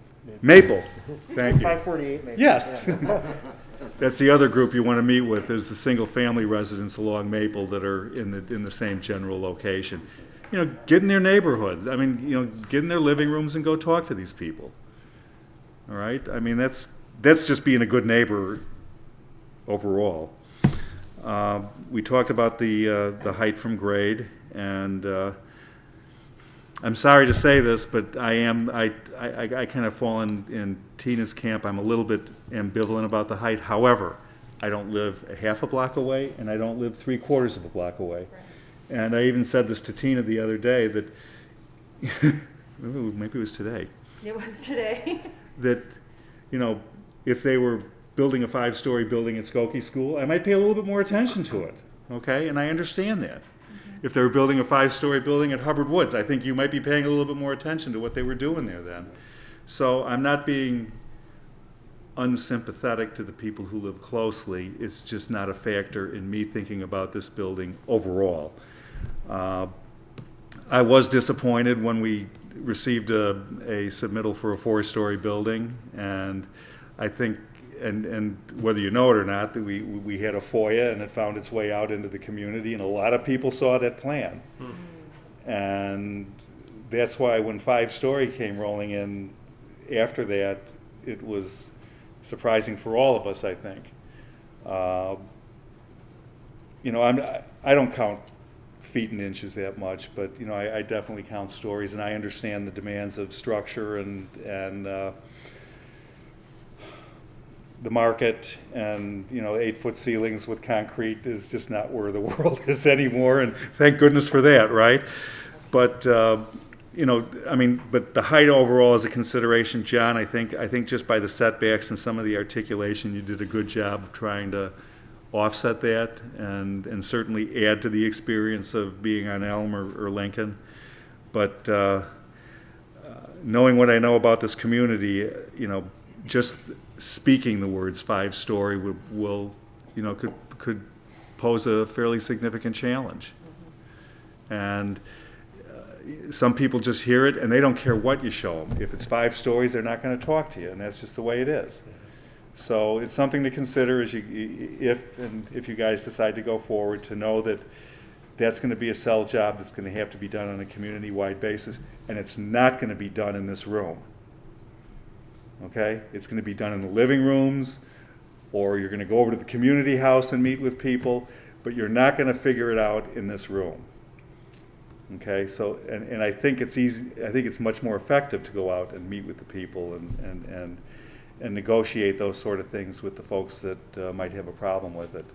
Speaker 1: Thank you.
Speaker 6: 548 Maple.
Speaker 1: Yes.
Speaker 6: Yeah.
Speaker 1: That's the other group you want to meet with, is the single-family residents along Maple that are in the same general location. Get in their neighborhoods. I mean, get in their living rooms and go talk to these people. All right? I mean, that's just being a good neighbor overall. We talked about the height from grade, and I'm sorry to say this, but I kind of fall in Tina's camp. I'm a little bit ambivalent about the height. However, I don't live a half a block away, and I don't live 3/4 of a block away. Right. And I even said this to Tina the other day, that maybe it was today.
Speaker 3: It was today.
Speaker 1: That, if they were building a 5-story building at Skokie School, I might pay a little bit more attention to it, okay? And I understand that. If they were building a 5-story building at Hubbard Woods, I think you might be paying a little bit more attention to what they were doing there then. So I'm not being unsympathetic to the people who live closely. It's just not a factor in me thinking about this building overall. I was disappointed when we received a submittal for a 4-story building, and I think, and whether you know it or not, that we had a FOIA, and it found its way out into the community, and a lot of people saw that plan. And that's why when 5-story came rolling in after that, it was surprising for all of us, I think. I don't count feet and inches that much, but I definitely count stories, and I understand the demands of structure and the market, and 8-foot ceilings with concrete is just not where the world is anymore, and thank goodness for that, right? But but the height overall is a consideration. John, I think just by the setbacks and some of the articulation, you did a good job of trying to offset that, and certainly add to the experience of being on Elm or Lincoln. But knowing what I know about this community, just speaking the words 5-story could pose a fairly significant challenge. And some people just hear it and they don't care what you show them. If it's 5 stories, they're not going to talk to you, and that's just the way it is. So it's something to consider if you guys decide to go forward, to know that that's going to be a cell job that's going to have to be done on a community-wide basis, and it's not going to be done in this room. Okay? It's going to be done in the living rooms, or you're going to go over to the community house and meet with people, but you're not going to figure it out in this room. Okay? So, and I think it's easy. I think it's much more effective to go out and meet with the people and negotiate those sort of things with the folks that might have a problem with it.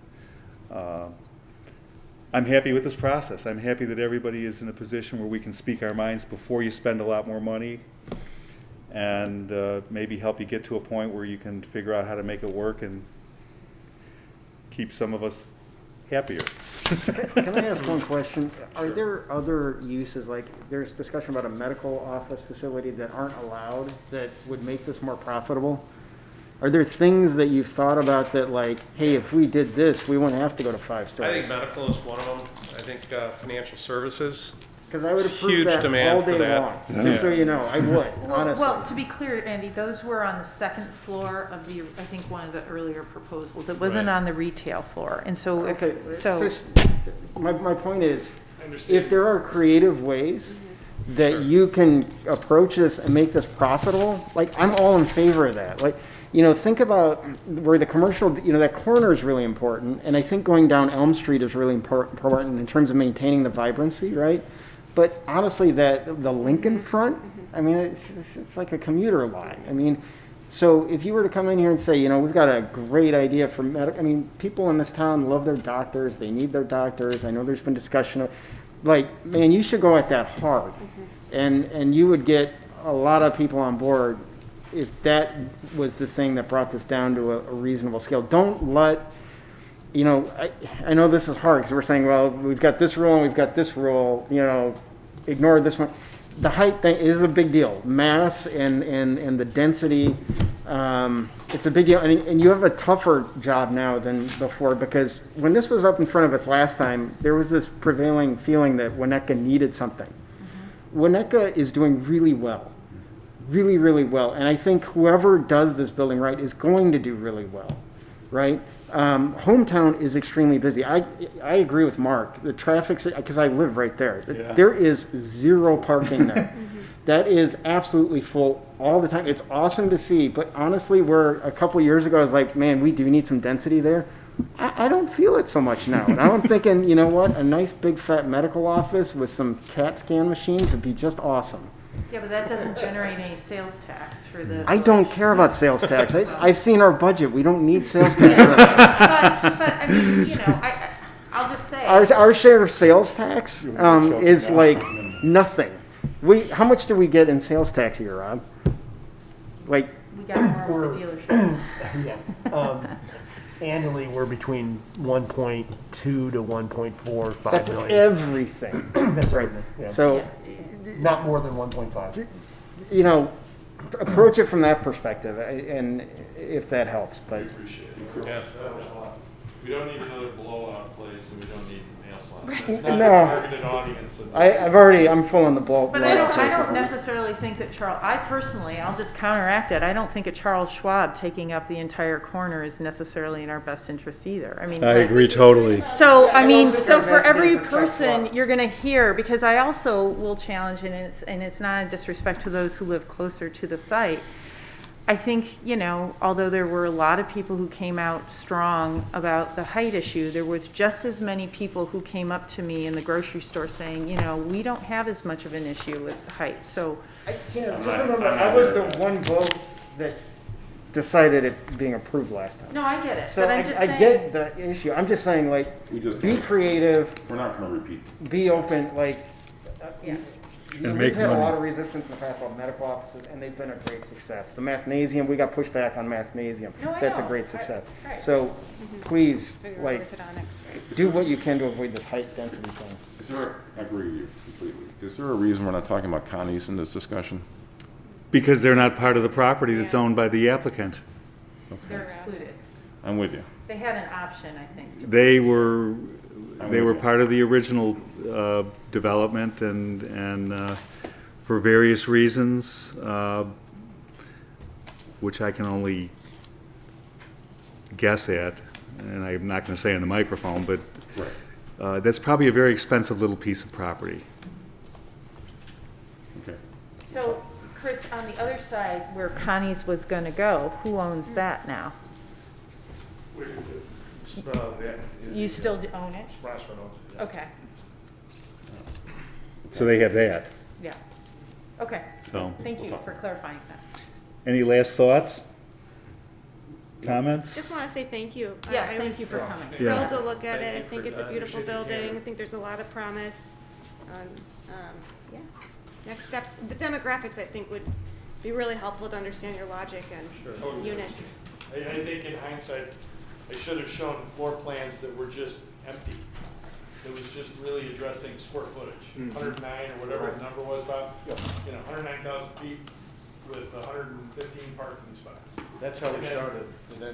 Speaker 1: I'm happy with this process. I'm happy that everybody is in a position where we can speak our minds before you spend a lot more money. and maybe help you get to a point where you can figure out how to make it work and keep some of us happier.
Speaker 6: Can I ask one question? Are there other uses, like there's discussion about a medical office facility that aren't allowed that would make this more profitable? Are there things that you've thought about that like, hey, if we did this, we wouldn't have to go to 5
Speaker 17: I
Speaker 6: stars?
Speaker 17: think medical is one of them. I think financial services.
Speaker 6: Because I would approve
Speaker 17: Huge
Speaker 6: that
Speaker 17: demand
Speaker 6: all
Speaker 17: for
Speaker 6: day
Speaker 17: that.
Speaker 6: long, just so you know, I would, honestly.
Speaker 12: Well, to be clear, Andy, those were on the second floor of the, I think, one of the earlier proposals. It wasn't
Speaker 17: Right.
Speaker 12: on the retail floor. And so,
Speaker 6: Okay,
Speaker 12: so,
Speaker 6: my point is, if there are creative ways that you can approach this and make this profitable, like, I'm all in favor of that. Like, you know, think about where the commercial, you know, that corner is really important, and I think going down Elm Street is really important in terms of maintaining the vibrancy, right? But honestly, the Lincoln front, I mean, it's like a commuter line. I mean, so if you were to come in here and say, you know, we've got a great idea for I mean, people in this town love their doctors. They need their doctors. I know there's been discussion of, like, man, you should go at that hard. And you would get a lot of people on board if that was the thing that brought this down to a reasonable scale. Don't let, you know, I know this is hard because we're saying, well, we've got this rule and we've got this rule, you know, ignore this one. The height thing is a big deal. Mass and the density, it's a big deal. And you have a tougher job now than before, because when this was up in front of us last time, there was this prevailing feeling that Winnetka needed something. Winnetka is doing really well. Really, really well. And I think whoever does this building right is going to do really well, right? Hometown is extremely busy. I agree with Mark. The traffic, because I live right there.
Speaker 1: Yeah.
Speaker 6: There is zero parking there. That is absolutely full all the time. It's awesome to see. But honestly, where a couple years ago I was like, man, we do need some density there. I don't feel it so much now. And I'm thinking, you know what? A nice big fat medical office with some CAT scan machines would be just awesome.
Speaker 12: yeah, but that doesn't generate any sales tax for the.
Speaker 6: I don't care about sales tax. I've seen our budget. We don't need sales tax.
Speaker 12: But I mean, you know, I'll just say.
Speaker 6: Our share of sales tax is like nothing. How much do we get in sales tax a year, Rob? Like,
Speaker 12: We got more of a dealership.
Speaker 2: Yeah. Annually, we're between 1.2 to 1.45
Speaker 6: that's
Speaker 2: million.
Speaker 6: everything.
Speaker 2: That's right. Yeah.
Speaker 6: So,
Speaker 2: Not more than 1.5.
Speaker 6: you know, approach it from that perspective, and if that helps. But
Speaker 17: Yeah.
Speaker 19: We don't need another blowout place, and we don't need nail salons. That's
Speaker 6: No.
Speaker 19: not the targeted audience of this.
Speaker 6: I'm full in the ball.
Speaker 12: But I don't necessarily think that I personally, I'll just counteract it. I don't think a Charles Schwab taking up the entire corner is necessarily in our best interest either. I mean.
Speaker 1: I agree totally.
Speaker 12: So, I mean,
Speaker 6: don't think
Speaker 12: so
Speaker 6: our
Speaker 12: for
Speaker 6: best
Speaker 12: every
Speaker 6: benefit Chuck
Speaker 12: person,
Speaker 6: Schwab.
Speaker 12: you're gonna hear, because I also will challenge, and it's not a disrespect to those who live closer to the site. I think, you know, although there were a lot of people who came out strong about the height issue, there was just as many people who came up to me in the grocery store saying, you know, we don't have as much of an issue with height, so.
Speaker 6: Just remember, I was the one vote that decided it being approved last time.
Speaker 12: No, I get it,
Speaker 6: So
Speaker 12: but I'm just
Speaker 6: I
Speaker 12: saying.
Speaker 6: get the issue. I'm just saying, like,
Speaker 11: We just
Speaker 6: be
Speaker 11: don't-
Speaker 6: creative,
Speaker 11: We're not gonna repeat.
Speaker 6: be open, like.
Speaker 12: Yeah.
Speaker 1: And
Speaker 6: We've
Speaker 1: make
Speaker 6: had a
Speaker 1: money.
Speaker 6: lot of resistance in the past about medical offices, and they've been a great success. The Mathnasium, we got pushback on Mathnasium.
Speaker 12: No, I
Speaker 6: That's a
Speaker 12: know.
Speaker 6: great success.
Speaker 12: Right.
Speaker 6: So please,
Speaker 18: Figure out
Speaker 6: like,
Speaker 18: orthodontics.
Speaker 6: do what you can to avoid this height density thing.
Speaker 11: Is there, I agree with you completely. Is there a reason we're not talking about counties in this discussion?
Speaker 1: Because they're not part of the property that's owned by the applicant.
Speaker 12: They're excluded.
Speaker 11: I'm with you.
Speaker 12: They had an option, I think.
Speaker 1: They were
Speaker 11: I'm
Speaker 1: They
Speaker 11: with
Speaker 1: were
Speaker 11: you.
Speaker 1: part of the original development, and for various reasons, which I can only guess at, and I'm not going to say on the microphone, but
Speaker 11: Right.
Speaker 1: that's probably a very expensive little piece of property.
Speaker 11: Okay.
Speaker 12: So, Chris, on the other side where Connie's was gonna go, who owns that now? You still own it? Okay,
Speaker 1: So they have that.
Speaker 12: yeah. Okay,
Speaker 1: So,
Speaker 12: thank you for clarifying that.
Speaker 1: any last thoughts? Comments?
Speaker 18: Just want to say thank you.
Speaker 12: Yeah,
Speaker 18: I
Speaker 12: thank
Speaker 18: was
Speaker 12: you for coming.
Speaker 1: Yeah.
Speaker 18: thrilled to look at it. I think it's a beautiful building. I think there's a lot of promise. Yeah. Next steps, the demographics I think would be really helpful to understand your logic and units.
Speaker 19: I think in hindsight, I should have shown floor plans that were just empty. It was just really addressing square footage, 109 or whatever the number was, Bob. You know, 109,000 feet with 115 parking spots.
Speaker 2: That's how we started.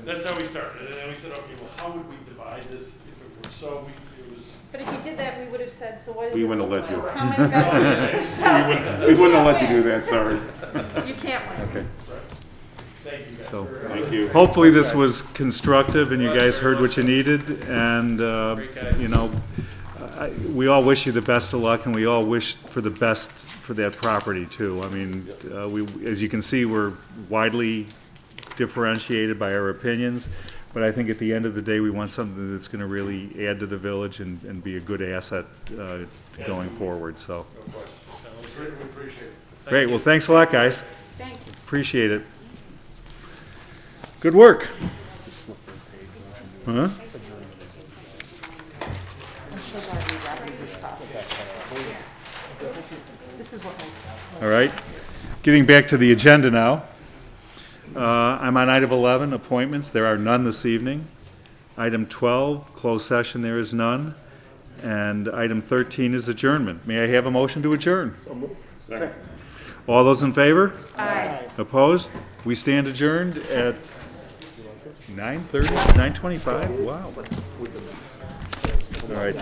Speaker 19: That's how we started, and then we said, okay, well, how would we divide this if it were so? It was.
Speaker 12: But if you did that, we would have said, so what is
Speaker 11: We
Speaker 12: it
Speaker 11: wouldn't
Speaker 12: look
Speaker 11: have let
Speaker 12: like?
Speaker 11: you.
Speaker 12: How many bedrooms?
Speaker 11: We wouldn't have let you do that, sorry.
Speaker 12: You can't win.
Speaker 1: Okay.
Speaker 19: Thank you guys.
Speaker 1: So,
Speaker 11: Thank you.
Speaker 1: hopefully this was constructive and you guys heard what you needed, and, you know, we all wish you the best of luck, and we all wish for the best for that property too. I mean, as you can see, we're widely differentiated by our opinions, but I think at the end of the day, we want something that's gonna really add to the village and be a good asset, going forward, so.
Speaker 19: No question. We appreciate it.
Speaker 1: Great, well, thanks a lot, guys.
Speaker 18: Thanks.
Speaker 1: Appreciate it. Good work. Huh? All right, getting back to the agenda now. I'm on item 11, appointments. There are none this evening. Item 12, closed session, there is none. And item 13 is adjournment. May I have a motion to adjourn? All those in favor?
Speaker 3: Aye.
Speaker 1: Opposed? We stand adjourned at 9:30, 9:25? Wow. All right.